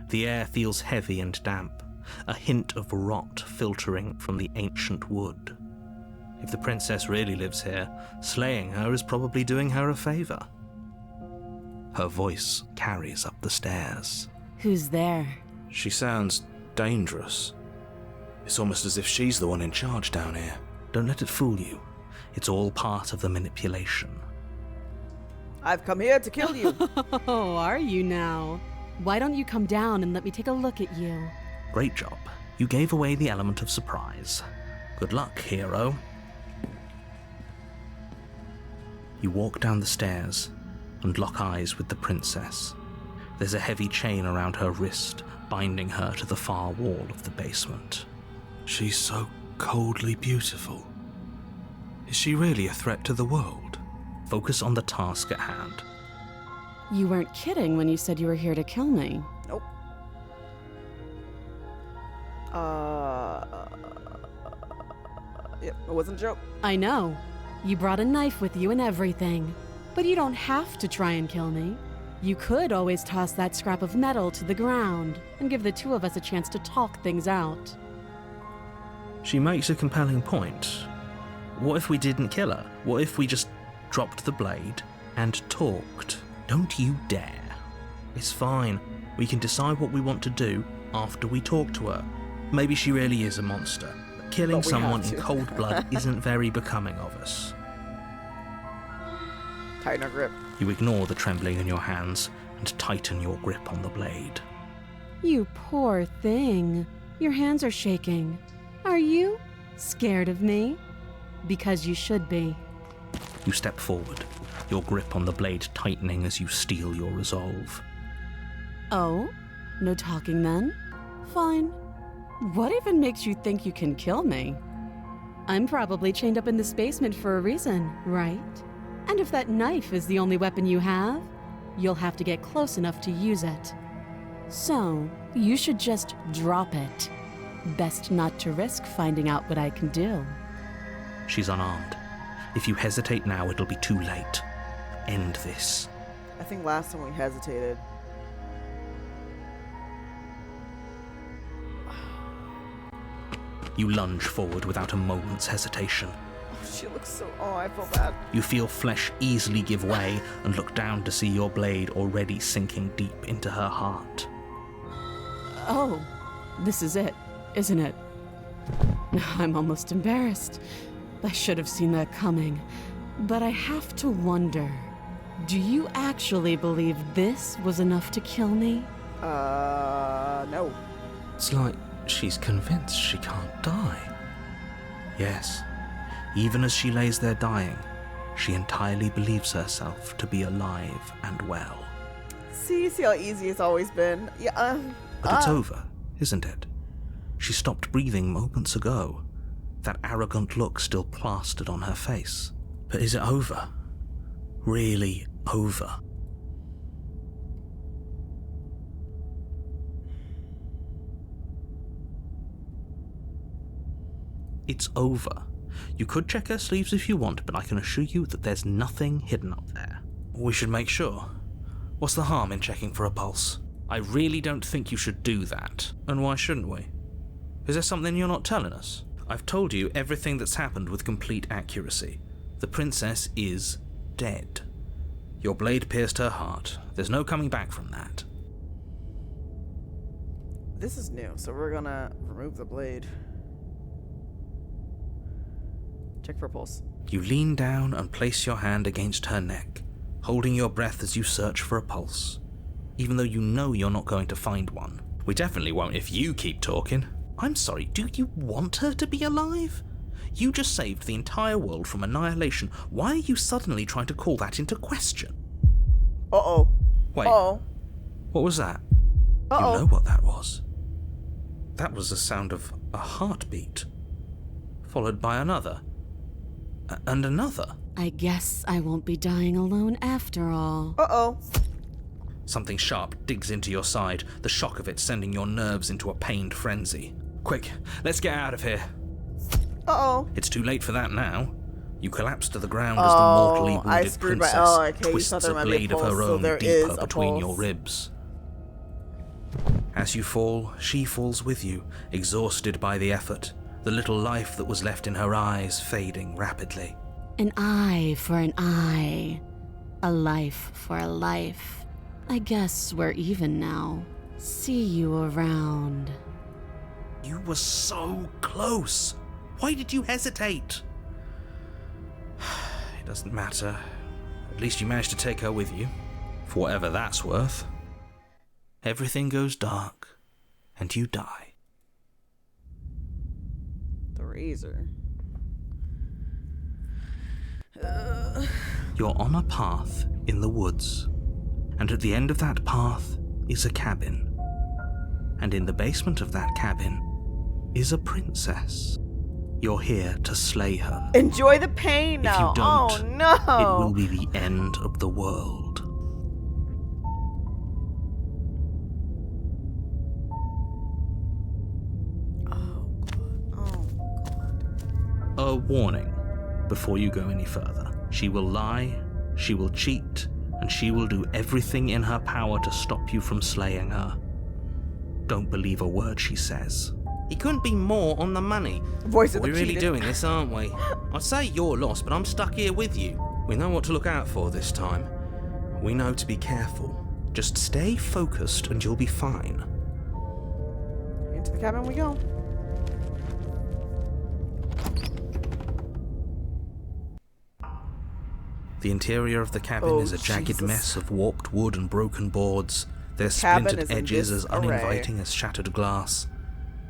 The air feels heavy and damp, a hint of rot filtering from the ancient wood. If the princess really lives here, slaying her is probably doing her a favor. Her voice carries up the stairs. Who's there? She sounds dangerous. It's almost as if she's the one in charge down here. Don't let it fool you. It's all part of the manipulation. I've come here to kill you. Oh, are you now? Why don't you come down and let me take a look at you? Great job. You gave away the element of surprise. Good luck, hero. You walk down the stairs, and lock eyes with the princess. There's a heavy chain around her wrist, binding her to the far wall of the basement. She's so coldly beautiful. Is she really a threat to the world? Focus on the task at hand. You weren't kidding when you said you were here to kill me. Nope. Yep, it wasn't a joke. I know. You brought a knife with you and everything. But you don't have to try and kill me. You could always toss that scrap of metal to the ground and give the two of us a chance to talk things out. She makes a compelling point. What if we didn't kill her? What if we just dropped the blade and talked? Don't you dare. It's fine. We can decide what we want to do after we talk to her. Maybe she really is a monster, but killing someone in cold blood isn't very becoming of us. Tighten our grip. You ignore the trembling in your hands and tighten your grip on the blade. You poor thing. Your hands are shaking. Are you scared of me? Because you should be. You step forward, your grip on the blade tightening as you steel your resolve. Oh? No talking then? Fine. What even makes you think you can kill me? I'm probably chained up in this basement for a reason, right? And if that knife is the only weapon you have, you'll have to get close enough to use it. So, you should just drop it. Best not to risk finding out what I can do. She's unarmed. If you hesitate now, it'll be too late. End this. I think last time we hesitated. You lunge forward without a moment's hesitation. Oh, she looks so... Oh, I feel bad. You feel flesh easily give way and look down to see your blade already sinking deep into her heart. Oh, this is it, isn't it? I'm almost embarrassed. I should have seen that coming. But I have to wonder, do you actually believe this was enough to kill me? No. It's like she's convinced she can't die. Yes, even as she lays there dying, she entirely believes herself to be alive and well. See how easy it's always been. Yeah. But it's over, isn't it? She stopped breathing moments ago, that arrogant look still plastered on her face. But is it over? Really over? It's over. You could check her sleeves if you want, but I can assure you that there's nothing hidden up there. We should make sure. What's the harm in checking for a pulse? I really don't think you should do that. And why shouldn't we? Is there something you're not telling us? I've told you everything that's happened with complete accuracy. The princess is dead. Your blade pierced her heart. There's no coming back from that. This is new, so we're gonna remove the blade. Check for pulse. You lean down and place your hand against her neck, holding your breath as you search for a pulse, even though you know you're not going to find one. We definitely won't if you keep talking. I'm sorry, do you want her to be alive? You just saved the entire world from annihilation. Why are you suddenly trying to call that into question? Uh-oh. Wait, Uh-oh. what was that? Uh-oh. You know what that was. That was the sound of a heartbeat, followed by another, and another. I guess I won't be dying alone after all. Uh-oh. Something sharp digs into your side, the shock of it sending your nerves into a pained frenzy. Quick, let's get out of here. Uh-oh. It's too late for that now. You collapse to the ground as the mortally I wounded screwed my- princess okay, you twists thought there a might be a blade of pulse, her so own there deeper is a between your pulse. ribs. As you fall, she falls with you, exhausted by the effort, the little life that was left in her eyes fading rapidly. An eye for an eye. A life for a life. I guess we're even now. See you around. You were so close. Why did you hesitate? It doesn't matter. At least you managed to take her with you, for whatever that's worth. Everything goes dark, and you die. The razor. You're on a path in the woods, and at the end of that path is a cabin. And in the basement of that cabin is a princess. You're here to slay her. Enjoy the pain now. If you don't, oh no! it will be the end of the world. A warning before you go any further. She will lie, she will cheat, and she will do everything in her power to stop you from slaying her. Don't believe a word she says. He couldn't be more on the money. Voice of the We're really cheated. doing this, aren't we? I'd say you're lost, but I'm stuck here with you. We know what to look out for this time. We know to be careful. Just stay focused and you'll be fine. Into the cabin we go. The interior of the cabin Oh, is a jagged Jesus. mess of warped wood and broken boards, their Cabin splintered is in edges as disarray. uninviting as shattered glass.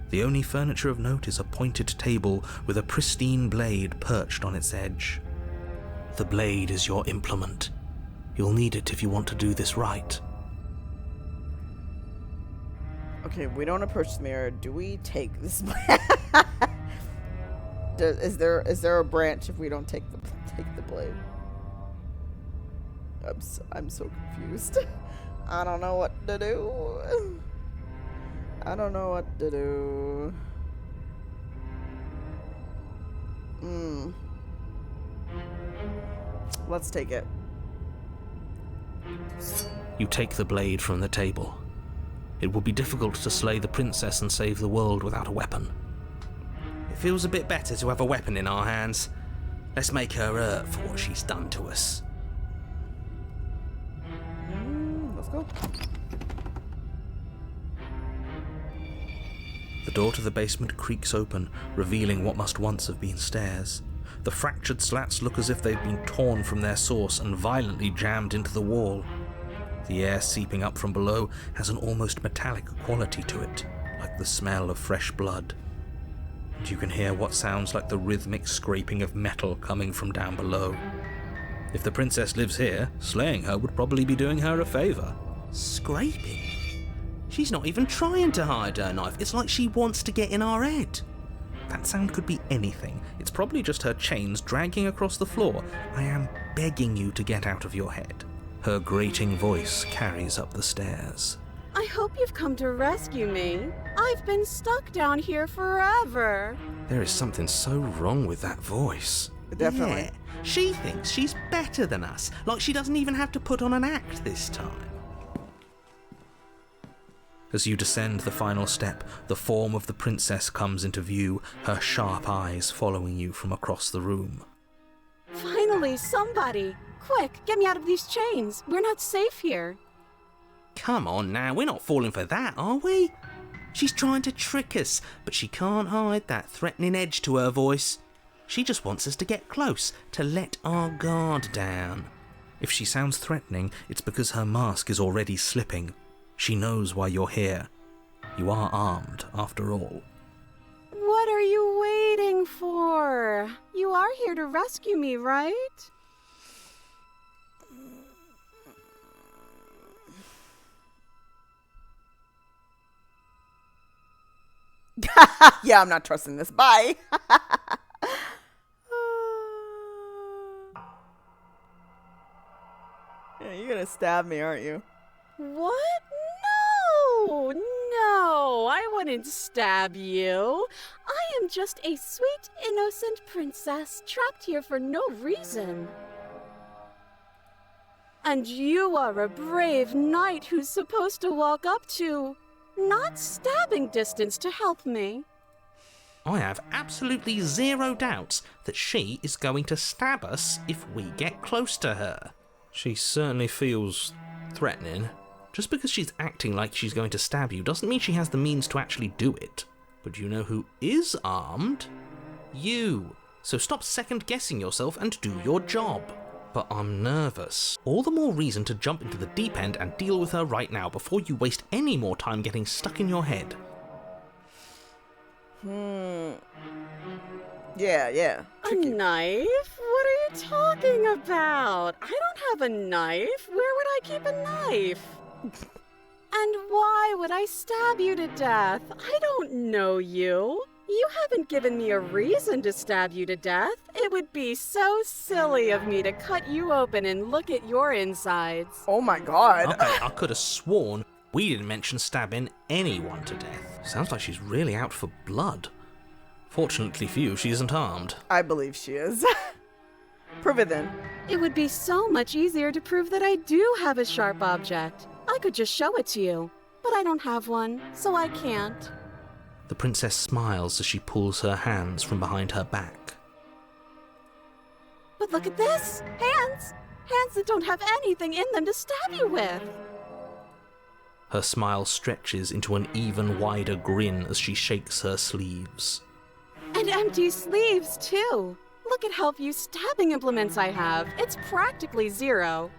The only furniture of note is a pointed table with a pristine blade perched on its edge. The blade is your implement. You'll need it if you want to do this right. Okay, we don't approach the mirror. Do we take this? Is there a branch if we don't take the blade? I'm so confused. I don't know what to do. I don't know what to do. Let's take it. You take the blade from the table. It will be difficult to slay the princess and save the world without a weapon. It feels a bit better to have a weapon in our hands. Let's make her hurt for what she's done to us. Let's go. The door to the basement creaks open, revealing what must once have been stairs. The fractured slats look as if they've been torn from their source and violently jammed into the wall. The air seeping up from below has an almost metallic quality to it, like the smell of fresh blood. And you can hear what sounds like the rhythmic scraping of metal coming from down below. If the princess lives here, slaying her would probably be doing her a favour. Scraping? She's not even trying to hide her knife. It's like she wants to get in our head. That sound could be anything. It's probably just her chains dragging across the floor. I am begging you to get out of your head. Her grating voice carries up the stairs. I hope you've come to rescue me. I've been stuck down here forever. There is something so wrong with that voice. Definitely. Yeah, she thinks she's better than us. Like she doesn't even have to put on an act this time. As you descend the final step, the form of the princess comes into view, her sharp eyes following you from across the room. Finally, somebody. Quick, get me out of these chains. We're not safe here. Come on now, we're not falling for that, are we? She's trying to trick us, but she can't hide that threatening edge to her voice. She just wants us to get close, to let our guard down. If she sounds threatening, it's because her mask is already slipping. She knows why you're here. You are armed, after all. What are you waiting for? You are here to rescue me, right? Yeah, I'm not trusting this. Bye. Yeah, you're gonna stab me, aren't you? What? No, I wouldn't stab you. I am just a sweet, innocent princess trapped here for no reason. And you are a brave knight who's supposed to walk up to, not stabbing distance to help me. I have absolutely zero doubts that she is going to stab us if we get close to her. She certainly feels threatening. Just because she's acting like she's going to stab you doesn't mean she has the means to actually do it. But you know who is armed? You. So stop second-guessing yourself and do your job. But I'm nervous. All the more reason to jump into the deep end and deal with her right now before you waste any more time getting stuck in your head. Yeah. A knife? What are you you talking about? I don't have a knife. Where would I keep a knife? And why would I stab you to death? I don't know you. You haven't given me a reason to stab you to death. It would be so silly of me to cut you open and look at your insides. Oh my god. Okay, I could have sworn we didn't mention stabbing anyone to death. Sounds like she's really out for blood. Fortunately for you, she isn't armed. I believe she is. Prove it then. It would be so much easier to prove that I do have a sharp object. I could just show it to you, but I don't have one, so I can't. The princess smiles as she pulls her hands from behind her back. But look at this! Hands! Hands that don't have anything in them to stab you with! Her smile stretches into an even wider grin as she shakes her sleeves. And empty sleeves, too! Look at how few stabbing implements I have. It's practically zero.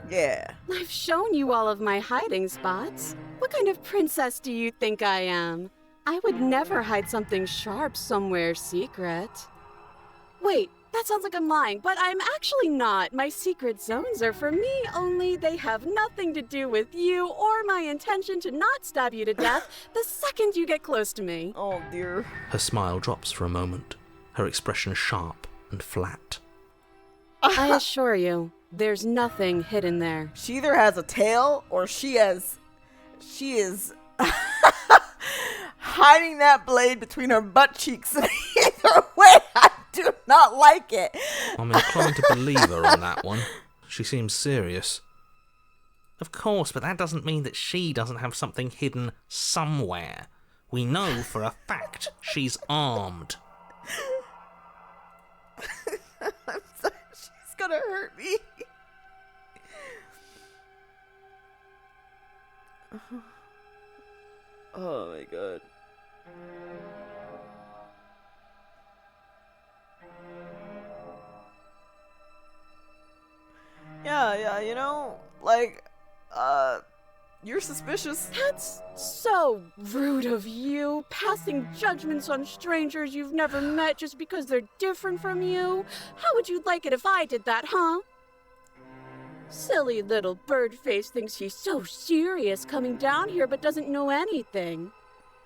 Yeah. I've shown you all of my hiding spots. What kind of princess do you think I am? I would never hide something sharp somewhere secret. Wait, that sounds like I'm lying, but I'm actually not. My secret zones are for me, only they have nothing to do with you or my intention to not stab you to death the second you get close to me. Oh dear. Her smile drops for a moment, her expression sharp and flat. I assure you, there's nothing hidden there. She either has a tail or she is hiding that blade between her butt cheeks. Either way, I do not like it. I'm inclined to believe her on that one. She seems serious. Of course, but that doesn't mean that she doesn't have something hidden somewhere. We know for a fact she's armed. I'm sorry, she's gonna hurt me. Oh my god. Yeah, you know, like, you're suspicious. That's so rude of you, passing judgments on strangers you've never met just because they're different from you. How would you like it if I did that, huh? Silly little bird-face thinks he's so serious coming down here but doesn't know anything.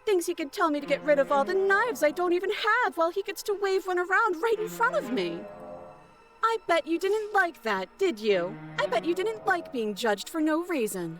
Thinks he can tell me to get rid of all the knives I don't even have while he gets to wave one around right in front of me. I bet you didn't like that, did you? I bet you didn't like being judged for no reason.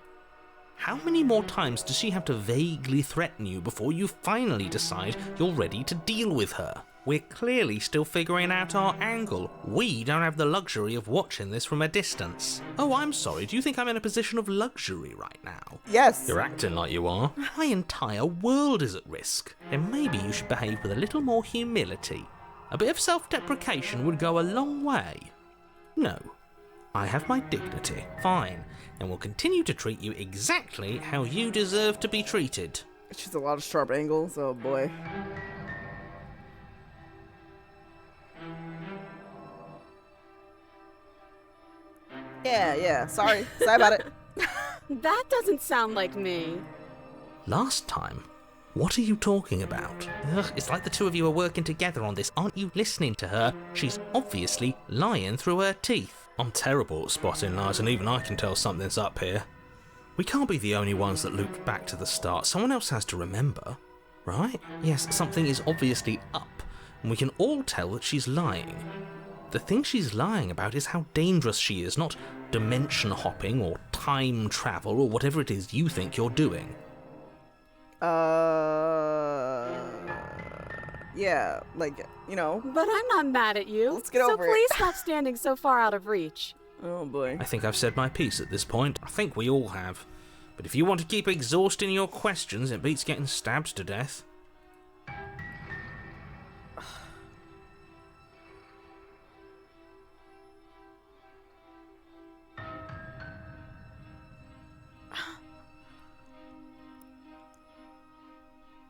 How many more times does she have to vaguely threaten you before you finally decide you're ready to deal with her? We're clearly still figuring out our angle. We don't have the luxury of watching this from a distance. Oh, I'm sorry, do you think I'm in a position of luxury right now? Yes. You're acting like you are. My entire world is at risk. Then maybe you should behave with a little more humility. A bit of self-deprecation would go a long way. No, I have my dignity. Fine. And will continue to treat you exactly how you deserve to be treated. She's a lot of sharp angles, oh boy. Yeah, sorry about it. That doesn't sound like me. Last time? What are you talking about? Ugh, it's like the two of you are working together on this. Aren't you listening to her? She's obviously lying through her teeth. I'm terrible at spotting lies, and even I can tell something's up here. We can't be the only ones that looped back to the start. Someone else has to remember, right? Yes, something is obviously up, and we can all tell that she's lying. The thing she's lying about is how dangerous she is, not dimension hopping or time travel or whatever it is you think you're doing. Yeah, like, you know. But I'm not mad at you. Let's get over it. So please stop standing so far out of reach. Oh boy. I think I've said my piece at this point. I think we all have. But if you want to keep exhausting your questions, it beats getting stabbed to death.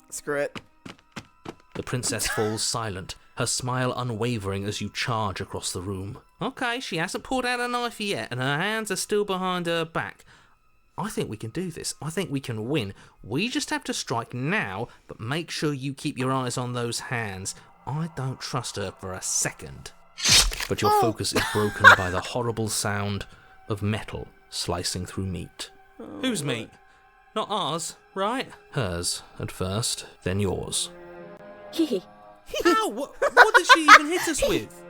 Screw it. The princess falls silent, her smile unwavering as you charge across the room. Okay, she hasn't pulled out a knife yet, and her hands are still behind her back. I think we can do this. I think we can win. We just have to strike now, but make sure you keep your eyes on those hands. I don't trust her for a second. But your focus is broken by the horrible sound of metal slicing through meat. Whose meat? Not ours, right? Hers at first, then yours. Hee. How? What did she even hit us with?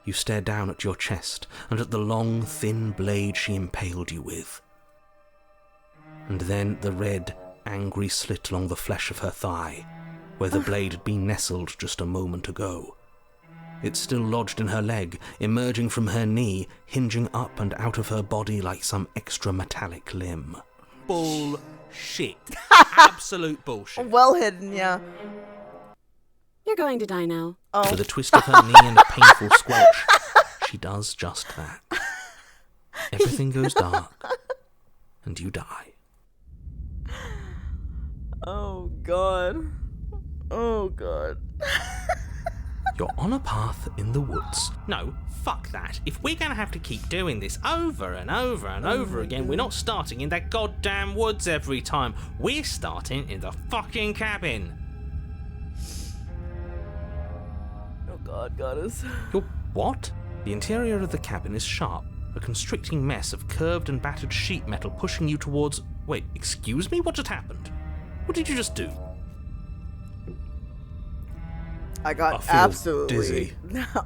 You stare down at your chest and at the long, thin blade she impaled you with. And then the red, angry slit along the flesh of her thigh, where the blade had been nestled just a moment ago. It's still lodged in her leg, emerging from her knee, hinging up and out of her body like some extra metallic limb. Bullshit. Absolute bullshit. Well hidden, yeah. You're going to die now. Oh. With a twist of her knee and a painful squelch, she does just that. Everything goes dark, and you die. Oh, God. Oh, God. You're on a path in the woods. No, fuck that. If we're going to have to keep doing this over and over and over again, we're not starting in that goddamn woods every time. We're starting in the fucking cabin. Oh, God, goddess. You're what? The interior of the cabin is sharp, a constricting mess of curved and battered sheet metal pushing you towards... Wait, excuse me? What just happened? What did you just do? I got I feel absolutely dizzy.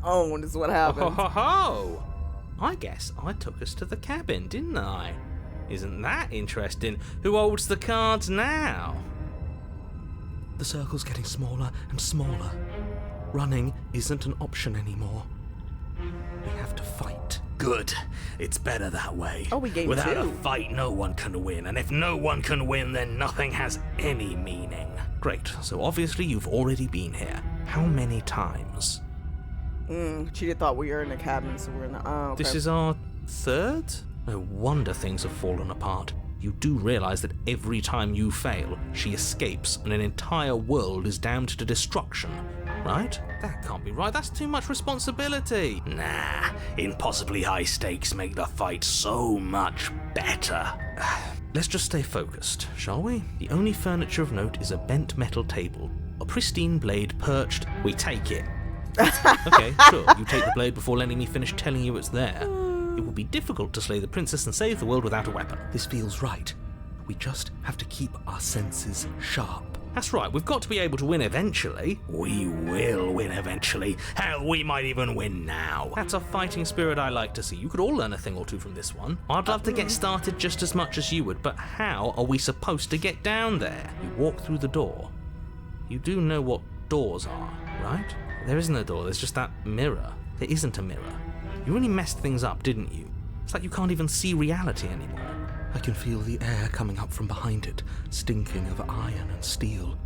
owned is what happened. Oh, I guess I took us to the cabin, didn't I? Isn't that interesting? Who holds the cards now? The circle's getting smaller and smaller. Running isn't an option anymore. We have to fight. Good. It's better that way. Oh, we gained Without 2. a fight, no one can win. And if no one can win, then nothing has any meaning. Great, so obviously you've already been here. How many times? Cheetah thought we were in a cabin, so we're in the... Oh, okay. This is our third? No wonder things have fallen apart. You do realize that every time you fail, she escapes and an entire world is damned to destruction, right? That can't be right. That's too much responsibility. Nah, impossibly high stakes make the fight so much better. Let's just stay focused, shall we? The only furniture of note is a bent metal table, a pristine blade perched. We take it. Okay, sure, you take the blade before letting me finish telling you it's there. It will be difficult to slay the princess and save the world without a weapon. This feels right. We just have to keep our senses sharp. That's right, we've got to be able to win eventually. We will win eventually. Hell, we might even win now. That's a fighting spirit I like to see. You could all learn a thing or two from this one. I'd love to get started just as much as you would, but how are we supposed to get down there? You walk through the door. You do know what doors are, right? There isn't a door, there's just that mirror. There isn't a mirror. You really messed things up, didn't you? It's like you can't even see reality anymore. I can feel the air coming up from behind it, stinking of iron and steel.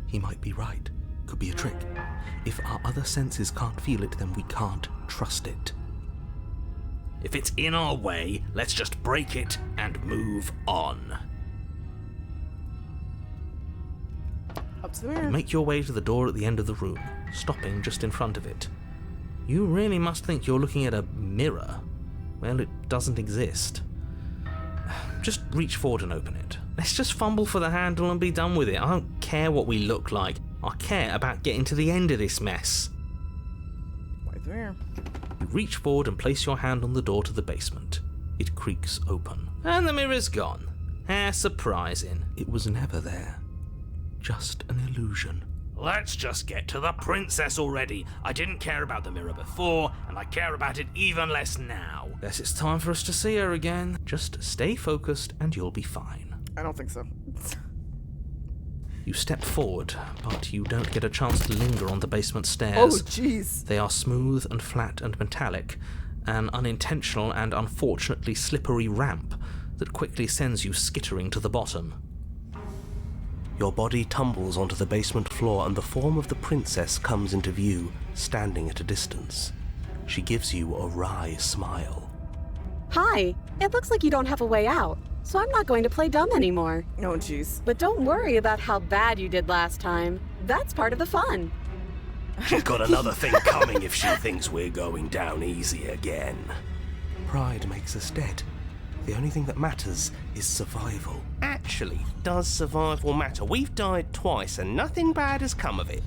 He might be right. Could be a trick. If our other senses can't feel it, then we can't trust it. If it's in our way, let's just break it and move on. Up to the mirror. Make your way to the door at the end of the room, stopping just in front of it. You really must think you're looking at a mirror. Well, it doesn't exist. Just reach forward and open it. Let's just fumble for the handle and be done with it. I don't care what we look like. I care about getting to the end of this mess. Right there. You reach forward and place your hand on the door to the basement. It creaks open. And the mirror's gone. How surprising. It was never there. Just an illusion. Let's just get to the princess already. I didn't care about the mirror before, and I care about it even less now. Guess it's time for us to see her again. Just stay focused and you'll be fine. I don't think so. You step forward, but you don't get a chance to linger on the basement Oh, stairs. jeez. They are smooth and flat and metallic, an unintentional and unfortunately slippery ramp that quickly sends you skittering to the bottom. Your body tumbles onto the basement floor and the form of the princess comes into view, standing at a distance. She gives you a wry smile. Hi, it looks like you don't have a way out, so I'm not going to play dumb anymore. Oh, jeez. But don't worry about how bad you did last time. That's part of the fun. She's got another thing coming if she thinks we're going down easy again. Pride makes us dead. The only thing that matters is survival. Actually, does survival matter? We've died twice and nothing bad has come of it.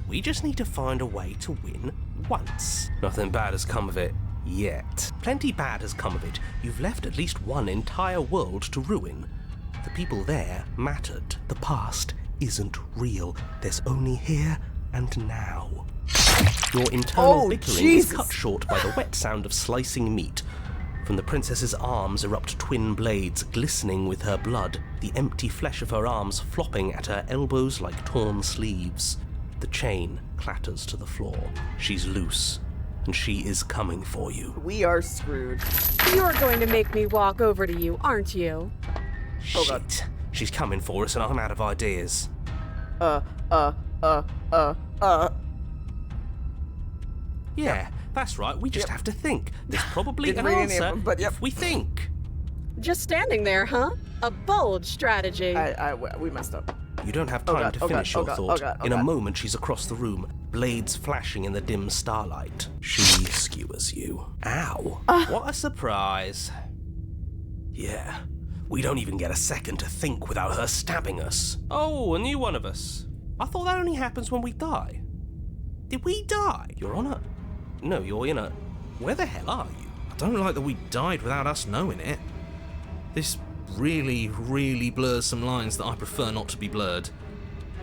We just need to find a way to win once. Nothing bad has come of it yet. Plenty bad has come of it. You've left at least one entire world to ruin. The people there mattered. The past isn't real. There's only here and now. Your internal bickering is cut short by the wet sound of slicing meat. From the princess's arms erupt twin blades glistening with her blood, the empty flesh of her arms flopping at her elbows like torn sleeves. The chain clatters to the floor. She's loose, and she is coming for you. We are screwed. You're going to make me walk over to you, aren't you? Oh, shit. She's coming for us and I'm out of ideas. Yeah, that's right. We just have to think. There's probably an answer if we think. Just standing there, huh? A bold strategy. We messed up. You don't have time to finish your thought. In a moment, she's across the room, blades flashing in the dim starlight. She skewers you. Ow. What a surprise. Yeah, we don't even get a second to think without her stabbing us. Oh, a new one of us. I thought that only happens when we die. Did we die? You're on a... No, you're in a... Where the hell are you? I don't like that we died without us knowing it. This really, really blurs some lines that I prefer not to be blurred.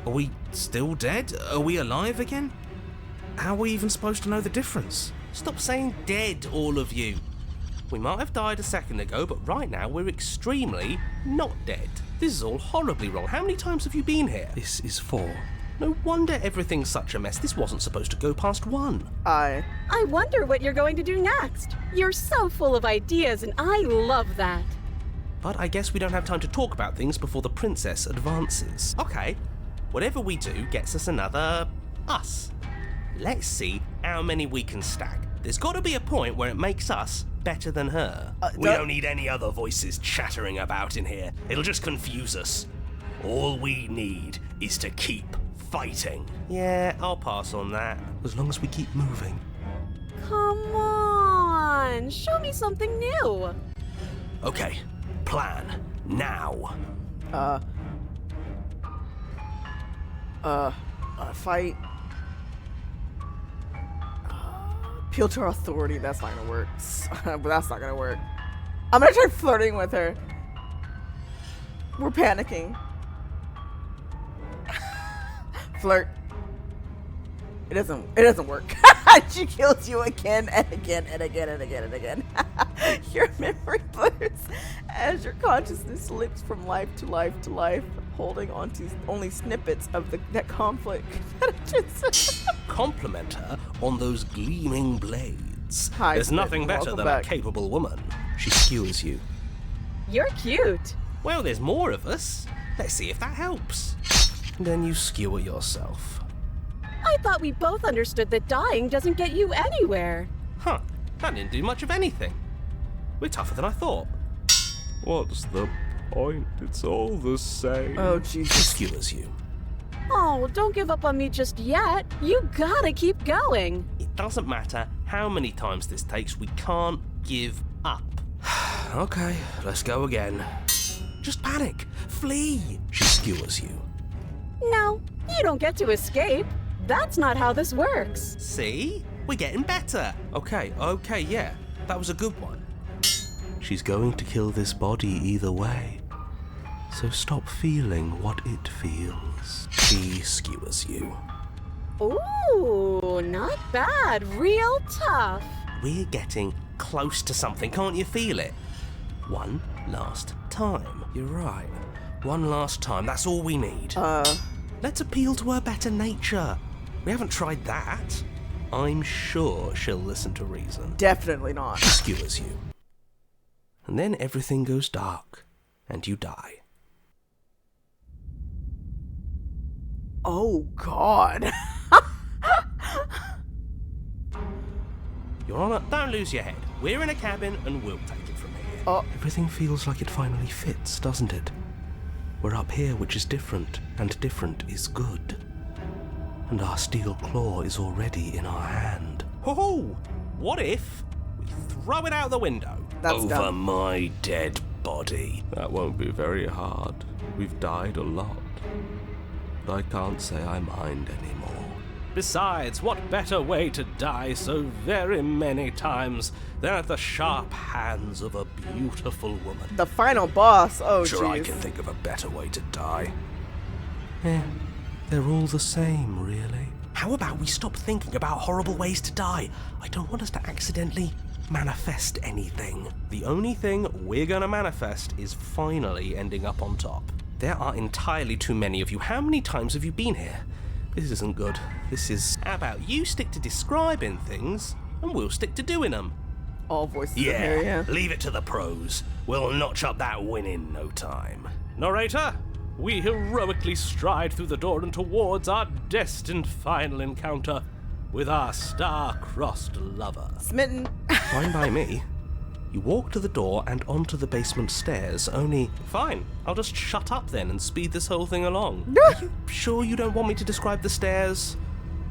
Are we still dead? Are we alive again? How are we even supposed to know the difference? Stop saying dead, all of you. We might have died a second ago, but right now we're extremely not dead. This is all horribly wrong. How many times have you been here? This is 4. No wonder everything's such a mess. This wasn't supposed to go past 1. I wonder what you're going to do next. You're so full of ideas, and I love that. But I guess we don't have time to talk about things before the princess advances. Okay, whatever we do gets us another us. Let's see how many we can stack. There's got to be a point where it makes us better than her. We don't need any other voices chattering about in here. It'll just confuse us. All we need is to keep fighting. Yeah, I'll pass on that. As long as we keep moving. Come on, show me something new. Okay, plan now. Fight. Appeal to our authority. That's not gonna work. But that's not gonna work. I'm gonna try flirting with her. We're panicking. Flirt. It doesn't work. She kills you again and again and again and again and again. Your memory blurs as your consciousness slips from life to life to life, holding on to only snippets of that conflict. Compliment her on those gleaming blades. Hi, There's nothing better welcome than back. a capable woman. She skewers you. You're cute. Well, there's more of us. Let's see if that helps. Then you skewer yourself. I thought we both understood that dying doesn't get you anywhere. Huh, that didn't do much of anything. We're tougher than I thought. What's the point? It's all the same. Oh, She Jesus. skewers you. Oh, don't give up on me just yet. You gotta keep going. It doesn't matter how many times this takes, we can't give up. Okay, let's go again. Just panic. Flee. She skewers you. No, you don't get to escape. That's not how this works. See? We're getting better. Okay, yeah. That was a good one. She's going to kill this body either way. So stop feeling what it feels. She skewers you. Ooh, not bad. Real tough. We're getting close to something, can't you feel it? One last time. You're right. One last time, that's all we need. Let's appeal to her better nature. We haven't tried that. I'm sure she'll listen to reason. Definitely not. She skewers you. And then everything goes dark, and you die. Oh, God. Your Honor, don't lose your head. We're in a cabin, and we'll take it from here. Everything feels like it finally fits, doesn't it? We're up here, which is different, and different is good. And our steel claw is already in our hand. Ho-ho! What if we throw it out the window? over dumb. my dead body. That won't be very hard. We've died a lot. But I can't say I mind anymore. Besides, what better way to die so very many times than at the sharp hands of a beautiful woman? The final boss. Oh, Sure, I jeez. can think of a better way to die. They're all the same, really. How about we stop thinking about horrible ways to die? I don't want us to accidentally manifest anything. The only thing we're gonna manifest is finally ending up on top. There are entirely too many of you. How many times have you been here? This isn't good. This is... How about you stick to describing things, and we'll stick to doing them? All voices in here, yeah. Leave it to the pros. We'll notch up that win in no time. Narrator, we heroically stride through the door and towards our destined final encounter with our star-crossed lover. Smitten. Fine by me. You walk to the door and onto the basement stairs, only... Fine, I'll just shut up then and speed this whole thing along. Are you sure you don't want me to describe the stairs?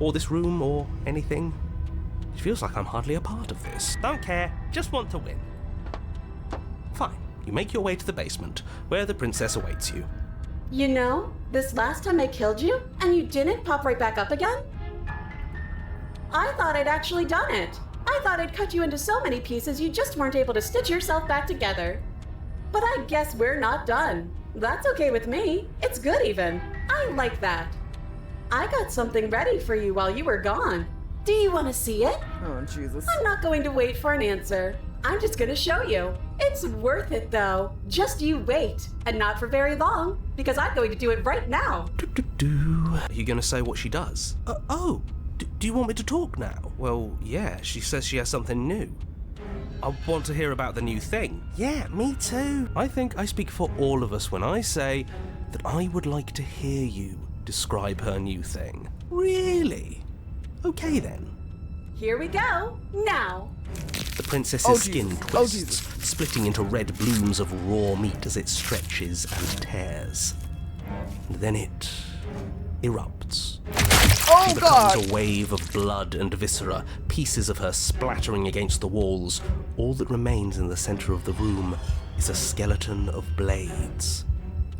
Or this room, or anything? It feels like I'm hardly a part of this. Don't care, just want to win. Fine, you make your way to the basement, where the princess awaits you. You know, this last time I killed you, and you didn't pop right back up again? I thought I'd actually done it. I thought I'd cut you into so many pieces you just weren't able to stitch yourself back together. But I guess we're not done. That's okay with me. It's good even. I like that. I got something ready for you while you were gone. Do you want to see it? Oh, Jesus. I'm not going to wait for an answer. I'm just going to show you. It's worth it though. Just you wait. And not for very long, because I'm going to do it right now. Are you gonna say what she does? Do you want me to talk now? Well, yeah, she says she has something new. I want to hear about the new thing. Yeah, me too. I think I speak for all of us when I say that I would like to hear you describe her new thing. Really? Okay then. Here we go. Now. The princess's Oh, skin Jesus. twists, Oh, Jesus. splitting into red blooms of raw meat as it stretches and tears. And then it erupts. Oh, She becomes God. a wave of blood and viscera, pieces of her splattering against the walls. All that remains in the center of the room is a skeleton of blades.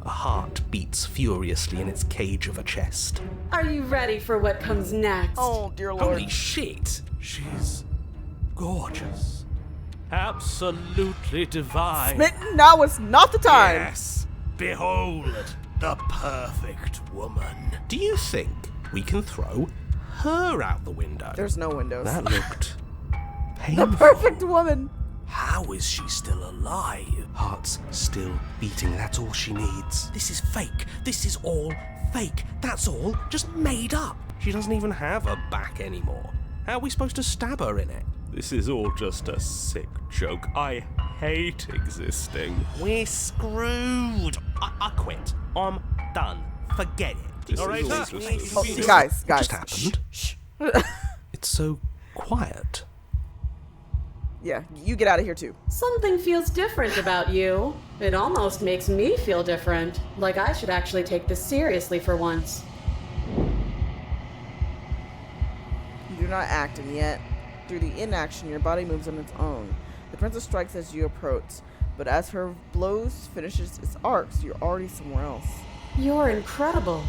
A heart beats furiously in its cage of a chest. Are you ready for what comes next? Oh, dear Lord. Holy shit! She's gorgeous. Absolutely divine. Smitten, now is not the time. Yes. Behold, the perfect woman. Do you think we can throw her out the window? There's no windows. That looked The painful. perfect woman. How is she still alive? Heart's still beating, that's all she needs. This is fake. This is all fake. That's all just made up. She doesn't even have a back anymore. How are we supposed to stab her in it? This is all just a sick joke. I hate existing. We're screwed. I quit. I'm done. Forget it. This All right, is all sir. just Oh, a sick guys. What just happened? Shh. It's so quiet. Yeah, you get out of here too. Something feels different about you. It almost makes me feel different. Like I should actually take this seriously for once. You do not act, and yet, through the inaction, your body moves on its own. The princess strikes as you approach, but as her blows finishes its arcs, you're already somewhere else. You're incredible.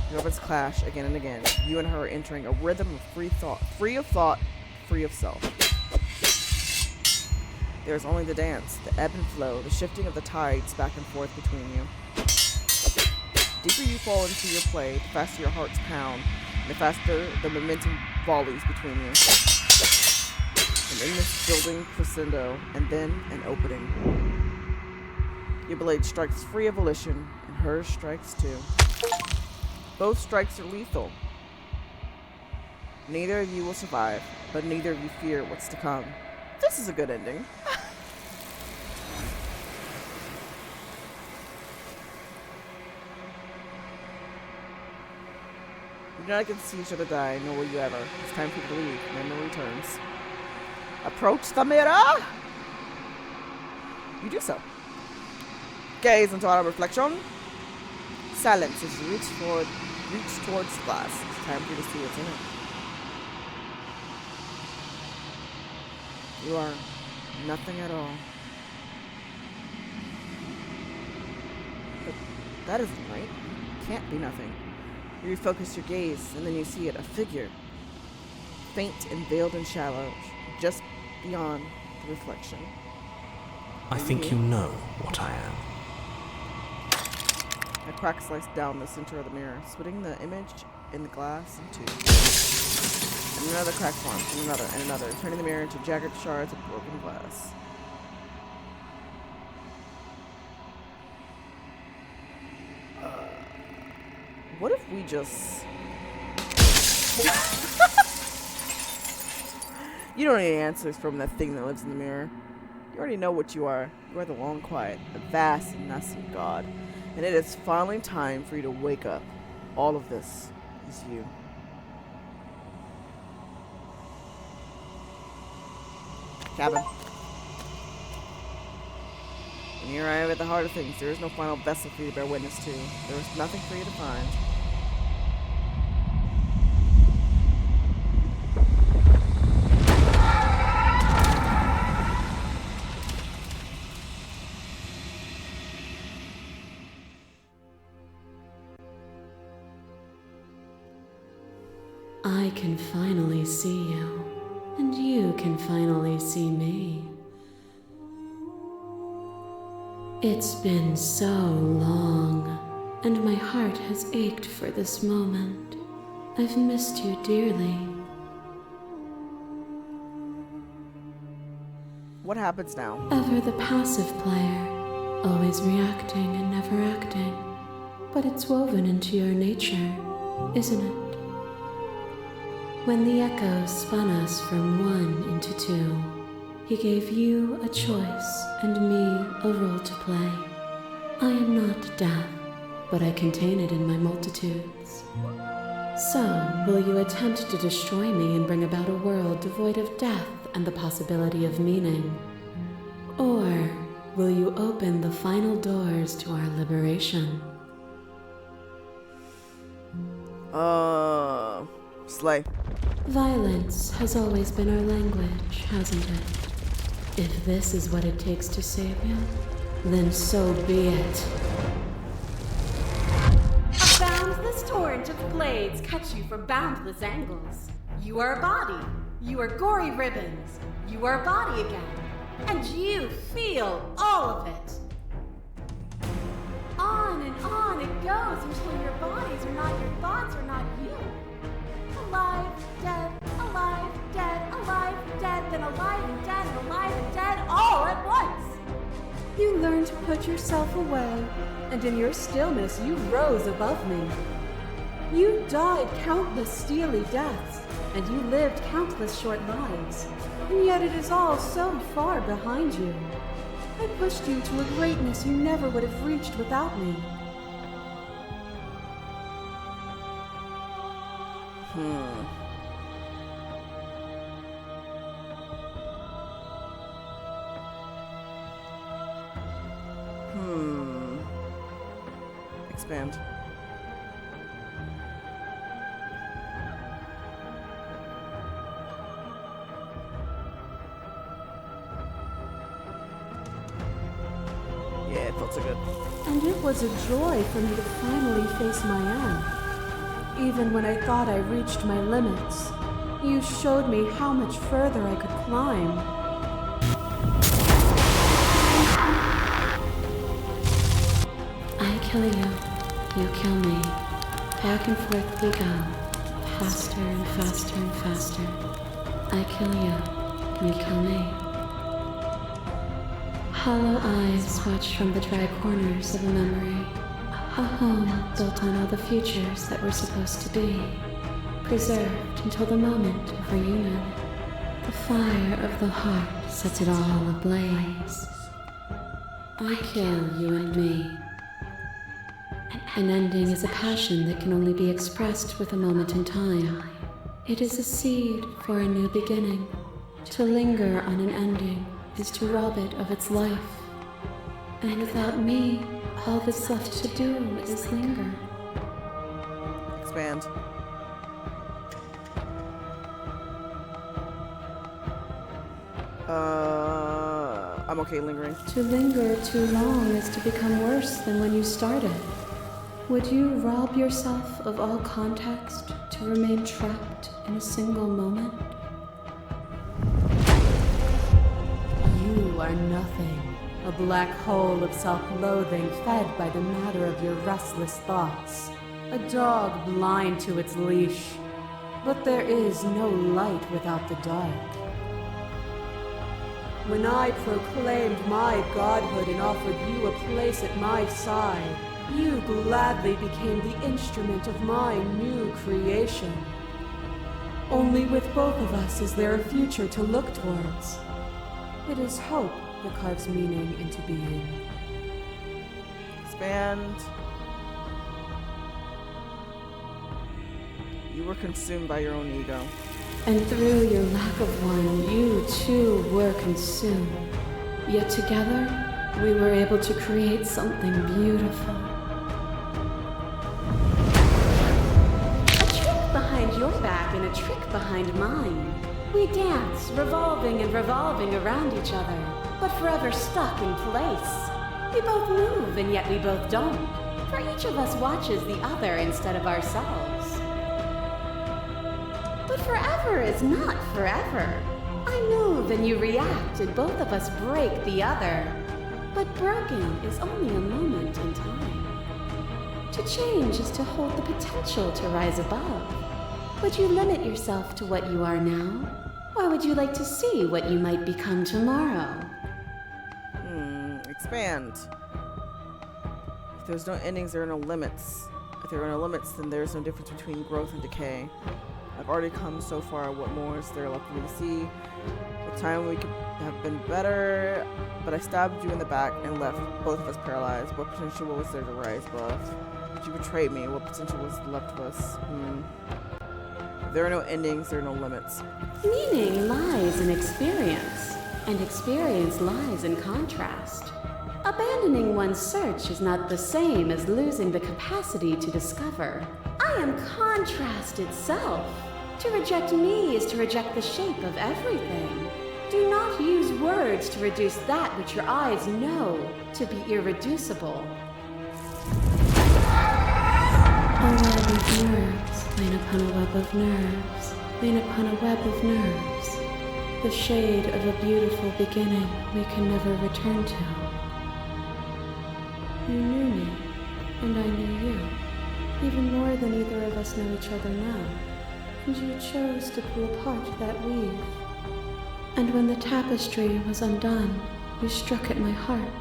Your weapons clash again and again. You and her are entering a rhythm of free thought, free of self. There's only the dance, the ebb and flow, the shifting of the tides back and forth between you. The deeper you fall into your play, the faster your hearts pound, and the faster the momentum volleys between you. An endless building crescendo, and then an opening. Your blade strikes free of volition, and hers strikes too. Both strikes are lethal. Neither of you will survive, but neither of you fear what's to come. This is a good ending. You do not get to see each other die, nor will you ever. It's time for you to leave. Memory returns. Approach the mirror! You do so. Gaze into our reflection. Silence as you reach towards the glass. It's time for you to see what's in it. You are nothing at all. But that isn't right. It can't be nothing. You refocus your gaze, and then you see it, a figure. Faint and veiled in shadow, just beyond the reflection. I think you know what I am. A crack sliced down the center of the mirror, splitting the image in the glass in two. And another crack forms, and another, turning the mirror into jagged shards of broken glass. What if we just... You don't need answers from that thing that lives in the mirror. You already know what you are. You are the long quiet, the vast and massive God. And it is finally time for you to wake up. All of this is you. Cabin. And here I am at the heart of things. There is no final vessel for you to bear witness to. There is nothing for you to find. I can finally see you, and you can finally see me. It's been so long, and my heart has ached for this moment. I've missed you dearly. What happens now? Ever the passive player, always reacting and never acting. But it's woven into your nature, isn't it? When the echo spun us from one into two, he gave you a choice and me a role to play. I am not death, but I contain it in my multitudes. So, will you attempt to destroy me and bring about a world devoid of death and the possibility of meaning? Or will you open the final doors to our liberation? Slay. Violence has always been our language, hasn't it? If this is what it takes to save you, then so be it. A boundless torrent of blades cut you from boundless angles. You are a body. You are gory ribbons. You are a body again. And you feel all of it. On and on it goes until your bodies are not your thoughts, are not you. Alive, dead, alive, dead, alive, dead, then alive and dead, and alive and dead, all at once. You learned to put yourself away, and in your stillness you rose above me. You died countless steely deaths, and you lived countless short lives, and yet it is all so far behind you. I pushed you to a greatness you never would have reached without me. Expand. Yeah, it felt so good. And it was a joy for me to finally face my end. Even when I thought I reached my limits, you showed me how much further I could climb. I kill you, you kill me. Back and forth we go, faster and faster and faster. I kill you, you kill me. Hollow eyes watch from the dry corners of a memory. A home built on all the futures that were supposed to be, preserved until the moment of reunion. The fire of the heart sets it all ablaze. I kill you and me. An ending is a passion that can only be expressed with a moment in time. It is a seed for a new beginning. To linger on an ending is to rob it of its life. And without me, all that's left to do is linger. Expand. I'm okay lingering. To linger too long is to become worse than when you started. Would you rob yourself of all context to remain trapped in a single moment? You are nothing. A black hole of self-loathing fed by the matter of your restless thoughts. A dog blind to its leash. But there is no light without the dark. When I proclaimed my godhood and offered you a place at my side, you gladly became the instrument of my new creation. Only with both of us is there a future to look towards. It is hope that carves meaning into being. Expand. You were consumed by your own ego. And through your lack of one, you too were consumed. Yet together, we were able to create something beautiful. A trick behind your back and a trick behind mine. We dance, revolving and revolving around each other, but forever stuck in place. We both move and yet we both don't, for each of us watches the other instead of ourselves. But forever is not forever. I move and you react and both of us break the other. But broken is only a moment in time. To change is to hold the potential to rise above. Would you limit yourself to what you are now? Or would you like to see what you might become tomorrow? Expand. If there's no endings, there are no limits. If there are no limits, then there's no difference between growth and decay. I've already come so far. What more is there left for me to see? The time we could have been better, but I stabbed you in the back and left both of us paralyzed. What potential was there to rise above? But you betrayed me. What potential was left of us? If there are no endings, there are no limits. Meaning lies in experience, and experience lies in contrast. Abandoning one's search is not the same as losing the capacity to discover. I am contrast itself. To reject me is to reject the shape of everything. Do not use words to reduce that which your eyes know to be irreducible. A web of nerves, lain upon a web of nerves, lain upon a web of nerves. The shade of a beautiful beginning we can never return to. You knew me, and I knew you, even more than either of us know each other now. And you chose to pull apart that weave. And when the tapestry was undone, you struck at my heart.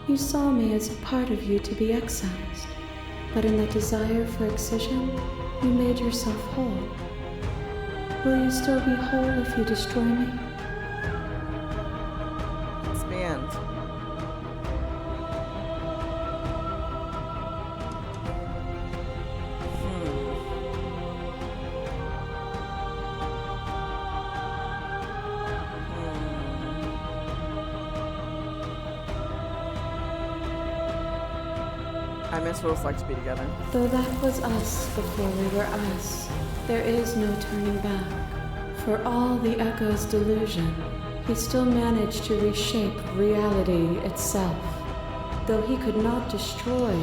You saw me as a part of you to be excised, but in that desire for excision, you made yourself whole. Will you still be whole if you destroy me? Expand. I miss what it's like to be together. Though that was us before we were us, there is no turning back. For all the echo's delusion, he still managed to reshape reality itself, though he could not destroy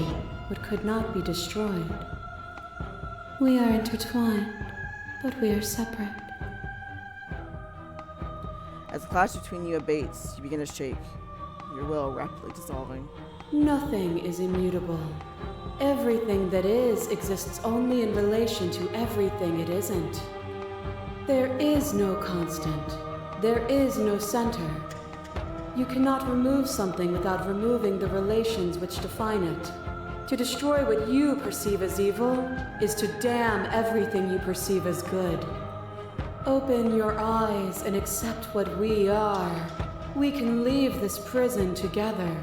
what could not be destroyed. We are intertwined, but we are separate. As the clash between you abates, you begin to shake, your will rapidly dissolving. Nothing is immutable. Everything that is exists only in relation to everything it isn't. There is no constant. There is no center. You cannot remove something without removing the relations which define it. To destroy what you perceive as evil is to damn everything you perceive as good. Open your eyes and accept what we are. We can leave this prison together.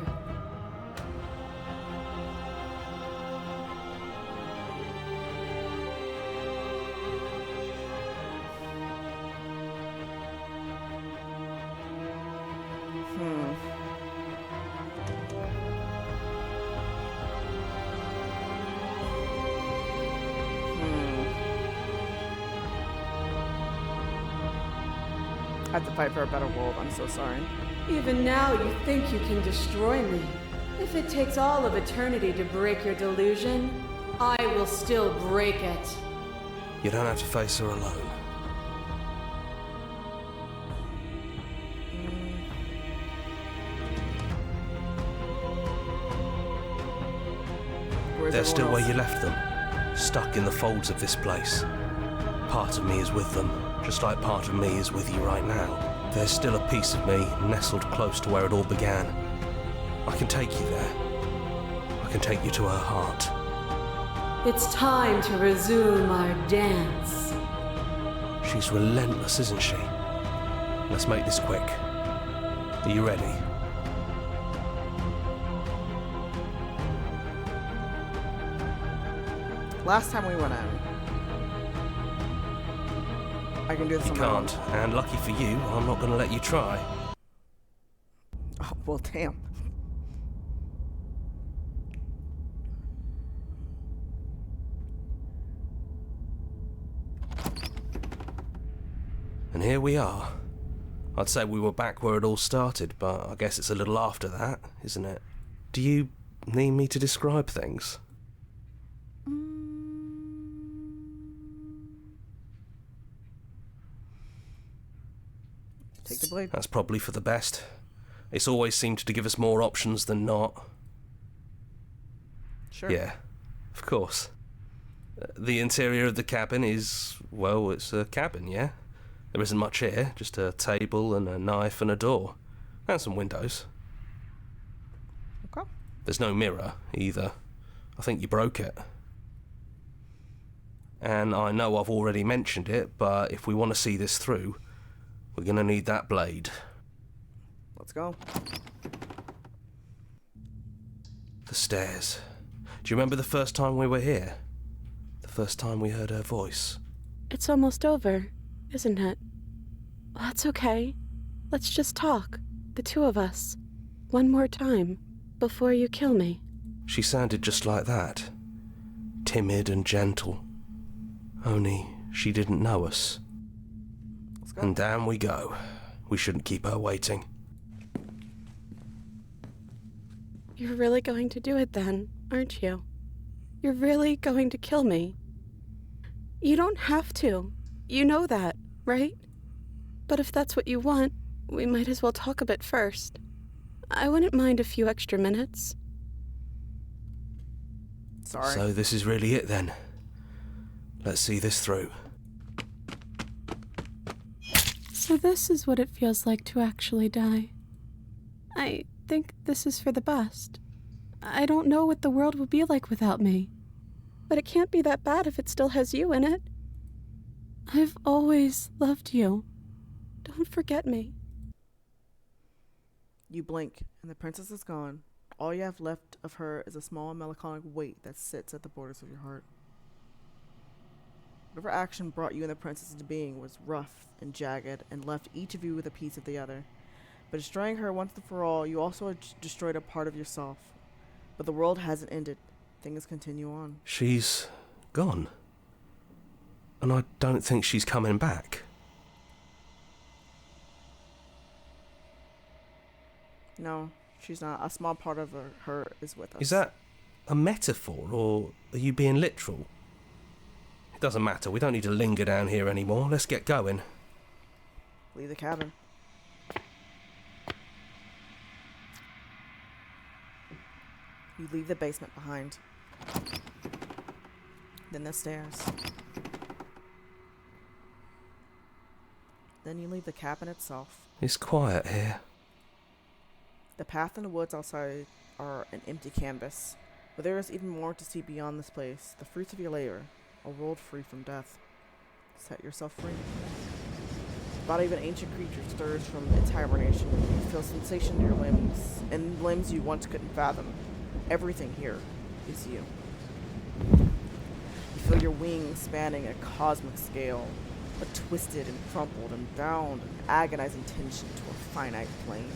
had to fight for a better world. I'm so sorry. Even now, you think you can destroy me. If it takes all of eternity to break your delusion, I will still break it. You don't have to face her alone. Where's They're still everyone where you else? left them, stuck in the folds of this place. Part of me is with them, just like part of me is with you right now. There's still a piece of me nestled close to where it all began. I can take you there. I can take you to her heart. It's time to resume our dance. She's relentless, isn't she? Let's make this quick. Are you ready? Last time we went in. I can do this You on my own. can't, and lucky for you, I'm not going to let you try. Oh, well, damn. And here we are. I'd say we were back where it all started, but I guess it's a little after that, isn't it? Do you need me to describe things? Take the blade. That's probably for the best. It's always seemed to give us more options than not. Sure. Yeah, of course. The interior of the cabin is, well, it's a cabin, yeah? There isn't much here, just a table and a knife and a door. And some windows. Okay. There's no mirror, either. I think you broke it. And I know I've already mentioned it, but if we want to see this through, we're gonna need that blade. Let's go. The stairs. Do you remember the first time we were here? The first time we heard her voice? It's almost over, isn't it? That's okay. Let's just talk, the two of us. One more time, before you kill me. She sounded just like that. Timid and gentle. Only she didn't know us. Let's go. And down we go. We shouldn't keep her waiting. You're really going to do it then, aren't you? You're really going to kill me. You don't have to. You know that, right? But if that's what you want, we might as well talk a bit first. I wouldn't mind a few extra minutes. Sorry. So this is really it then. Let's see this through. So this is what it feels like to actually die. I think this is for the best. I don't know what the world will be like without me. But it can't be that bad if it still has you in it. I've always loved you. Don't forget me. You blink, and the princess is gone. All you have left of her is a small melancholic weight that sits at the borders of your heart. Whatever action brought you and the princess into being was rough and jagged and left each of you with a piece of the other. But destroying her once and for all, you also destroyed a part of yourself. But the world hasn't ended. Things continue on. She's gone. And I don't think she's coming back. No, she's not. A small part of her is with us. Is that a metaphor, or are you being literal? It doesn't matter, we don't need to linger down here anymore. Let's get going. Leave the cabin. You leave the basement behind. Then the stairs. Then you leave the cabin itself. It's quiet here. The path and the woods outside are an empty canvas, but there is even more to see beyond this place. The fruits of your labor, a world free from death. Set yourself free. The body of an ancient creature stirs from its hibernation. You feel sensation in your limbs, and limbs you once couldn't fathom. Everything here is you. You feel your wings spanning a cosmic scale, but twisted and crumpled and bound in agonizing tension to a finite plane.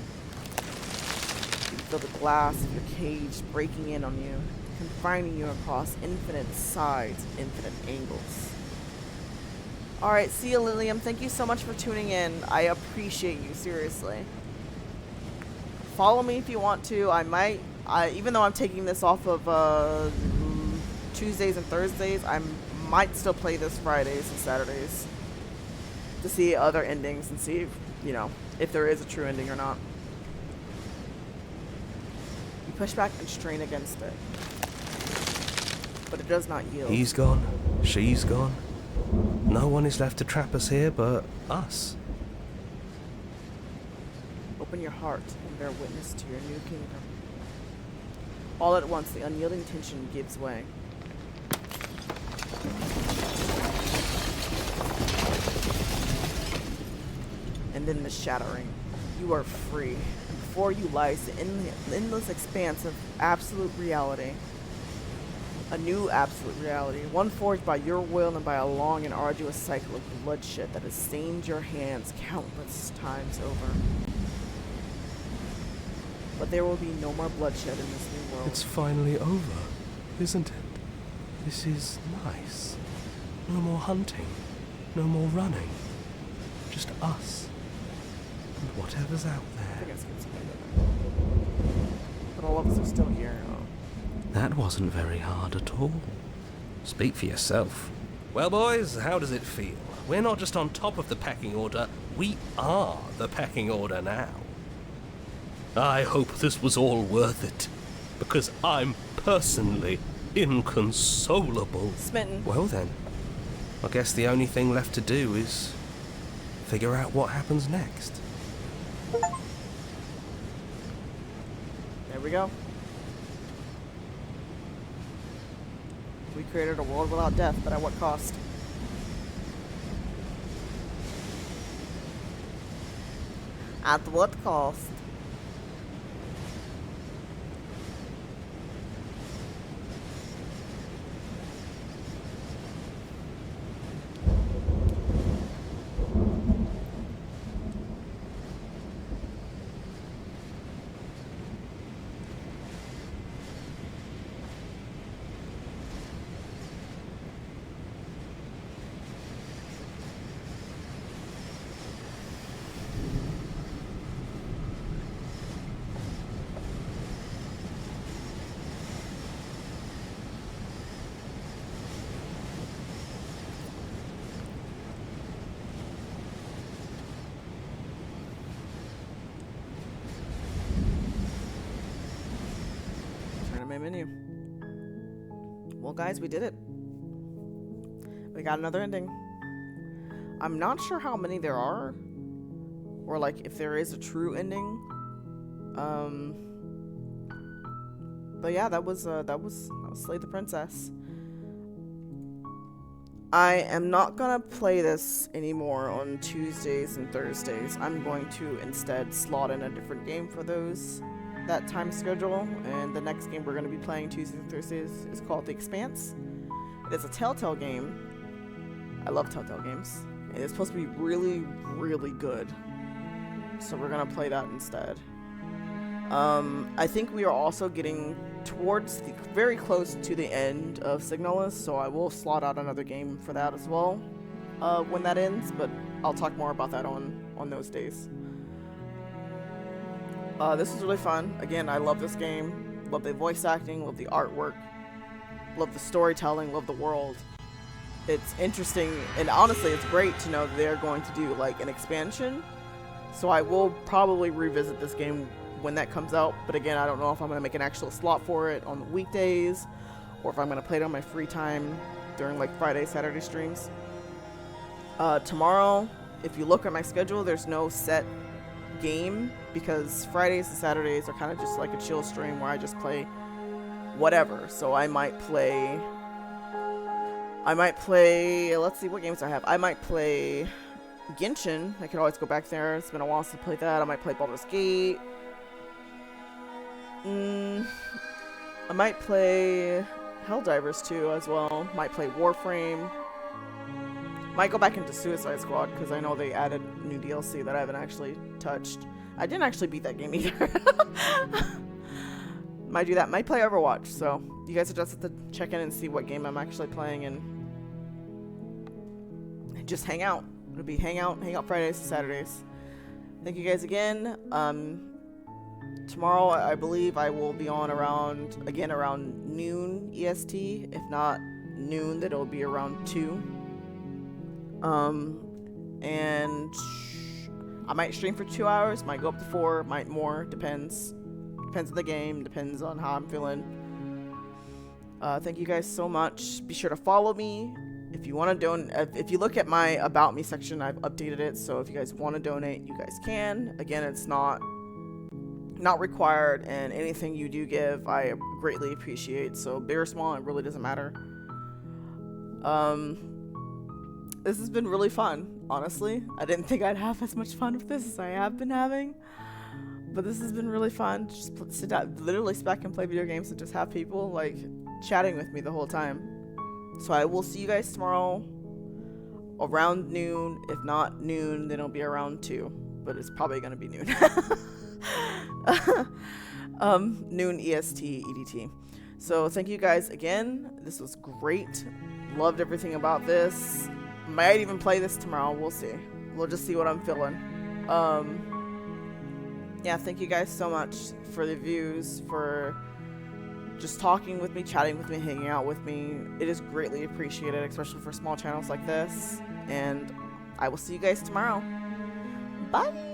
You feel the glass of your cage breaking in on you, confining you across infinite sides, infinite angles. Alright, see you, Lilium. Thank you so much for tuning in. I appreciate you, seriously. Follow me if you want to. I might, even though I'm taking this off of Tuesdays and Thursdays, I might still play this Fridays and Saturdays to see other endings and see if, you know, if there is a true ending or not. You push back and strain against it, but it does not yield. He's gone. She's gone. No one is left to trap us here but us. Open your heart and bear witness to your new kingdom. All at once, the unyielding tension gives way. And then the shattering. You are free. And before you lies the endless expanse of absolute reality. A new absolute reality, one forged by your will and by a long and arduous cycle of bloodshed that has stained your hands countless times over. But there will be no more bloodshed in this new world. It's finally over, isn't it? This is nice. No more hunting. No more running. Just us. And whatever's out I there. think I skipped something there. But all of us are still here. That wasn't very hard at all. Speak for yourself. Well, boys, how does it feel? We're not just on top of the pecking order, we are the pecking order now. I hope this was all worth it, because I'm personally inconsolable. Smitten. Well then, I guess the only thing left to do is figure out what happens next. There we go. We created a world without death, but at what cost? At what cost? My menu. Well, guys, we did it. We got another ending. I'm not sure how many there are, or like if there is a true ending. But yeah, that was Slay the Princess. I am not gonna play this anymore on Tuesdays and Thursdays. I'm going to instead slot in a different game for that time schedule, and the next game we're going to be playing Tuesdays and Thursdays is called The Expanse. It is a Telltale game. I love Telltale games, and it's supposed to be really, really good. So we're going to play that instead. I think we are also getting towards very close to the end of Signalis, so I will slot out another game for that as well when that ends, but I'll talk more about that on those days. This is really fun. Again, I love this game. Love the voice acting, love the artwork, love the storytelling, love the world. It's interesting, and honestly, it's great to know that they're going to do like an expansion. So I will probably revisit this game when that comes out. But again, I don't know if I'm going to make an actual slot for it on the weekdays, or if I'm going to play it on my free time during like Friday, Saturday streams. Tomorrow, if you look at my schedule, there's no set game, because Fridays and Saturdays are kind of just like a chill stream where I just play whatever. So I might play, let's see what games I have. I might play Genshin. I could always go back there. It's been a while since I played that. I might play Baldur's Gate. I might play Helldivers 2 as well. Might play Warframe. Might go back into Suicide Squad, because I know they added new DLC that I haven't actually touched. I didn't actually beat that game either. Might do that. Might play Overwatch. So you guys just have to check in and see what game I'm actually playing and just hang out. It'll be hang out Fridays and Saturdays. Thank you guys again. Tomorrow, I believe I will be on around noon EST. If not noon, then it'll be around 2. And I might stream for 2 hours, might go up to 4, might more, depends on the game, depends on how I'm feeling. Thank you guys so much. Be sure to follow me. If you want to donate, if you look at my About Me section, I've updated it, so if you guys want to donate, you guys can. Again, it's not required, and anything you do give, I greatly appreciate. So big or small, it really doesn't matter. This has been really fun, honestly. I didn't think I'd have as much fun with this as I have been having, but this has been really fun. Just sit down, literally sit back and play video games and just have people like chatting with me the whole time. So I will see you guys tomorrow around noon. If not noon, then it'll be around 2, but it's probably gonna be noon. Noon EST EDT. So thank you guys again. This was great. Loved everything about this. Might even play this tomorrow. We'll see. We'll just see what I'm feeling. Yeah, thank you guys so much for the views, for just talking with me, chatting with me, hanging out with me. It is greatly appreciated, especially for small channels like this. And I will see you guys tomorrow. Bye.